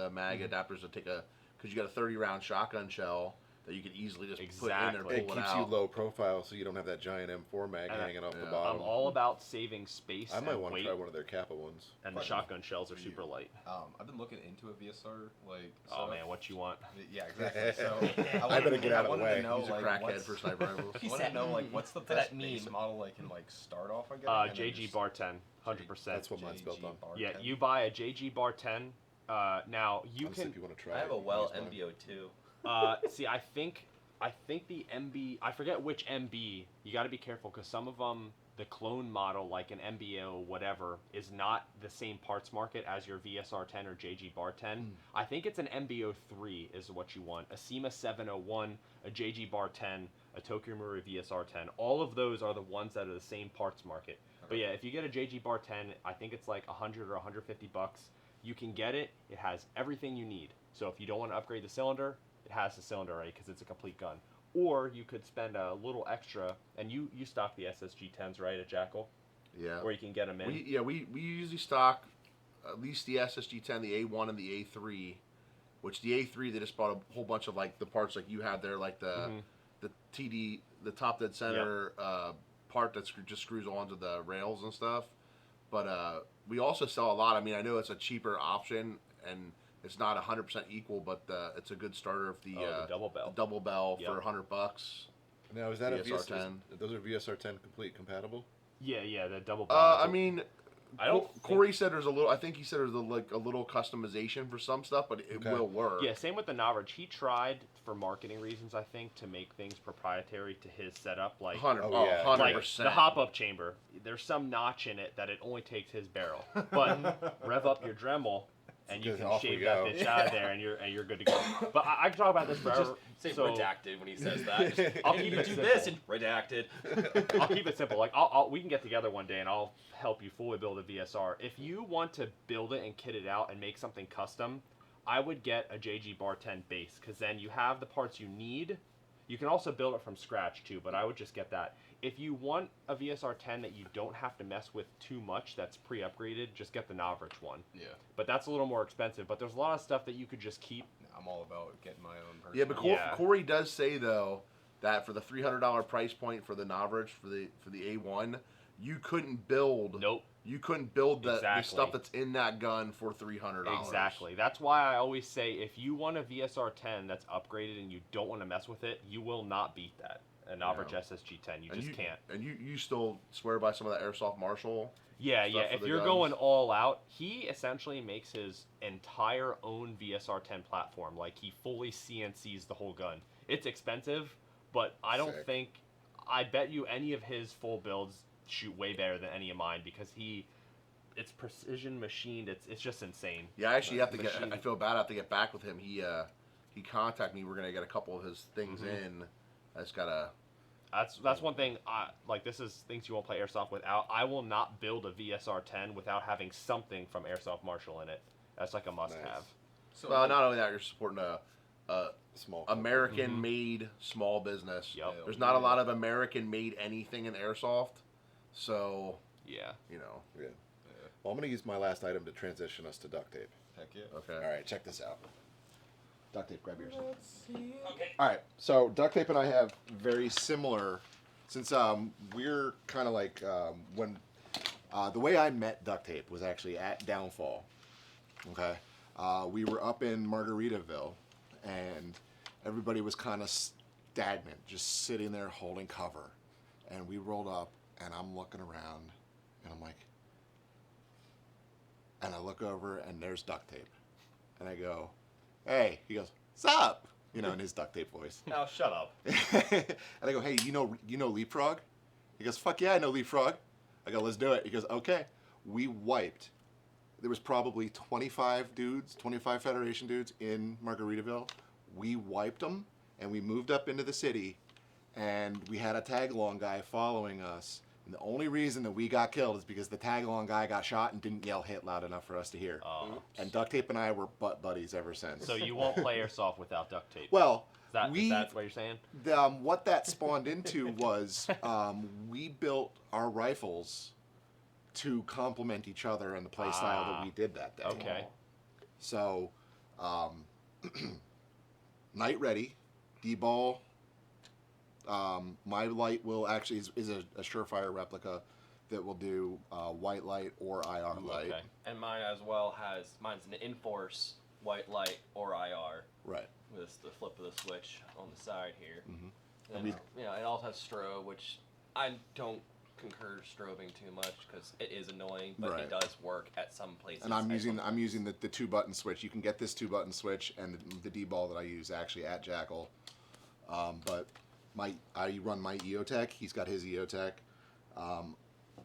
adapters that take because you got a 30-round shotgun shell that you can easily just put in and pull Exactly. it It keeps you out. low profile, so you don't have that giant M4 mag And I- hanging off the yeah. bottom. I'm all about saving space I might and want to weight, try one of their Kappa ones. and the Fucking shotgun shells are for super you. light. I've been looking into a VSR like. Oh setup. man, what you want? Yeah, exactly. So I better get out of the wanted way. To know, He's a like, crackhead what's- for sniper rifles. I wanted to know like what's the For best that base meme. model I can like start off on getting. and then JG just- Bar 10, 100%. That's what mine's built on. Bar Yeah, 10. you buy a JG Bar 10. Now you Honestly, can if you want to try I have it, a you can well use mine. MBO too. see. I think the MB. I forget which MB. You got to be careful because some of them, the clone model, like an MBO whatever, is not the same parts market as your VSR 10 or JG Bar 10. I think it's an MBO 3 is what you want. A SEMA 701, a JG Bar 10, a Tokyo Marui VSR 10. All of those are the ones that are the same parts market. But yeah, if you get a JG Bar 10, I think it's like 100 or 150 bucks. You can get it. It has everything you need. So if you don't want to upgrade the cylinder, it has the cylinder already because it's a complete gun. Or you could spend a little extra, and you stock the SSG 10s, right, at Jackal? Yeah. Where you can get them in. We usually stock at least the SSG 10, the A1, and the A3. Which the A3 they just bought a whole bunch of like the parts like you have there, like the TD, the top dead center part that just screws onto the rails and stuff. But we also sell a lot. I mean, I know it's a cheaper option and it's not 100% equal, but it's a good starter of the the double bell. double bell Yep. for $100. Now, is that a VSR VSR 10? Those are VSR 10 complete compatible? Yeah, the double bell. I mean, I don't think- Corey said there's a little. I think he said there's a little customization for some stuff, but it Okay. will work. Yeah, same with the Navrach. He tried, for marketing reasons, I think, to make things proprietary to his setup. Like, 100, Oh, yeah. 100%. like the hop-up chamber. There's some notch in it that it only takes his barrel. But rev up your Dremel, and you Just can off we shave that go. bitch out of there, and you're good to go. But I can talk about this forever. Say so redacted when he says that. I'll And keep you it do simple. this and redacted. I'll keep it simple. Like we can get together one day and I'll help you fully build a VSR. If you want to build it and kit it out and make something custom, I would get a JG Bar 10 base because then you have the parts you need. You can also build it from scratch too, but I would just get that. If you want a VSR 10 that you don't have to mess with too much, that's pre-upgraded, just get the Navrach one. Yeah. But that's a little more expensive. But there's a lot of stuff that you could just keep. I'm all about getting my own person. Yeah, but Yeah. Corey does say though, that for the $300 price point for the Novrich for the A1, you couldn't build. Nope. You couldn't build the Exactly. stuff that's in that gun for $300. Exactly. That's why I always say if you want a VSR 10 that's upgraded and you don't want to mess with it, you will not beat that. An Novrich SSG 10. You And just can't. And you still swear by some of that Airsoft Marshall. Yeah, stuff for if the you're guns. going all out, he essentially makes his entire own VSR 10 platform. Like, he fully CNCs the whole gun. It's expensive, but I don't Sick. think... I bet you any of his full builds shoot way better than any of mine because it's precision machined. It's just insane. Yeah, I actually have to get. Machine. I feel bad. I have to get back with him. He contacted me. We're gonna get a couple of his things Mhm. in. I just gotta. That's one thing. This is things you won't play Airsoft without. I will not build a VSR 10 without having something from Airsoft Marshall in it. That's like a must-have. Nice. So Well, not only that, you're supporting a Small. American-made small business. Yep. There's not a lot of American-made anything in Airsoft, so Yeah. you know. Yeah. Well, I'm going to use my last item to transition us to duct tape. Heck yeah. Okay. All right, check this out. Duct tape, grab yours. Okay. All right, so duct tape and I have very similar, since we're kind of like when the way I met duct tape was actually at Downfall. Okay, we were up in Margaritaville, and everybody was kind of stagnant, just sitting there holding cover, and we rolled up, and I'm looking around, and I'm like, and I look over, and there's duct tape, and I go, hey, he goes, sup? You know, in his duct tape voice. Now shut up. And I go, hey, you know Leapfrog? He goes, fuck yeah, I know Leapfrog. I go, let's do it. He goes, okay. We wiped. There was probably 25 Federation dudes in Margaritaville. We wiped them, and we moved up into the city, and we had a tag-along guy following us. And the only reason that we got killed is because the tag-along guy got shot and didn't yell hit loud enough for us to hear. And duct tape and I were butt buddies ever since. So you won't play Airsoft without duct tape. Well, Is that we what you're saying? what that spawned into was we built our rifles to complement each other in the play style that we did that day. Okay. So, night ready, D-ball. My light will actually is a Surefire replica that will do white light or IR light. Okay. And mine as well mine's an Enforce white light or IR Right. with the flip of the switch on the side here. Mhm. And we- it also has strobe, which I don't concur strobing too much because it is annoying, but Right. it does work at some places. And I'm at using some I'm places. using the 2-button switch. You can get this 2-button switch and the D-ball that I use actually at Jackal. But I run my EOTech. He's got his EOTech.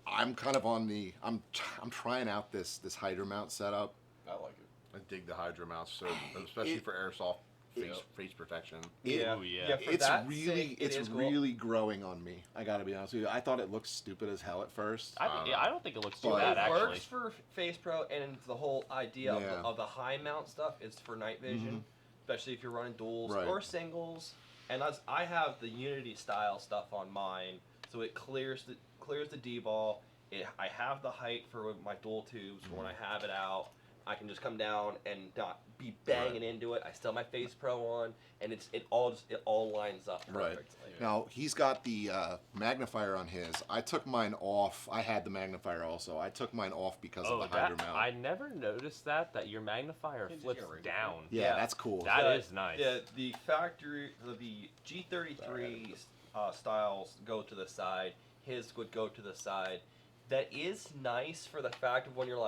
I'm kind of on the I'm trying out this Hydra mount setup. I like it. I dig the Hydra mounts, so especially for Airsoft face protection. Ooh, yeah. Yeah, for It's that really sake, it it's is cool. really growing on me. I gotta be honest with you. I thought it looked stupid as hell at first. I don't think it looks too But- bad, It actually. works for Face Pro, and the whole idea Yeah. of the high mount stuff is for night vision, especially if you're running duels Right. or singles. And I have the Unity style stuff on mine, so it clears the D ball. I have the height for my dual tubes. For when I have it out, I can just come down and not be banging into it. I still have my Face Pro on, and it all lines up Right. perfectly. Now he's got the magnifier on his. I took mine off. I had the magnifier also. I took mine off because of the Hydra mount. I never noticed that your magnifier Can you flips just get a ring? down. yeah, that's cool. That is nice. Yeah, the factory, the G33 styles go to the side. His would go to the side. That is nice for the fact of when you're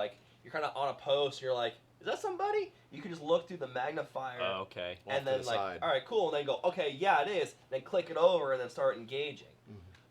kind of on a post, and you're like, is that somebody? You can just look through the magnifier. Oh, okay. Off and to then the like, side. all right, cool, and then go, okay, yeah, it is. Then click it over and then start engaging.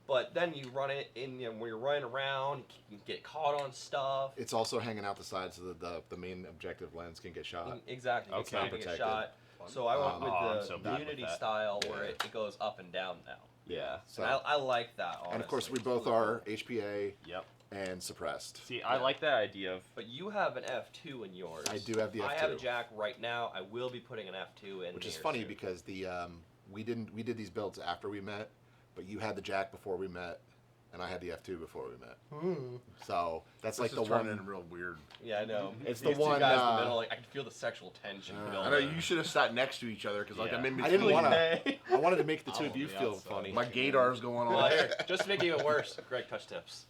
But then you run it in when you're running around, you can get caught on stuff. It's also hanging out the sides so that the main objective lens can get shot. Exactly. Okay. It's not gonna get Protected. shot. So I went Oh, I'm with so the bad with Unity that. style where Yeah. it goes up and down now. Yeah. So, And I like that. Honestly. and of course we both are HPA Yep. and suppressed. See, I like that idea of. But you have an F2 in yours. I do have the I have a F2. jack right now. I will be putting an F2 in. Which is here funny soon. because we did these builds after we met, but you had the jack before we met, and I had the F2 before we met. So that's like This the is one. turning real weird. Yeah, I know. It's These the one, two guys in uh, the middle, like I can feel the sexual tension I I know you should have sat next to each other because like Yeah. I'm in I between. didn't want to. Hey. I wanted to make the two I'll of you be feel outside. funny. My gaydar's going Well, on. here, just to make it even worse, Greg touch tips.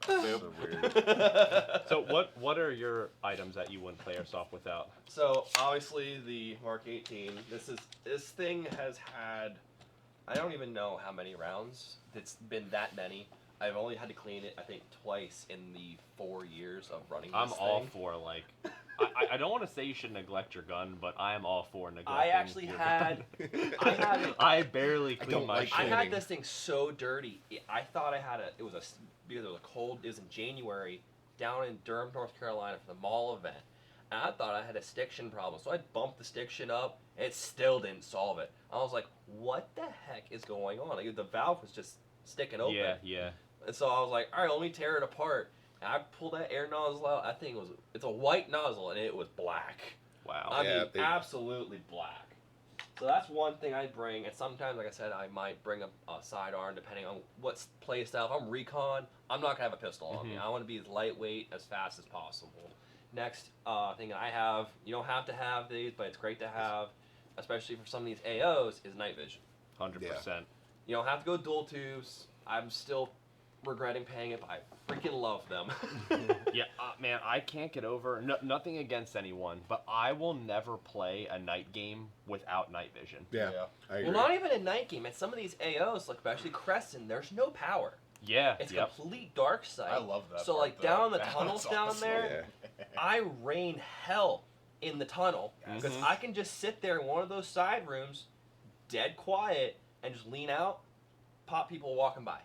So weird. So what are your items that you wouldn't play airsoft without? So obviously the Mark 18. This thing has had, I don't even know how many rounds. It's been that many. I've only had to clean it I think twice in the 4 years of running this I'm all thing. for like. I don't want to say you should neglect your gun, but I am all for neglecting. I actually your had, gun. I had it. I barely clean don't my like shit. I had Shading. this thing so dirty. I thought I had it was because it was a cold. It was in January down in Durham, North Carolina for the mall event. And I thought I had a stiction problem, so I bumped the stiction up. And it still didn't solve it. I was like, "What the heck is going on?" Like the valve was just sticking open. Yeah. And so I was like, "All right, let me tear it apart." And I pulled that air nozzle out. That thing it's a white nozzle, and it was black. Wow. I Yeah, mean, they- absolutely black. So that's one thing I bring, and sometimes, like I said, I might bring a sidearm depending on what play style. If I'm recon, I'm not gonna have a pistol on me. I want to be as lightweight, as fast as possible. Next thing I have, you don't have to have these, but it's great to have, especially for some of these AOs, is night vision. 100%. You don't have to go dual tubes. I'm still regretting paying it, but I freaking love them. Yeah, man, I can't get over. Nothing against anyone, but I will never play a night game without night vision. Yeah, Yeah. I agree. Well, not even a night game. At some of these AOs, like especially Crescent, there's no power. Yeah. It's yep. complete dark sight. I love that. So part, like though. down the That tunnels was down awesome. there, Yeah. I rain hell in the tunnel because Mhm. I can just sit there in one of those side rooms, dead quiet, and just lean out, pop people walking by,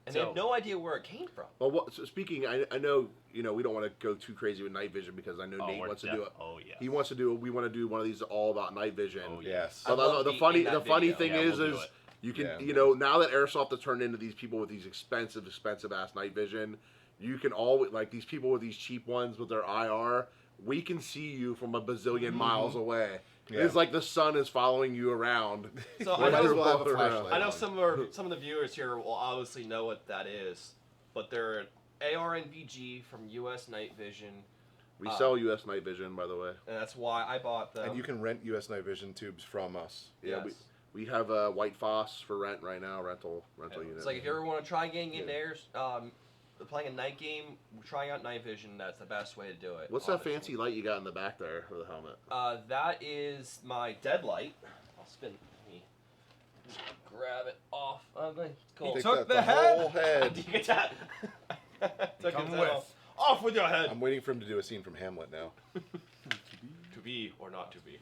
and they So- have no idea where it came from. Well, so speaking, I know we don't want to go too crazy with night vision because I know Oh, Nate we're wants to do it. Oh yeah. He wants to do. We want to do one of these all about night vision. Oh, yeah. Yes. I So love the being funny in that funny video. thing Yeah, is we'll do is it. you can Yeah. now that airsoft has turned into these people with these expensive ass night vision, you can always like these people with these cheap ones with their IR. We can see you from a bazillion miles away. Yeah. It's like the sun is following you around. So We I might as know, well have a Around. flashlight. I know on. some of the viewers here will obviously know what that is, but they're an ARNVG from US Night Vision, We sell U.S. night vision, by the way. and that's why I bought them. And you can rent U.S. night vision tubes from us. Yeah, Yes. we have White Foss for rent right now, rental unit. It's like if you ever want to try getting into Yeah. playing a night game, trying out night vision, that's the best way to do it. What's that honestly. fancy light you got in the back there for the helmet? That is my deadlight. I'll spin. Let me grab it off. Cool. Take took that, the head? whole head. You get that? Took Come his head with. off with your head. I'm waiting for him to do a scene from Hamlet now. To be or not to be.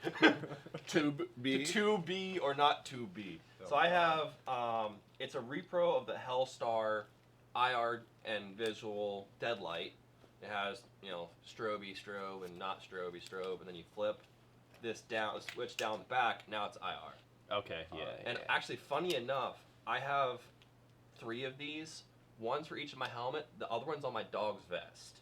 Tube B. To be or not to be. So I have it's a repro of the Hellstar IR and visual deadlight. It has strobe and not strobe, and then you flip this down, switch down the back. Now it's IR. Okay. Yeah. And yeah. actually, funny enough, I have 3 of these. One's for each of my helmet. The other one's on my dog's vest.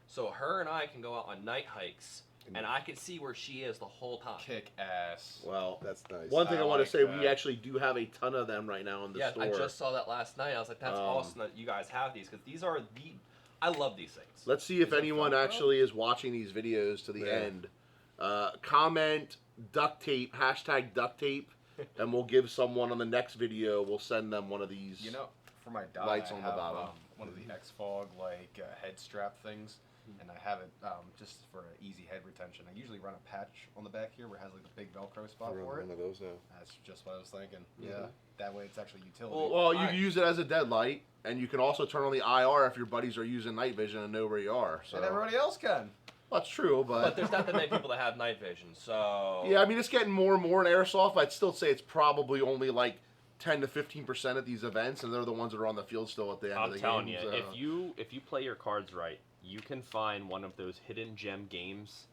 So her and I can go out on night hikes, and I can see where she is the whole time. Kick ass. Well, That's nice. one thing I, I want to like say, that. we actually do have a ton of them right now in the Yeah, store. I just saw that last night. I was like, that's awesome that you guys have these, because these are I love these things. Let's see if Is it anyone Velcro? actually is watching these videos to the Yeah. end. Comment duct tape, hashtag duct tape, and we'll give someone on the next video, we'll send them one of these. You know, for my dog, Lights I on the have, bottom. one of the X-Fog head strap things, and I have it just for easy head retention. I usually run a patch on the back here where it has like the big Velcro spot I'll for run it. one of those now. That's just what I was thinking. Yeah, that way it's actually utility. Well, you Alright. can use it as a dead light, and you can also turn on the IR if your buddies are using night vision and know where you are. So and everybody else can. that's true, But there's not that many people that have night vision, so yeah, I mean it's getting more and more in airsoft. I'd still say it's probably only like 10 to 15% at these events, and they're the ones that are on the field still at the end of I'm the telling game. you, so- if you play your cards right, you can find one of those hidden gem games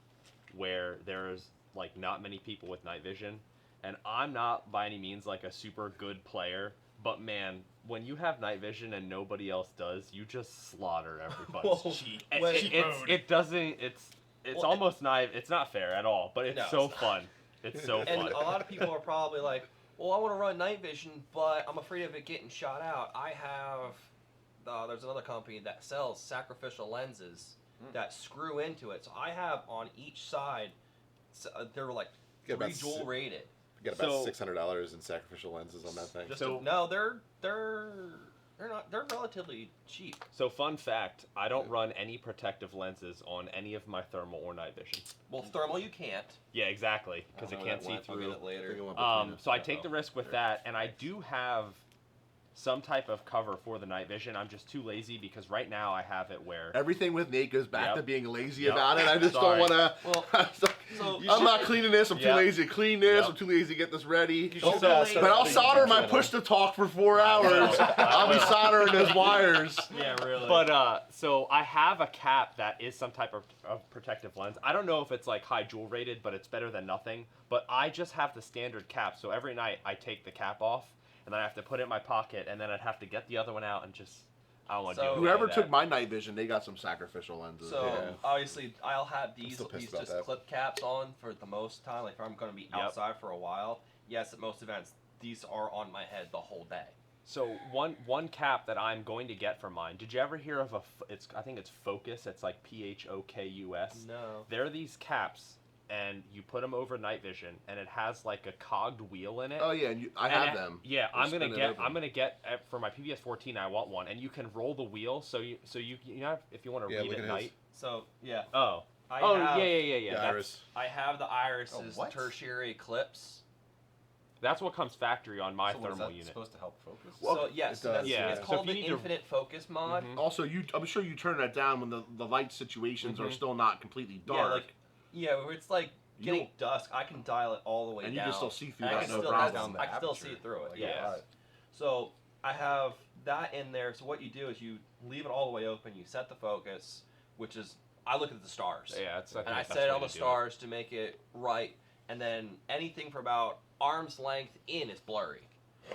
where there's like not many people with night vision. And I'm not by any means like a super good player, but man, when you have night vision and nobody else does, you just slaughter everybody. Whoa. And Wait. it doesn't. It's Well, almost not. It's not fair at all. But it's No, so it's not. fun. It's so And fun. a lot of people are probably like, well, I want to run night vision, but I'm afraid of it getting shot out. I have, there's another company that sells sacrificial lenses that screw into it. So I have on each side, they're like Get about 3 jewel rated. You got about So- $600 in sacrificial lenses on that thing. Just So- no, they're relatively cheap. So fun fact, I don't run any protective lenses on any of my thermal or night vision. Well, thermal you can't. Yeah, exactly, because I it don't know can't that see one. I'll through. get it later. So I take the risk with that, and I do have some type of cover for the night vision. I'm just too lazy because right now I have it where Everything with Nate goes back Yep. to being lazy Yep. about it. I just Sorry. don't want Well, to. so I'm not cleaning this. I'm too Yep. lazy to clean this. Yep. I'm too lazy to get this ready. You should really- But I'll Big solder my channel. push to talk for 4 hours. I'll be soldering those wires. Yeah, really. But so I have a cap that is some type of protective lens. I don't know if it's like high jewel rated, but it's better than nothing. But I just have the standard cap, so every night I take the cap off, and then I have to put it in my pocket, and then I'd have to get the other one out and just I don't want to So- do it. Whoever like took that. my night vision, they got some sacrificial lenses. So Yeah. obviously, I'll have these still pissed about just that. clip caps on for the most time. Like if I'm going to be Yep. outside for a while, yes, at most events, these are on my head the whole day. So one cap that I'm going to get for mine. Did you ever hear of I think it's Focus. It's like Phokus. No. They're these caps, and you put them over night vision, and it has like a cogged wheel in it. Oh yeah, and I And have it- them. Yeah, They'll I'm gonna spin it get. open. I'm gonna get for my PVS 14. I want one, and you can roll the wheel, so you know if you want to Yeah, read look at at night. his. So yeah, Oh, I oh have, yeah. The That's, iris. I have the irises, what? tertiary eclipse. that's what comes factory on my So what is thermal that unit. supposed to help focus? Well, so yes, it does, that's, yeah. it's So called if you the need to- Infinite Focus mod. Mhm. Also, I'm sure you turn that down when the light situations are Mhm. still not completely dark. Yeah, like where it's like You getting don't- dusk. I can dial it all the way and down. you can still see through And I that, can no still, problem. I can still see through it. Like, Yeah. right. So I have that in there. So what you do is you leave it all the way open. You set the focus, which is I look at the stars. Yeah, it's. And I set it on the stars to make it right. And then anything from about arm's length in is blurry.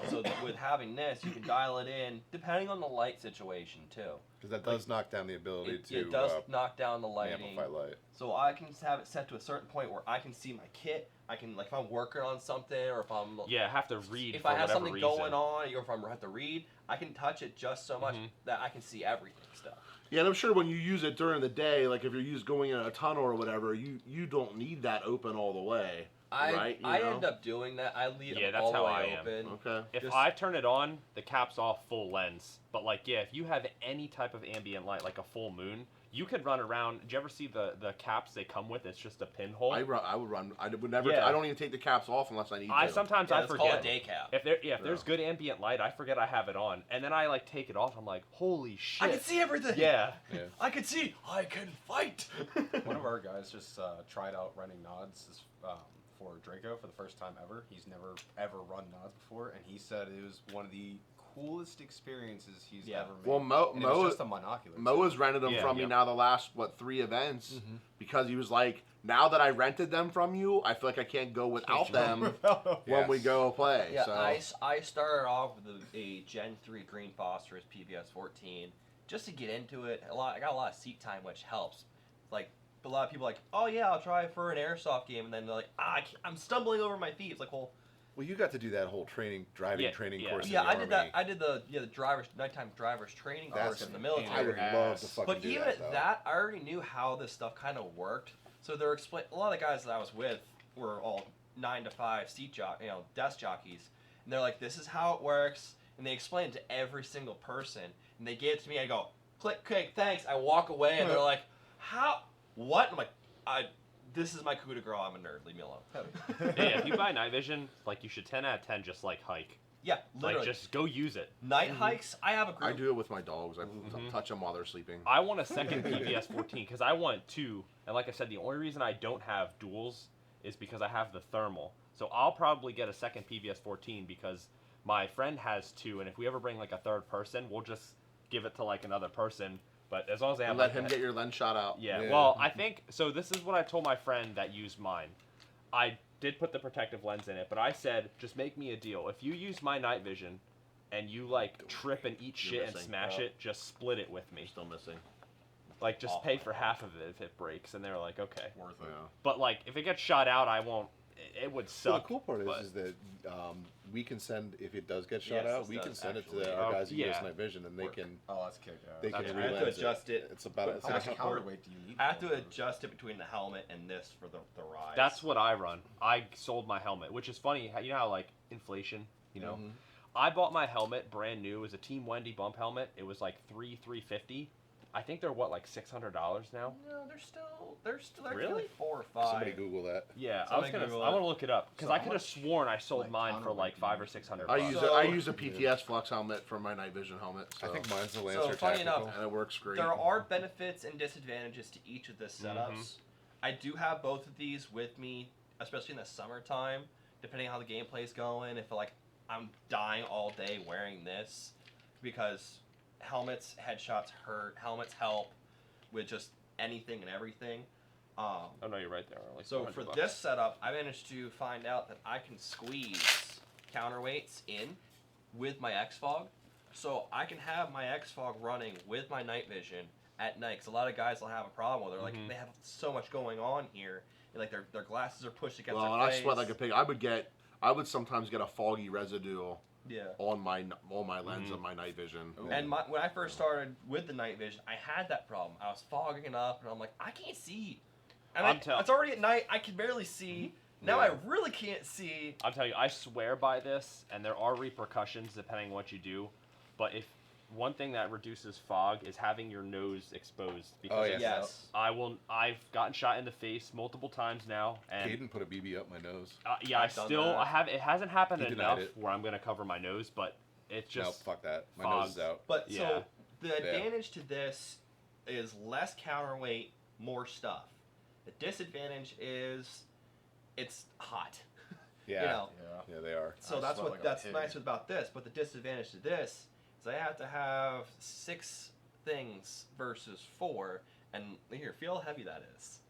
So with having this, you can dial it in depending on the light situation too. Because that does knock down the ability It, to it does knock down the lighting. amplify light. So I can have it set to a certain point where I can see my kit. I can like if I'm working on something or if I'm Yeah, have to read. if for I have whatever something reason. going on or if I have to read, I can touch it just so much Mhm. that I can see everything still. Yeah, and I'm sure when you use it during the day, like if you're going in a tunnel or whatever, you don't need that open all the way. Right, you I know? end up doing that. I leave Yeah, it that's all the how way I am. open. Okay. If Just- I turn it on, the cap's off full lens. But like, yeah, if you have any type of ambient light, like a full moon, you could run around. Did you ever see the caps they come with? It's just a pinhole. I would run. I would never. Yeah. I don't even take the caps off unless I need to. Sometimes Yeah, I it's called a forget. day cap. If there's good ambient light, I forget I have it on, and then I like take it off. I'm like, holy shit! I can see everything. Yeah. Yeah. I can see. I can fight. One of our guys just tried out running nods for Draco for the first time ever. He's never ever run nods before, and he said it was one of the coolest experiences he's Yeah. ever made. Well, And it was just a monocular. Mo has rented them Yeah, from me yeah. now the last 3 events because he was like, now that I rented them from you, I feel like I can't go without them when we Yes. go play. Yeah, so I started off with a Gen 3 green phosphorus PVS 14 just to get into it. I got a lot of seat time, which helps. Like a lot of people are like, oh yeah, I'll try it for an airsoft game, and then they're like, I'm stumbling over my feet. It's like, well, Well, you got to do that whole driving Yeah, training yeah. course. yeah, in the I did that. Army. I did the nighttime driver's training That's course in the I military. would love to fucking But do even that, at though. that, I already knew how this stuff kind of worked. So they're a lot of the guys that I was with were all 9 to 5 desk jockeys, and they're like, "This is how it works," and they explained it to every single person, and they gave it to me. I go, "Click, click, thanks." I walk away, and they're like, "How? What?" I'm like, This is my coup de grace. I'm a nerd. Leave me alone." Yeah, if you buy night vision, like you should 10 out of 10 just like hike. Yeah, literally. Like just go use it. Night hikes. I have a group. I do it with my dogs. I Mhm. touch them while they're sleeping. I want a second PVS 14 because I want 2. And like I said, the only reason I don't have duals is because I have the thermal. So I'll probably get a second PVS 14 because my friend has 2, and if we ever bring like a third person, we'll just give it to like another person. But as long as they have And let like, him a- get your lens shot out. Yeah, Yeah. well, I think so. This is what I told my friend that used mine. I did put the protective lens in it, but I said, just make me a deal. If you use my night vision and you like trip and eat You're shit and missing. smash it, just split it with me. Still missing. Like, just Awful. pay for half of it if it breaks. And they were like, okay. Worth it. Yeah. But like, if it gets shot out, I won't it would Well, suck. the cool part but- is that we can send, if it does get shot Yes, out, this we can does send it actually. to our guys at Yeah. US Night Vision, and they Work. can Oh, that's kick. they That's can right. I have to relance adjust it. It's about How much counterweight do you need? I have to for those? adjust it between the helmet and this for the rise. That's what I run. I sold my helmet, which is funny. You know how like inflation, you know. Mhm. I bought my helmet brand new. It was a Team Wendy bump helmet. It was like $350. I think they're what, like $600 now. No, they're still Really? like 4 or 5. somebody Google that. Yeah, Somebody I Google want it. to look it up because So I how could have much, sworn I sold like, mine for like counterweight do $500 you or need? $600. I use So- I use a PTS Flux helmet for my night vision helmet, so. I think mine's the Lancer funny enough, Tactical. and it works great. There are benefits and disadvantages to each of the setups. Mhm. I do have both of these with me, especially in the summertime, depending on how the gameplay's going. If like I'm dying all day wearing this, because helmets, headshots hurt. Helmets help with just anything and everything. Oh no, you're right there. Like So $400 for bucks. this setup, I managed to find out that I can squeeze counterweights in with my X-Fog. So I can have my X-Fog running with my night vision at night. Because a lot of guys will have a problem where they're like, Mhm. they have so much going on here. And like their glasses are pushed against well, and their I face. sweat like a pig. I would sometimes get a foggy residue Yeah. on my lens Mhm. of my night vision. Ooh. And when I first started with the night vision, I had that problem. I was fogging it up, and I'm like, I can't see. And I'm tell- it's already at night. I can barely see. Now Yeah. I really can't see. I'll tell you, I swear by this, and there are repercussions depending on what you do. But if one thing that reduces fog is having your nose exposed, because Oh, it's- Yes. I've gotten shot in the face multiple times now, and Caden put a BB up my nose. yeah, I've done I that. have. It hasn't happened He denied enough it. where I'm gonna cover my nose, but it's just no, fuck that. My fog. nose is out. But Yeah. so the advantage to this is less counterweight, more stuff. The disadvantage is it's hot. Yeah. You know, Yeah. Yeah, they are. so I that's sweat what like a that's pig. nice about this. But the disadvantage to this is I have to have 6 things versus 4, and here, feel how heavy that is.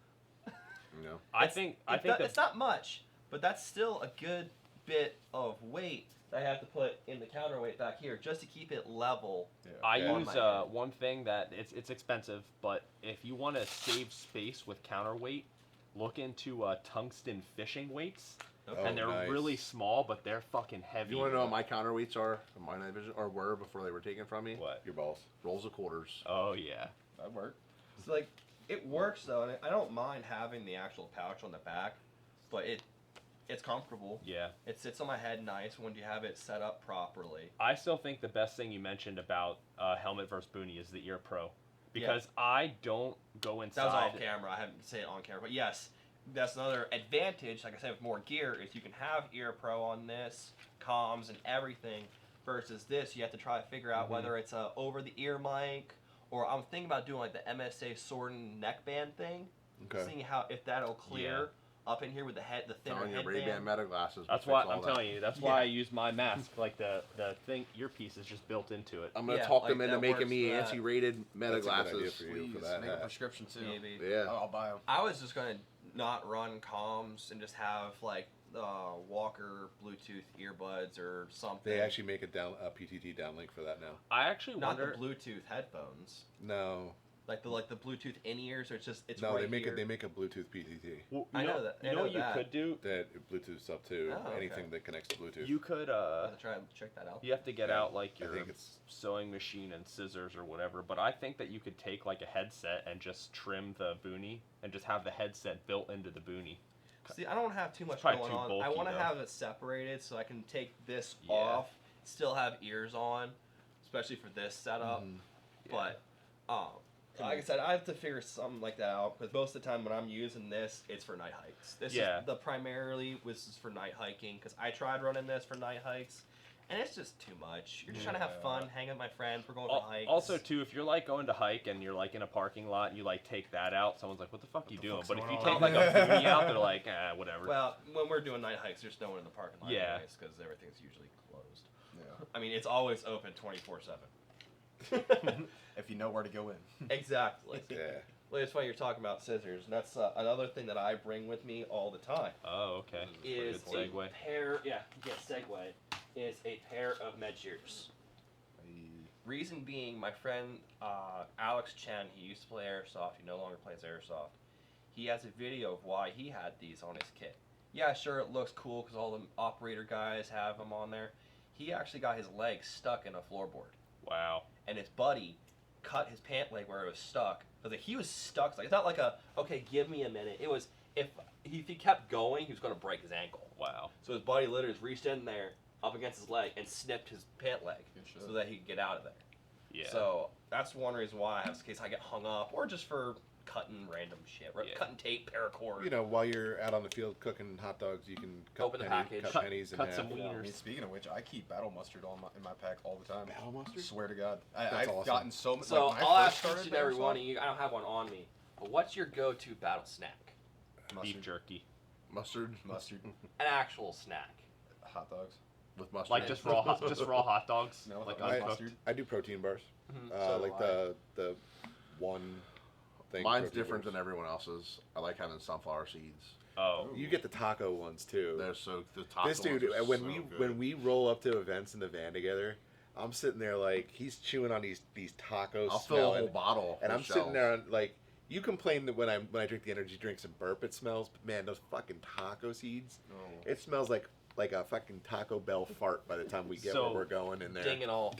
You know. I It's- think it's not much, but that's still a good bit of weight that I have to put in the counterweight back here just to keep it level. I Yeah. use On my head. one thing that it's expensive, but if you want to save space with counterweight, look into tungsten fishing weights, Oh, and they're nice. really small, but they're fucking heavy. You want to know what my counterweights are in my night vision, or were before they were taken from me? What? Your balls. Rolls of quarters. Oh yeah. That worked. So like it works though, and I don't mind having the actual pouch on the back, but it's comfortable. Yeah. It sits on my head nice when you have it set up properly. I still think the best thing you mentioned about helmet versus boonie is the Ear Pro, because I don't go That was inside. off camera. I haven't said it on camera, but yes, that's another advantage. Like I said, with more gear, is you can have Ear Pro on this, comms and everything. Versus this, you have to try to figure out Mhm. whether it's a over the ear mic, or I'm thinking about doing like the MSA Sorden neckband thing, Okay. seeing how if that'll clear up in here with the thinner Telling you, Ray-Ban headband. meta glasses. That's will why fix all I'm that. telling you. That's why I use my mask. Like the thing earpiece is just built into it. I'm gonna Yeah, talk like them into that making works me for that. anti-rated meta That's a good idea glasses. for you Please for that make a hat. prescription too. Maybe. Yeah. I'll buy them. I was just gonna not run comms and just have like Walker Bluetooth earbuds or something. They actually make a PTT downlink for that now. I actually not wonder. the Bluetooth headphones, No. like the Bluetooth in ears, or it's No, right they make here. a Bluetooth PTT. Well, I know that. You I know know what you that. could do? That Bluetooth's up to Oh, okay. anything that connects to Bluetooth. You could I'll have to try and check that out. You have to get Yeah, out like I your think it's sewing machine and scissors or whatever, but I think that you could take like a headset and just trim the boonie and just have the headset built into the boonie. See, I don't have too much probably going too on. I bulky, want to though. have it separated so I can take this Yeah. off, still have ears on, especially for this setup. Mhm. But like I said, I have to figure something like that out because most of the time when I'm using this, it's for night hikes. This Yeah. is primarily was for night hiking because I tried running this for night hikes, and it's just too much. You're just trying to have Yeah. fun, hang with my friends, we're going for hikes. Also, too, if you're like going to hike and you're like in a parking lot and you like take that out, someone's like, "What the fuck you doing?" fuck's But if going you on? take like a boonie out, they're like, whatever." well, when we're doing night hikes, there's no one in the parking lot Yeah. anyways because everything's usually closed. Yeah. I mean, it's always open 24/7. If you know where to go in. Exactly. Yeah. Well, it's funny you're talking about scissors, and that's another thing that I bring with me all the time. Oh, okay. Is Pretty good segue. pair, segue, is a pair of med shears. Reason being, my friend Alex Chen, he used to play airsoft. He no longer plays airsoft. He has a video of why he had these on his kit. yeah, sure, it looks cool because all the operator guys have them on there. He actually got his leg stuck in a floorboard, Wow. and his buddy cut his pant leg where it was stuck. Because he was stuck. Like, it's not like a, okay, give me a minute. It was, if he kept going, he was going to break his ankle. Wow. So his buddy literally just reached in there, up against his leg, and snipped his pant leg Good shit. so that he could get out of there. Yeah. So that's one reason why I have, in case I get hung up, or just for cutting random shit, Yeah. cutting tape, paracord. You know, while you're out on the field cooking hot dogs, you can cut, Open the package. cut Cut- pennies in cut half. some You know, I mean, wieners. speaking of which, I keep battle mustard in my pack all the time. Battle mustard? Swear to God, That's I've awesome. gotten so much. So like, when I'll I ask first each started and every Airsoft, one of you. I don't have one on me, but what's your go-to battle snack? Beef Mustard, jerky. Mustard mustard, An actual snack. hot dogs. with mustard. Like just raw hot dogs. No, like with I- uncooked. mustard. I do protein bars. So Like do the one thing. Mine's protein different bars. than everyone else's. I like having sunflower seeds. Oh. You get the taco ones too. They're so the top. This dude, when we roll up to events in the van together, I'm sitting there like he's chewing on these tacos, I'll fill a whole smelling, bottle. and with I'm sitting shells. there like. You complain that when I drink the energy drinks and burp, it smells. But man, those fucking taco seeds, Oh. it smells like a fucking Taco Bell fart by the time we get So, where we're going in there. Ding and all.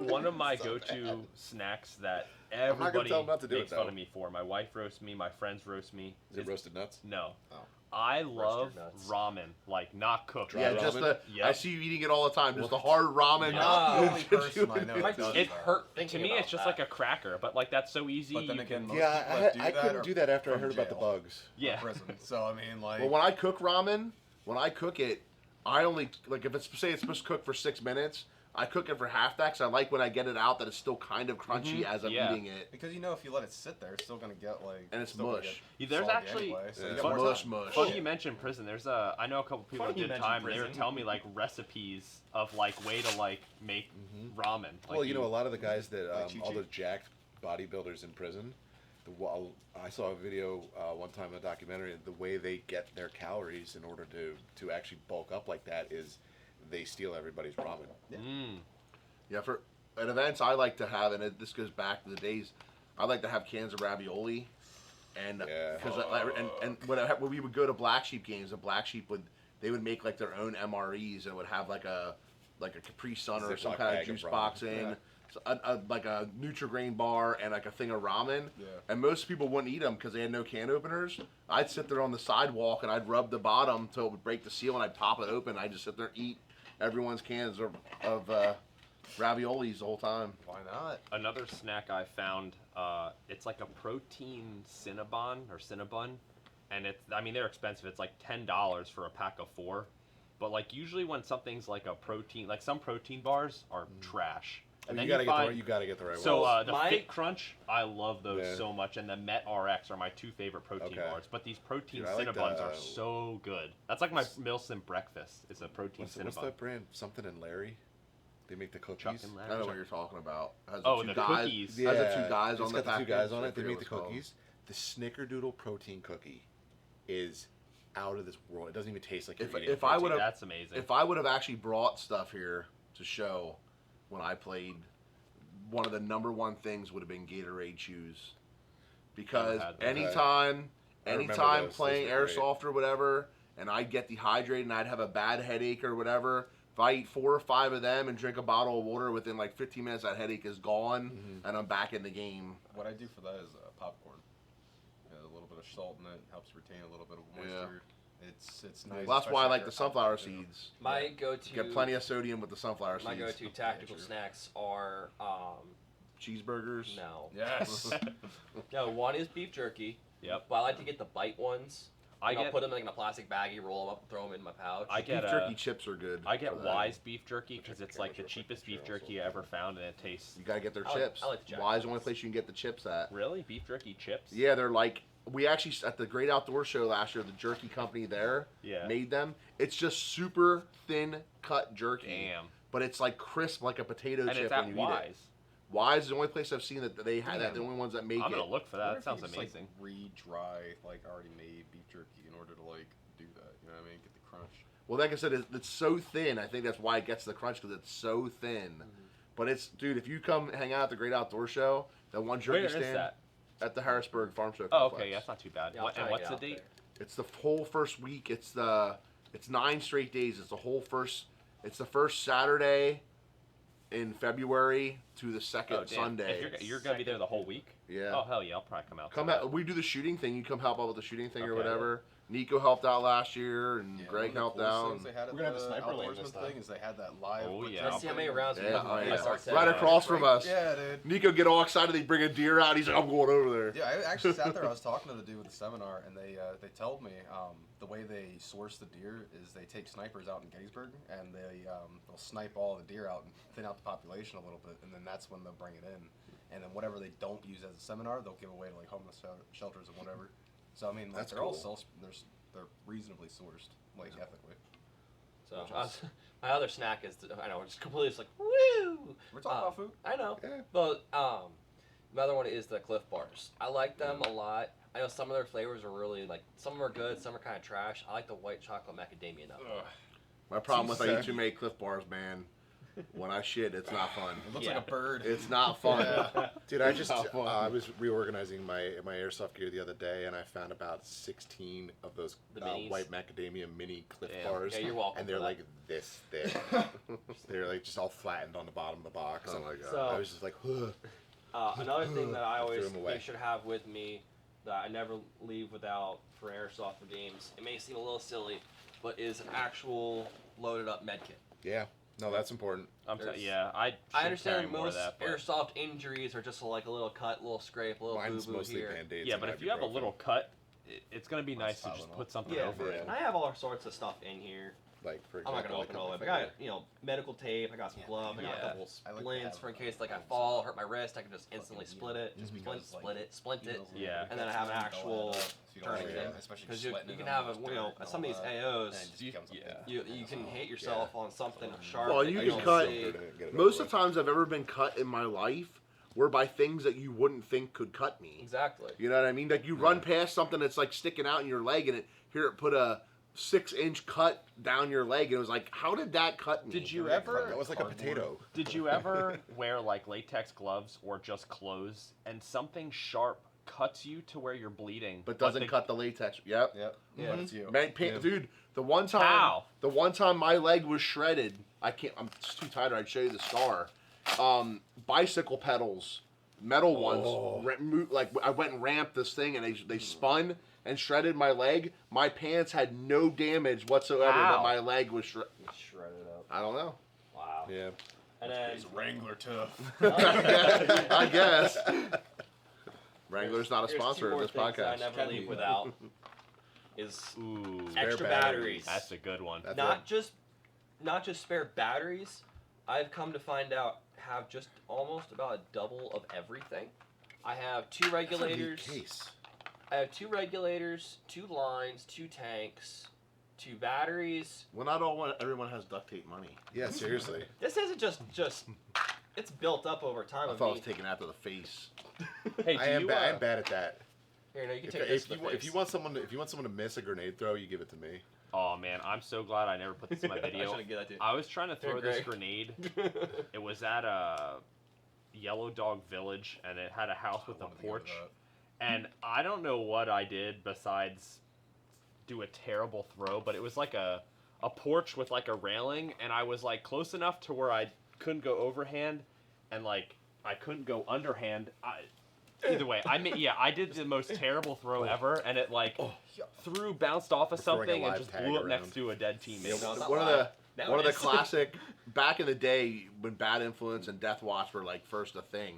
One of my So go-to bad. snacks that not gonna everybody tell 'em not to do it, makes fun though. of me for. My wife roasts me. My friends roast me. Is it roasted nuts? No. Oh. I love nuts. ramen, like not cooked. Dry Yeah, just ramen? the. Yep. I see you eating it all the time. Just the What? hard ramen. Yeah. Not the only Just person I doing know it. that does It that. hurt To thinking me, about it's just that. like a cracker, but like that's so easy. But then you again, can- most Yeah, people that do I that couldn't are do that after I from heard about the jail. bugs. yeah. Prison. So I mean, like, Well, when I cook ramen, when I cook it, I only like if it's say it's supposed to cook for 6 minutes. I cook it for half that 'cause I like when I get it out that it's still kind of crunchy as I'm Yeah. eating it. because if you let it sit there, it's still gonna get like And it's still gonna mush. get There's soggy actually- anyway, so Yeah. you got Fun- more mush, time. mush. Funny you mentioned prison. I know a couple people Funny that you did mentioned time. They were prison. telling me like recipes of like way to like make ramen. Like, Well, you know, a lot of the guys that Like all Chi-Chi? the jacked bodybuilders in prison. I saw a video one time in a documentary. The way they get their calories in order to actually bulk up like that is they steal everybody's ramen. Mm. Yeah, for at events I like to have, and this goes back to the days. I like to have cans of ravioli, and Yeah. because and when we would go to Black Sheep games, the Black Sheep they would make like their own MREs and would have like a Capri Sun or some Ziploc kind of bag of juice ramen. box in. Yeah. So like a Nutri-Grain bar and like a thing of ramen, Yeah. and most people wouldn't eat them because they had no can openers. I'd sit there on the sidewalk and I'd rub the bottom till it would break the seal, and I'd pop it open. I'd just sit there and eat everyone's cans of raviolis the whole time. Why not? Another snack I found, it's like a protein Cinnabon or Cinnabon, and they're expensive. It's like $10 for a pack of 4, but like usually when something's like a protein, like some protein bars are trash. And then you gotta find, you gotta get the right so ones. the My- Fit Crunch, I love those Yeah. so much, and the Met RX are my 2 favorite protein Okay. bars. But these protein Dude, I like Cinnabons the- are so good. That's like my Milsim breakfast. It's a protein What's Cinnabon. that brand? Something and Larry. They make the cookies. Chuck and I Larry. don't know what you're talking about. Has Oh, two the guys, cookies. Has the two guys it's on got the the two guys package? on I it. They forget make what the it's called. cookies. The Snickerdoodle protein cookie is out of this world. It doesn't even taste like you're eating if a I protein. would've- That's amazing. If I would have actually brought stuff here to show when I played, one of the number one things would have been Gatorade shoes. Because Never had those. anytime I remember anytime those. playing Those were great. airsoft or whatever, and I'd get dehydrated and I'd have a bad headache or whatever, if I eat 4 or 5 of them and drink a bottle of water, within like 15 minutes that headache is gone Mm-hmm. and I'm back in the game. What I do for that is popcorn. A little bit of salt in it helps retain a little bit of moisture. It's nice. Well, that's why I especially like if the you're sunflower out there, too. seeds. My go-to. Get plenty of sodium with the sunflower My seeds. go-to tactical true. snacks are Cheeseburgers. no. Yes. No, one is beef jerky. Yep. But I like to get the bite ones. I I'll get put them like in a plastic baggie, roll them up, throw them in my pouch. I Beef get jerky chips are good. I get for that. Wise beef jerky because Chicken it's like the cameras are cheapest beef sure jerky I ever found, and it tastes You gotta get their I like- chips. I like the Jack Why is the only Daniels. place you can get the chips at? really beef jerky chips. Yeah, they're like we actually at the Great Outdoor Show last year. The jerky company there Yeah. made them. It's just super thin cut jerky, Damn. but it's like crisp like a potato And chip it's when at you eat it. Wise. Wise is the only place I've seen that they had that. Damn. The only ones that make I'm it. gonna look for I that. wonder That if you sounds just, amazing. Like, re-dry, like already made beef jerky in order to like do that. You know what I mean? Get the crunch. Well, like I said, it's so thin. I think that's why it gets the crunch because it's so thin. But it's dude, if you come hang out at the Great Outdoor Show, that one jerky Where stand is that? at the Harrisburg Farm Show. Oh, Complex. okay, yeah, that's not too bad. Yeah, I'll try And to what's get the out date? there. It's the whole first week. It's 9 straight days. It's the first Saturday in February to the second Oh, damn. Sunday. If you're gonna be there the whole week. Yeah. Oh hell yeah, I'll probably come out. Come for that. out. We do the shooting thing. You come help out with the shooting thing or Okay. whatever. Nico helped out last year, and Yeah, Greg one of the helped coolest out. things they had at We're gonna have the a sniper lane outdoorsman this time. thing is they had that live. Oh, quick yeah. time Let's see how many thing. rounds we Yeah, have oh, before yeah. I start setting Right up. across from us. Yeah, dude. Nico get all excited. They bring a deer out. He's like, I'm going over there. Yeah, I actually sat there. I was talking to the dude with the seminar, and they told me the way they source the deer is they take snipers out in Gettysburg, and they'll snipe all the deer out and thin out the population a little bit, and then that's when they'll bring it in. And then whatever they don't use as a seminar, they'll give away to like homeless shelters and whatever. So I mean, like, That's they're all cool. they're reasonably sourced, like ethically. So Which is- my other snack is I know just completely just like woo. We're talking about food. I know, Yeah. but my other one is the Cliff Bars. I like them a lot. I know some of their flavors are really like some of them are good, some are kind of trash. I like the white chocolate macadamia nut. My problem with I eat Saggy. too many Cliff Bars, man. When I shit, it's not fun. It looks Yeah. like a bird. It's not fun. Yeah. Dude, I just Not fun. I was reorganizing my airsoft gear the other day, and I found about 16 of those The minis. white macadamia mini Cliff Damn. bars. Yeah, you're welcome And they're for that. like this thick. They're like just all flattened on the bottom of the box. Oh my god. So- I was just like, ugh. Another thing that I Threw always 'em away. make sure to have with me that I never leave without for airsoft for games. It may seem a little silly, but is an actual loaded up med kit. Yeah. No, that's important. There's- Yeah, I I understand more most of that, but- airsoft injuries are just like a little cut, a little scrape, a little Mine's boo-boo mostly here. Band-Aids. Yeah, and but if you have a ibuprofen. little cut, it's gonna be Mine's nice to just Tylenol. put something Yeah, over it. and I have all sorts of stuff in here. Like, for I'm not example, gonna open all of it. like I a got medical tape. I got some gloves. I got Yeah. a couple I like to splints have, for in case like I gloves fall, on. hurt my wrist. I can just instantly Fucking split it. just Splint, because, like, splint it. Yeah. And then I have an actual tourniquet. especially Because you sweating can in have them, you know dirt and some of these all that, and it AOs. just becomes a yeah. big You can mess. hit yourself on something sharp. Well, that you you can don't cut- see. Most of the times I've ever been cut in my life were by things that you wouldn't think could cut me. Exactly. You know what I mean? Like you run past something that's like sticking out in your leg, and it put a 6-inch cut down your leg, and it was like, how did that cut me? Did you Yeah, ever? That was like a Cardboard. potato. Did you ever wear like latex gloves or just clothes, and something sharp cuts you to where you're bleeding, But doesn't the- cut the latex. Yep. Yep. Yeah. But it's you. Man, Yeah. dude, the one time, How? my leg was shredded. I'm it's too tight. I'd show you the scar. Bicycle pedals, metal ones. Like I went and ramped this thing, and they spun and shredded my leg. My pants had no damage whatsoever, How? but my leg was Shred it up. I don't know. Wow. Yeah. And then It's Wrangler tough. I guess. Wrangler's not a here's sponsor two of more this things that I podcast. never Can leave be. without is Ooh, extra batteries. batteries. that's a good one. That's not just spare batteries. I've come to find out have just almost about a double of everything. I have two That's a neat regulators. case. I have two regulators, two lines, two tanks, two batteries. Well, not everyone has duct tape money. Yeah, seriously. This isn't just it's built up over time. I of thought it me. was taken after the face. Hey, do I am you? I'm bad at that. Here, no, you can If, take this if to you the if face. you want someone to miss a grenade throw, you give it to me. Oh man, I'm so glad I never put this in my I video. shouldn't get that to you. I was trying to throw Here, this Greg. grenade. It was at a Yellow Dog Village, and it had a house with a wanted to go to porch. that. And I don't know what I did besides do a terrible throw, but it was like a porch with like a railing, and I was like close enough to where I couldn't go overhand, and like I couldn't go underhand. Either way, I did the most terrible throw ever, and it like bounced off of We're throwing a something and live just tag blew up around. next to a dead teammate. No, it's not One of live. the Now one of it the is. classic back in the day when Bad Influence and Death Watch were like first a thing.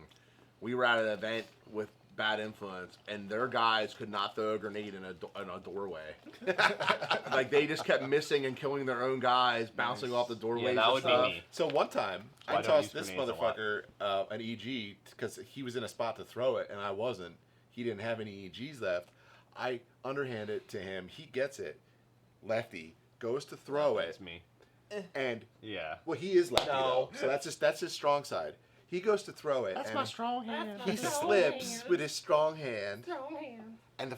We were at an event with Bad Influence, and their guys could not throw a grenade in a doorway. Like they just kept missing and killing their own guys, bouncing off the doorways. Yeah, that and would be stuff. me. So one time, Well, I I don't tossed use this grenades a lot. motherfucker an EG because he was in a spot to throw it, and I wasn't. He didn't have any EGs left. I underhand it to him. He gets it. Lefty goes to throw it, It's me. and Yeah. well, he is lefty No. though, so that's his strong side. He goes to throw it, and strong hand. he slips with his strong hand, and the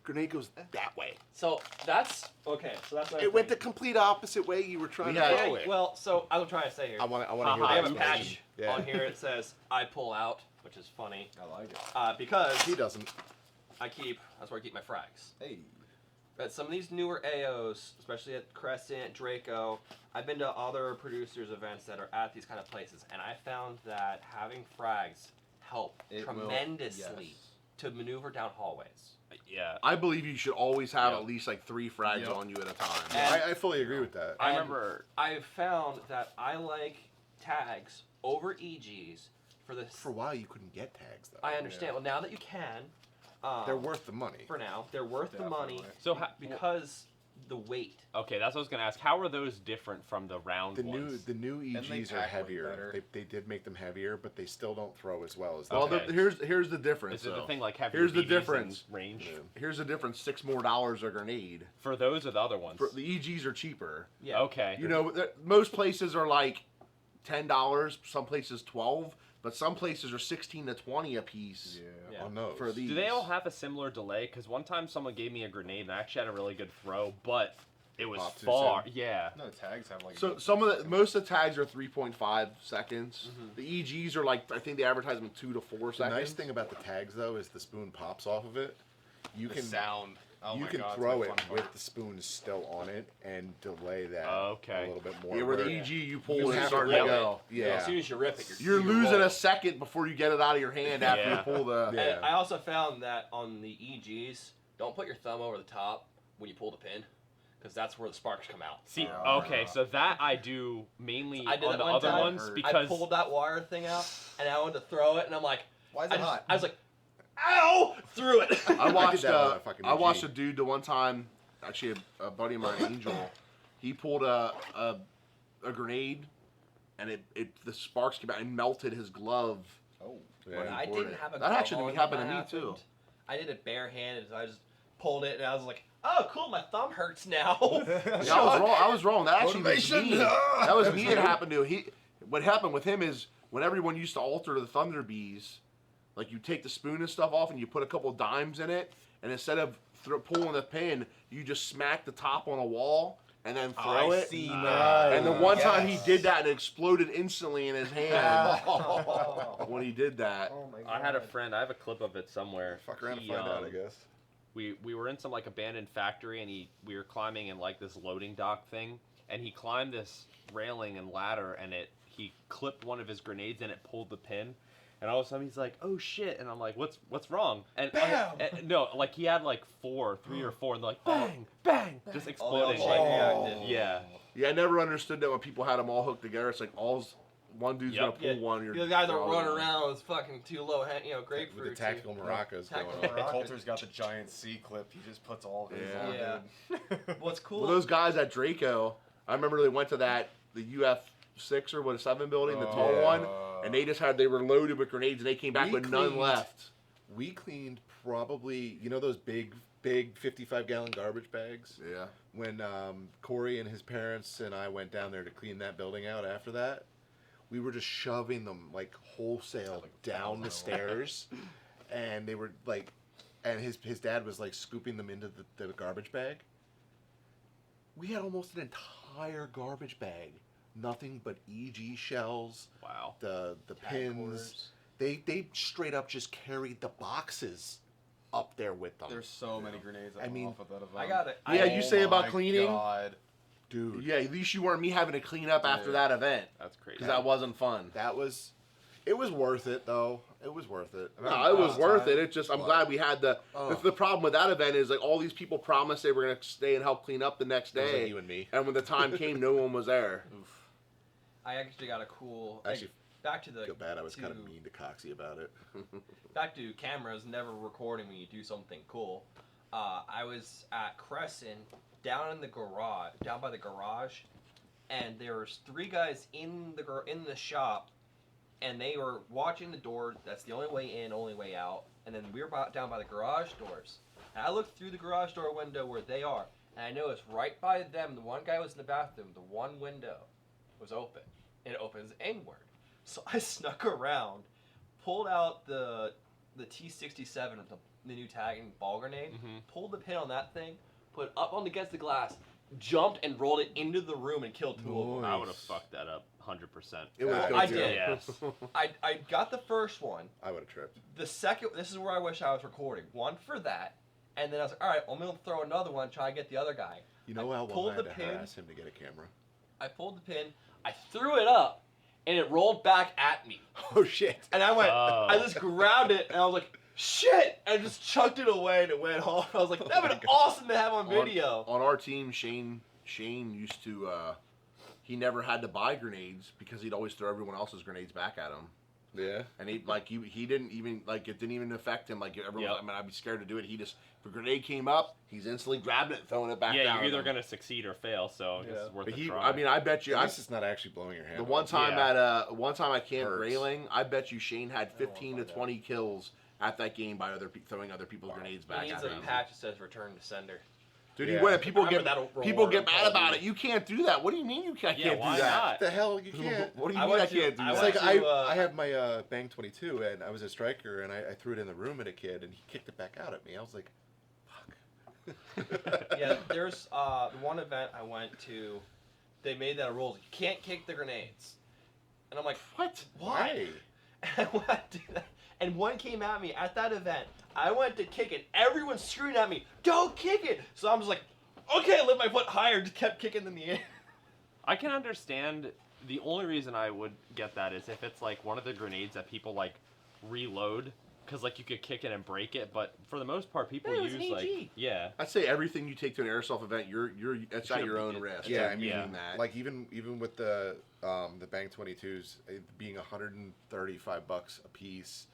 grenade goes that way. So that's okay. So that's It went the complete opposite way you were trying We to had- throw it. Well, so I'm trying to say here. I want to hear Haha, I that have a explanation. patch on here. It says "I pull out," which is funny I like it. because He doesn't. That's where I keep my frags. Hey. At some of these newer AOs, especially at Crescent, Draco, I've been to other producers' events that are at these kind of places, and I found that having frags help It will- tremendously yes. to maneuver down hallways. Yeah. I believe you should always have Yep. at least like 3 frags Yep. on you at a time. And- I fully agree with that. I And remember. I've found that I like tags over EGs for the. For a while, you couldn't get tags though. I understand. Well, now that you can, They're worth the money. for now. They're worth the money Definitely. So because the weight. okay, that's what I was gonna ask. How are those different from the round The ones? new they EGs are pack way heavier. better. They did make them heavier, but they still don't throw as well as. Well, Okay. here's the difference. Is it the though. thing like having Here's the BBs in difference. range Here's the difference: $6 more a grenade. for those or the other ones? For the EGs are cheaper. Yeah. Okay. You know, most places are like $10. Some places 12, but some places are 16 to 20 a piece Yeah. Yeah. on those. for these. Do they all have a similar delay? Because one time someone gave me a grenade and I actually had a really good throw, but it was Popped too far. soon. Yeah. No, tags have like. So most of the tags are 3.5 seconds. The EGs are like, I think they advertise them 2 to 4 The seconds. nice thing about the tags though is the spoon pops off of it. You the can sound. Oh you my can God, it's throw my it fun with part. the spoon still on it and delay that Okay. a little bit more. Yeah, where the where EG you pull you and have it's starting to to rip go. Yeah. As soon as you rip it, You're you losing roll. a second before you get it out of your hand after Yeah. you pull the. Yeah. And I also found that on the EGs, don't put your thumb over the top when you pull the pin, because that's where the sparks come out. See, Oh. okay, so that I do mainly I did on that the one other time. ones I I because pulled that wire thing out, and I wanted to throw it, and I'm like, Why is I, it hot? I was like, ow! Threw it. I watched that on a fucking I watched EG. a dude the one time, actually a buddy of mine, Angel. He pulled a grenade, and the sparks came out and melted his glove. Oh. Yeah. When he I poured didn't it. have a That glove actually on when happened that to me too. happened. I did it barehanded, so I just pulled it, and I was like, oh, cool, my thumb hurts now. Yeah, I was wrong. I was wrong. That actually was Motivation. me. That was me. It happened to what happened with him is when everyone used to alter the Thunder Bees, like you take the spoon and stuff off and you put a couple dimes in it, and instead of pulling the pin, you just smack the top on a wall and then throw it. And the one time he did that, and it exploded instantly in his hand when he did that. Oh my god. I had a friend. I have a clip of it somewhere. Fuck around and He, find out, I um, guess. we were in some like abandoned factory and we were climbing in like this loading dock thing and he climbed this railing and ladder and he clipped one of his grenades and it pulled the pin and all of a sudden he's like, oh shit, and I'm like, what's wrong? And no, like he had like 3 or 4 and they're like bang bang just exploding chain like reacted. yeah. Yeah, I never understood that when people had them all hooked together. It's like one dude's Yep. gonna pull one. The guys are running around with fucking 2 low, grapefruits. With the tactical maracas going Tactical on. maracas. Coulter's got the giant C clip. He just puts all of his Yeah. on. Dude. What's cool? Well, those guys at Draco, I remember they went to the UF6 or 7 building, the tall Yeah. one, and they were loaded with grenades, and they came back We with none cleaned- left. We cleaned probably, those big 55-gallon garbage bags? Yeah. When Corey and his parents and I went down there to clean that building out after that, we were just shoving them like wholesale down the stairs, and they were like, and his dad was like scooping them into the garbage bag. We had almost an entire garbage bag, nothing but EG shells, Wow. the Tag pins. quarters. They straight up just carried the boxes up there with them. There's so many grenades that I come mean, off at that event. I got it. Yeah, you say about my cleaning? God. Dude, Yeah, at least you weren't me having to clean up after Yeah. that event, That's crazy. because that wasn't fun. it was worth it though. It was worth it. No, it was worth it. time. It's just I'm What? glad we had the. Oh. The problem with that event is like all these people promised they were gonna stay and help clean up the next It was like day, you and me. and when the time came, no one was there. I actually got a cool. Actually, back to the. I feel bad. I was kind of to- mean to Coxie about it. Back to cameras never recording when you do something cool. I was at Crescent down in the garage, down by the garage, and there was 3 guys in the shop, and they were watching the door. That's the only way in, only way out. And then we were down by the garage doors. And I looked through the garage door window where they are, and I noticed right by them, the one guy was in the bathroom. The one window was open, and it opens inward. So I snuck around, pulled out the T67 with the new tagging ball grenade, pulled the pin on that thing, put it up on against the glass, jumped and rolled it into the room and killed 2 of them. I would have fucked that up 100%. It would've I killed did. you. Yes. I got the first one. I would have tripped. The second, this is where I wish I was recording. One for that, and then I was like, all right, I'm gonna throw another one, try to get the other guy. You know I how long pulled I had the to pin. harass him to get a camera? I pulled the pin, I threw it up, and it rolled back at me. Oh shit! And I went, Oh. I just grabbed it, and I was like, shit! And I just chucked it away, and it went off. I was like, that would have been awesome to have on video. On our team, Shane used to. He never had to buy grenades because he'd always throw everyone else's grenades back at him. Yeah. And he didn't even like it didn't even affect him. Like everyone, Yep. I mean, I'd be scared to do it. He just if a grenade came up, he's instantly grabbing it, and throwing it back Yeah, down. you're at either him. gonna succeed or fail, so this is worth But a he, try. I mean, I bet you. At I, least it's not actually blowing your hand. the off. one time Yeah. at one time I Camp Hurts. Grayling, I bet you Shane had I don't wanna 15 to find out. 20 kills at that game by throwing other people's grenades back He needs at a him. patch that says return to sender. Dude, Yeah. he would. People Remember get that people reward get in mad Call of about Duty? it. You can't do that. What do you mean you can't Yeah, do why that? not? What the hell? You can't. What do you I mean I went to- can't do I that? It's went like to, I have my Bang 22, and I was a striker, and I threw it in the room at a kid, and he kicked it back out at me. I was like, "Fuck." Yeah, there's one event I went to. They made that a rule. You can't kick the grenades. And I'm like, What? why? And I went to do that. And one came at me at that event. I went to kick it. Everyone screamed at me, don't kick it. So I'm just like, okay, I lift my foot higher, just kept kicking in the air. I can understand. The only reason I would get that is if it's like one of the grenades that people like reload, because like you could kick it and break it. But for the most part, people Yeah, it was use an like AG. yeah. I'd say everything you take to an airsoft event, it's at Should your be- own risk. Yeah, Like, I mean, meaning that. like even with the Bang 22s being $135 a piece,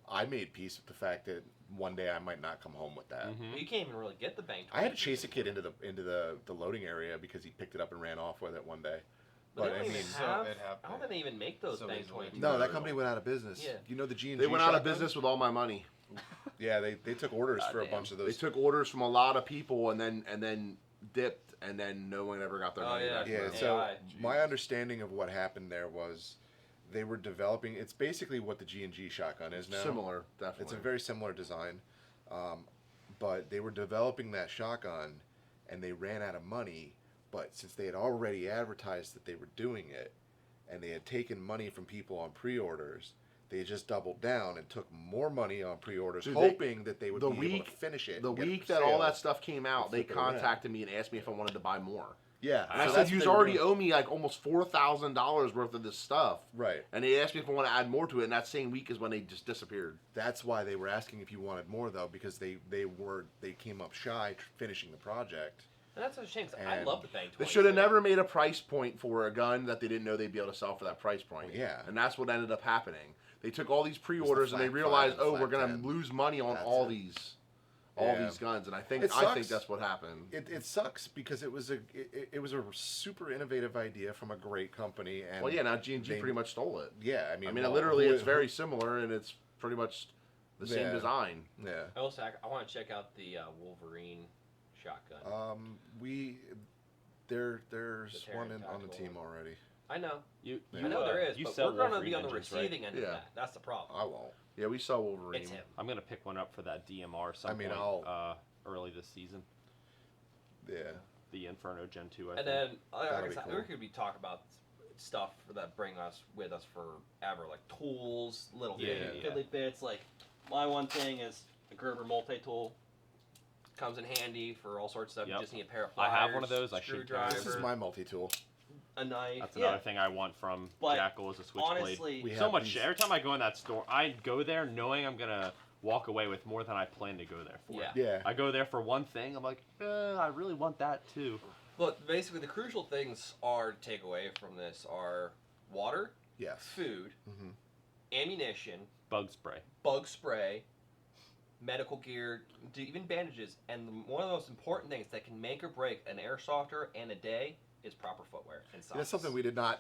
I made peace with the fact that one day I might not come home with that. Mhm. You can't even really get the bang. I had to chase a kid into the loading area because he picked it up and ran off with it one day. But But they I don't mean, even So have. it happened. I don't think they even make those So bang easily. 22s. no, that company went out of business. Yeah. You know the G&G They went out of shotgun? business with all my money. Yeah, they took orders for a Goddamn. bunch of They those. took orders from a lot of people and then dipped, and then no one ever got their Oh, money yeah. back. Yeah, AI. so my Jesus. understanding of what happened there was they were developing. It's basically what the G&G shotgun is now. Similar, definitely. It's a very similar design, but they were developing that shotgun, and they ran out of money. But since they had already advertised that they were doing it, and they had taken money from people on pre-orders, they just doubled down and took more money on pre-orders, Dude, they- hoping that they would the be able week- to finish it. the and get it week for that all sale. that stuff came out, they flip it around. contacted me and asked me if I wanted to buy more. Yeah, And I so said, that's "You what they were already doing. owe me like almost $4,000 worth of this stuff." Right. And they asked me if I want to add more to it, and that same week is when they just disappeared. That's why they were asking if you wanted more though, because they came up shy finishing the project. And that's a shame, 'cause I And love the bang 22. They should have never made a price point for a gun that they didn't know they'd be able to sell for that price point. Well, yeah. And that's what ended up happening. They took all these pre-orders and they Flak 5 realized, and oh, Flak we're gonna 10. lose money on That's all it. these Yeah. guns. And I think It I think sucks. that's what happened. It sucks because it was a super innovative idea from a great company, and Well, yeah, now G&G they- pretty much stole it. yeah, I mean, I mean, well, literally, who- it's very similar, and it's pretty much the same Yeah. design. yeah. I also, I want to check out the Wolverine shotgun. There's The one Terran on the tactical. team already. I know. You, I know there is, you but sell we're going to Wolverine be on the engines, right? receiving end Yeah. of that. That's the problem. I won't. Yeah, we saw Wolverine. It's him. I'm gonna pick one up for that DMR some I mean, point early this season. Yeah. The Inferno Gen 2. I And think. then, like That'll I be said, cool. we could be talking about stuff that bring us with us forever, like tools, little Yeah, fiddly bits. Like my one thing is a Gerber multi-tool. Comes in handy for all sorts of stuff. Yep. You just need a pair of I pliers. have one of those. I should carry This is screwdriver, my multi-tool. a knife. That's yeah. another thing I want from But Jackal is a switchblade. Honestly, We So have much these- shit. Every time I go in that store, I go there knowing I'm gonna walk away with more than I plan to go there for. yeah. Yeah. I go there for one thing. I'm like, I really want that too. Look, basically, the crucial things are to take away from this are water, Yes. food, Mhm. ammunition, Bug spray. bug spray, medical gear, even bandages, and one of the most important things that can make or break an airsofter and a day is proper footwear and socks. That's something we did not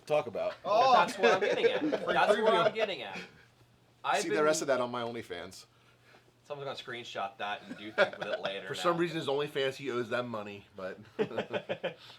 talk about. But that's what I'm getting at. That's what I'm getting at. See the rest of that on my OnlyFans. Someone's gonna screenshot that and do things with it later. For now. some reason, his OnlyFans, he owes them money, but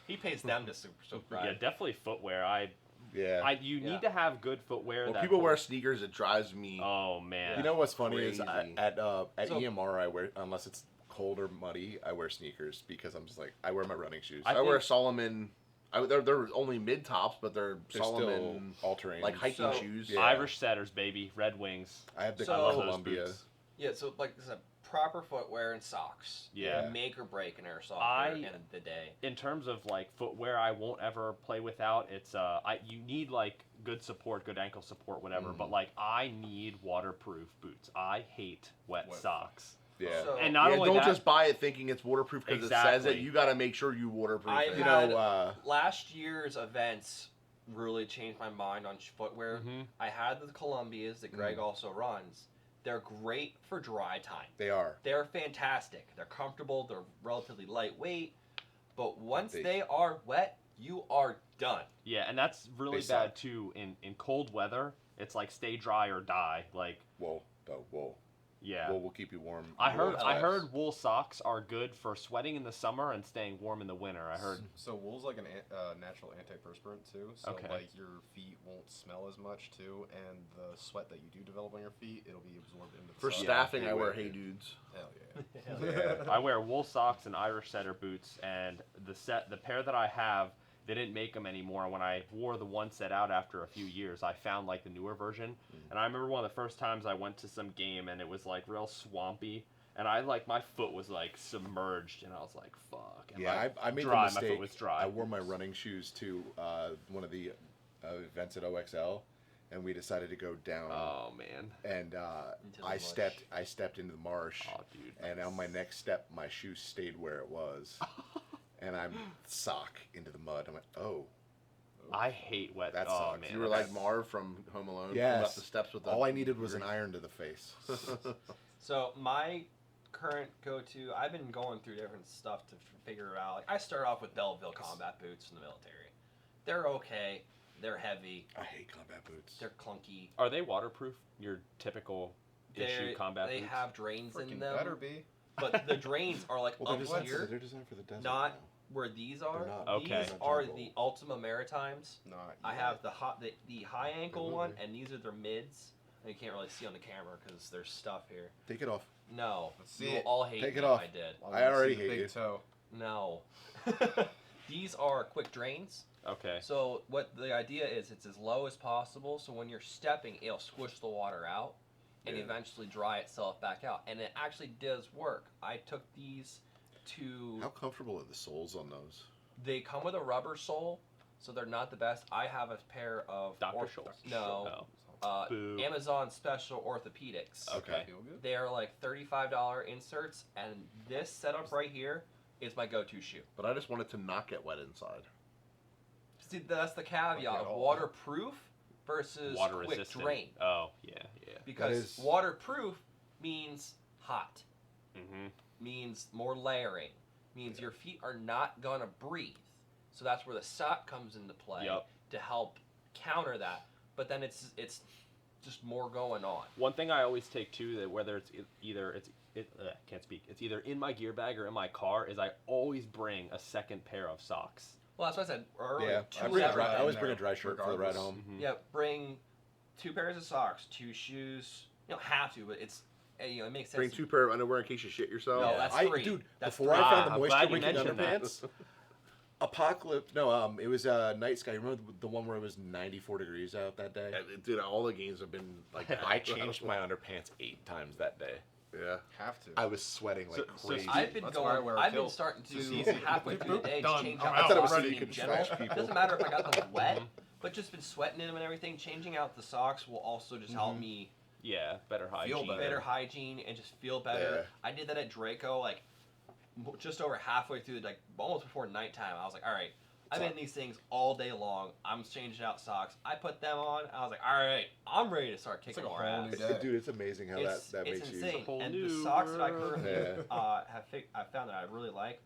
he pays them to subscribe. Yeah, definitely footwear. Yeah. You Yeah. need to have good footwear. when that people wear holds- sneakers, it drives me. Oh man. You know what's funny is Crazy. at So- EMR I wear, unless it's cold or muddy, I wear sneakers because I'm just like I wear my running shoes. I I wear think- Solomon They're only mid tops, but they're They're Solomon still all terrain. like hiking So- shoes. Yeah. Irish setters, baby, Red Wings. I have the So- I love those Columbia. boots. Yeah, so like this is a proper footwear and socks. Yeah. Make or break an airsoft I- at the end of the day. In terms of like footwear, I won't ever play without. It's you need like good support, good ankle support, whatever. But like I need waterproof boots. I hate wet Wet. socks. Yeah. So, And not Yeah, only don't that, just buy it thinking it's waterproof because it says it. Exactly. You got to make sure you waterproof I it. You had- know, last year's events really changed my mind on footwear. Mhm. I had the Columbias that Greg also runs. They're great for dry time. they are. They're fantastic. They're comfortable. They're relatively lightweight. But once They- they are wet, you are done. Yeah, and that's really They bad suck. too. In cold weather, it's like stay dry or die. Like Wool, though. Wool. yeah. Wool will keep you warm. I heard Wool I socks. heard wool socks are good for sweating in the summer and staying warm in the winter. I heard. So wool's like a natural antiperspirant too. So Okay. like your feet won't smell as much too, and the sweat that you do develop on your feet, it'll be absorbed into the For sock. staffing, I wear Yeah. Hey Dudes. Hell yeah. Yeah. I wear wool socks and Irish setter boots, and the pair that I have, they didn't make them anymore. When I wore the one set out after a few years, I found like the newer version, and I remember one of the first times I went to some game and it was like real swampy, and I like my foot was like submerged, and I was like, "Fuck." And Yeah, I made dry, the my mistake. foot was dry. I wore my running shoes to one of the events at OXL, and we decided to go down. Oh man. And Into the I mush. stepped into the marsh, Oh dude. and on my next step, my shoe stayed where it was, and I'm sock into the mud. I went, oh. I hate wet. That oh sucks. man. You were that's- like Marv from Home Alone. Yes. Up the steps with the All I needed was an iron to the face. So my current go-to, I've been going through different stuff to figure out. Like I start off with Belleville combat boots in the military. They're okay. They're heavy. I hate combat boots. They're clunky. Are they waterproof? Your typical issue They're- combat they boots? have drains in Freaking them, better be. but the drains are like Well, up they're designed, here, they're designed for the desert. not now. where these are. They're not. Okay. These They're not are jungle. the Ultima Maritimes. Not I yet. have the high ankle They're one, moving. and these are their mids. And you can't really see on the camera because there's stuff here. Take it off. No, Let's see you will it. all hate Take me it if off. I did. I I wanna already see the hate big you. toe. No. These are quick drains. Okay. So what the idea is, it's as low as possible. So when you're stepping, it'll squish the water out, and Yeah. eventually dry itself back out. And it actually does work. I took these to. How comfortable are the soles on those? They come with a rubber sole, so they're not the best. I have a pair of Dr. Scholl's. No, Oh. Boo. Amazon Special Orthopedics. Okay. Feel good? They are like $35 inserts, and this setup right here is my go-to shoe. But I just wanted to not get wet inside. See, that's the caveat Okay, of all- waterproof versus Water quick resistant. drain. Oh yeah, yeah. Because is- waterproof means hot, Mm-hmm. means more layering, means your feet are not gonna breathe. So that's where the sock comes into play Yup. to help counter that. But then it's just more going on. One thing I always take too, that whether it's can't speak. It's either in my gear bag or in my car, is I always bring a second pair of socks. Well, that's what I said earlier. Yeah, Two I, bring a separate dry, I always in bring a there, dry shirt for the ride regardless. home. Mhm. Yeah, bring 2 pairs of socks, 2 shoes. You don't have to, but it's it makes sense. Bring 2 pair of underwear in case you shit yourself. No, that's I, 3. dude, That's before 3. I found the I'm moisture glad you wicking mentioned that. underpants, Apocalypse. No, it was Night Sky. Remember the one where it was 94 degrees out that day? Dude, all the games have been like that. I changed my underpants 8 times that day. Yeah. Have to. I was sweating like So crazy. I've been That's why I going. wear a I've been kilt. starting It's just to easy. halfway through the day Done. change I'm out out. my thought it was so socks you in could general. smash people. Doesn't matter if I got them wet, but just been sweating in them and everything. Changing out the socks will also just help me Yeah, better hygiene. better hygiene and just feel better. I did that at Draco like just over halfway through, like almost before nighttime. I was like, all right, I'm in these things all day long. I'm changing out socks. I put them on. I was like, all right, I'm ready to start kicking like a more whole ass. new day. Dude, it's amazing how It's that makes you. insane. whole And the new socks that I world. currently Yeah. I found that I really like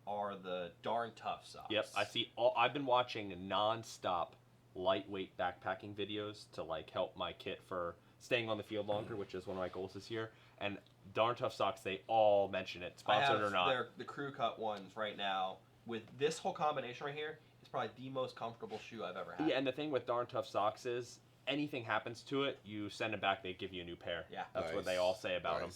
are the Darn Tough socks. Yep, I see. I've been watching non-stop lightweight backpacking videos to like help my kit for staying on the field longer, which is one of my goals this year. And Darn Tough socks, they all mention it, I sponsored have or not. the crew cut ones right now. With this whole combination right here, it's probably the most comfortable shoe I've ever had. Yeah, and the thing with Darn Tough socks is anything happens to it, you send it back, they give you a new pair. Yeah. That's what they all say about them.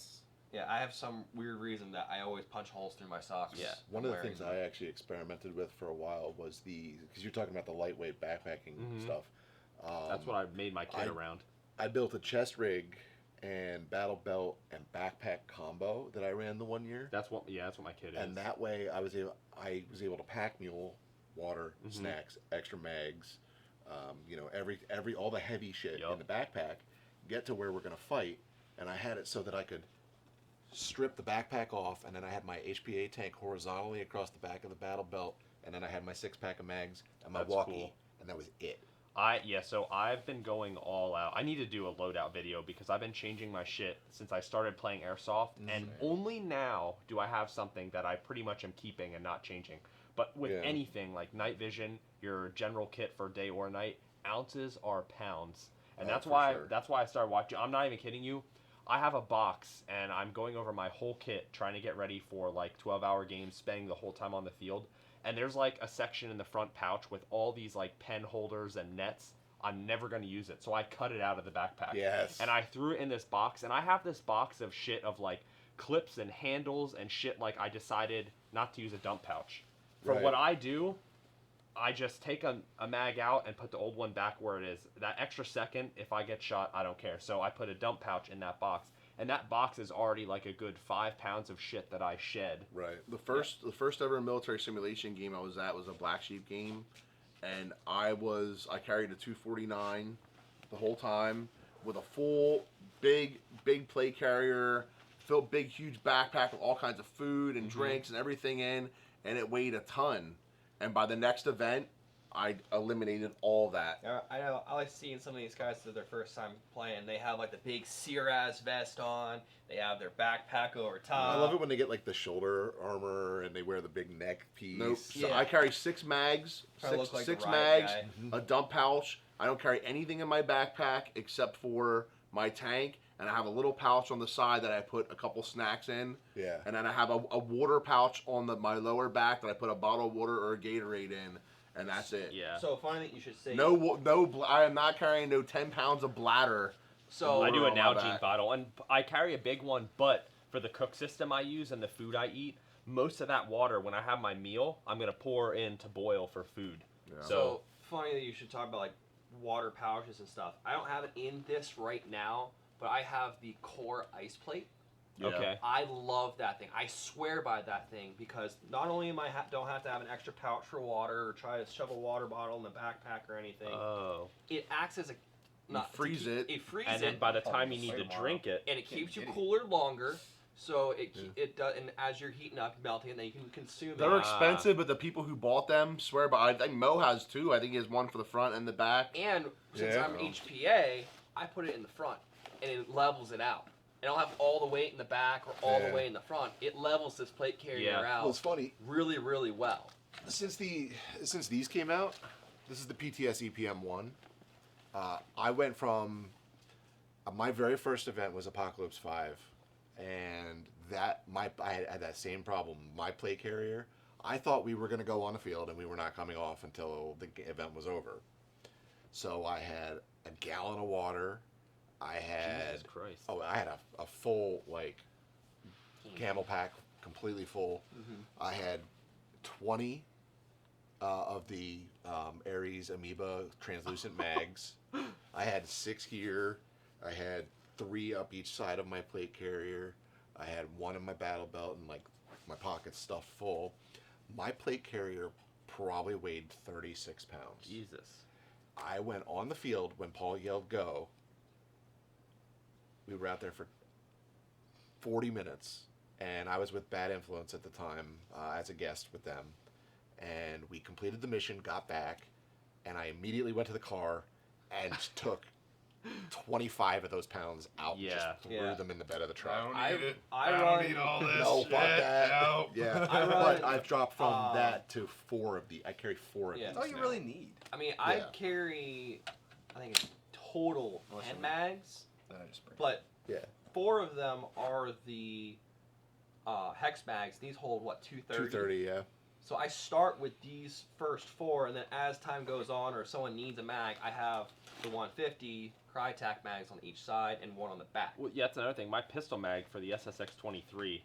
Yeah, I have some weird reason that I always punch holes through my socks. Yeah. One of the wearing things them. I actually experimented with for a while was because you're talking about the lightweight backpacking Mhm. stuff. That's what I made my kit I- around. I built a chest rig and battle belt and backpack combo that I ran the 1 year. That's what my kit is. And that way I was able to pack mule, water, Mhm. snacks, extra mags, all the heavy shit Yup. in the backpack, get to where we're gonna fight, and I had it so that I could strip the backpack off, and then I had my HPA tank horizontally across the back of the battle belt, and then I had my 6-pack of mags and my That's walkie, cool. and that was it. So I've been going all out. I need to do a loadout video because I've been changing my shit since I started playing airsoft, and only now do I have something that I pretty much am keeping and not changing. But with Yeah. anything like night vision, your general kit for day or night, ounces are pounds, and Oh, that's for why sure. I started watching. I'm not even kidding you. I have a box and I'm going over my whole kit trying to get ready for like 12-hour games, spending the whole time on the field. And there's like a section in the front pouch with all these like pen holders and nets. I'm never going to use it. So I cut it out of the backpack. Yes. And I threw it in this box. And I have this box of shit of like clips and handles and shit like I decided not to use a dump pouch. For Right. what I do, I just take a mag out and put the old one back where it is. That extra second, if I get shot, I don't care. So I put a dump pouch in that box. And that box is already like a good 5 pounds of shit that I shed. Right. The first ever military simulation game I was at was a Black Sheep game, and I carried a 249 the whole time with a full big plate carrier, filled big huge backpack with all kinds of food and drinks and everything in, and it weighed a ton. And by the next event, I eliminated all that. I know. I like seeing some of these guys for their first time playing. They have like the big Searaz vest on. They have their backpack over top. I love it when they get like the shoulder armor and they wear the big neck piece. Nope. So Yeah. I carry 6 mags, Kinda look like the six riot mags, guy. a dump pouch. I don't carry anything in my backpack except for my tank, and I have a little pouch on the side that I put a couple snacks in, Yeah. and then I have a water pouch on my lower back that I put a bottle of water or a Gatorade in, and that's it. Yeah. So funny that you should say. I am not carrying no 10 pounds of bladder. So I do a on my Nalgene back. bottle, and I carry a big one, but for the cook system I use and the food I eat, most of that water, when I have my meal, I'm going to pour in to boil for food. Yeah. So funny that you should talk about like water pouches and stuff. I don't have it in this right now, but I have the Core ice plate. Yeah. Okay. I love that thing. I swear by that thing because not only am I don't have to have an extra pouch for water or try to shove a water bottle in the backpack or anything. Oh. It acts as a not to freeze keep- it. It freezes And then it, by the time you need to Tomorrow. drink it, and it keeps you Can't get it. cooler longer. So it does, and as you're heating up, melting, and then you can consume They're it. expensive, but the people who bought them swear by. I think Mo has 2. I think he has one for the front and the back. And since Yeah. I'm HPA, I put it in the front, and it levels it out. I don't have all the weight in the back or all the Yeah. weight in the front. It levels this plate carrier Yeah. out Well, it's funny. really, really well. Since these came out, this is the PTS EPM1. I went from my very first event was Apocalypse 5, and I had that same problem. My plate carrier, I thought we were going to go on the field and we were not coming off until the event was over. So I had a gallon of water. I had Jesus Christ. I had a full like camel pack, completely full. I had 20 of the Ares Amoeba translucent mags. I had 6 here. I had 3 up each side of my plate carrier. I had 1 in my battle belt and like my pockets stuffed full. My plate carrier probably weighed 36 pounds. Jesus. I went on the field when Paul yelled go. We were out there for 40 minutes, and I was with Bad Influence at the time as a guest with them. And we completed the mission, got back, and I immediately went to the car and took 25 of those pounds out and Yeah. just threw Yeah. them in the bed of the truck. I don't run- need all this. No, fuck shit. that. No. Yeah, I run- but I've dropped from that to 4 of the. I carry 4 of Yeah. these. That's all you now. really need. I mean, I Yeah. carry, I think it's total Unless 10 you- mags, Then I just bring. but Yeah. 4 of them are the hex mags. These hold what 230. 230, yeah. So I start with these first 4, and then as time goes on, or if someone needs a mag, I have the 150 Crytac mags on each side and one on the back. Well, yeah, that's another thing. My pistol mag for the SSX-23,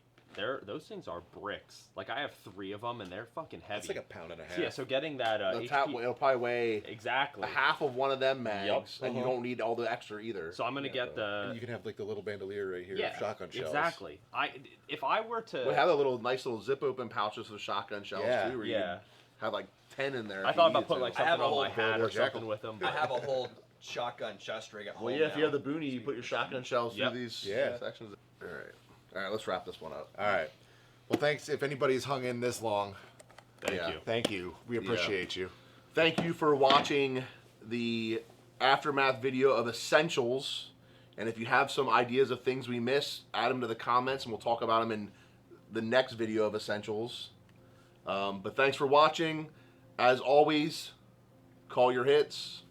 those things are bricks. Like, I have 3 of them, and they're fucking heavy. It's like a pound and a half. Yeah, so getting that The top, HP... it'll probably weigh Exactly. a half of one of them mags, and you Uh-huh. don't need all the extra either. So I'm going to get the... And you can have like the little bandolier right here, yeah, shotgun shells. exactly. If I were to... We have a nice little zip open pouches of shotgun shells Yeah, too, where you yeah. can have like 10 in there. I if thought you about needed putting to. like I have something a on my whole hat or World War something Jackal. with them. I have a whole shotgun chest rig at home. Well, yeah, if you now. have the boonie, you put your shotgun shells Yep. through these Yeah. sections. All right, let's wrap this one up. All right. Well, thanks. If anybody's hung in this long, Thank Yeah. you. thank you. We appreciate you. Thank you for watching the aftermath video of Essentials. And if you have some ideas of things we missed, add them to the comments, and we'll talk about them in the next video of Essentials. But thanks for watching. As always, call your hits.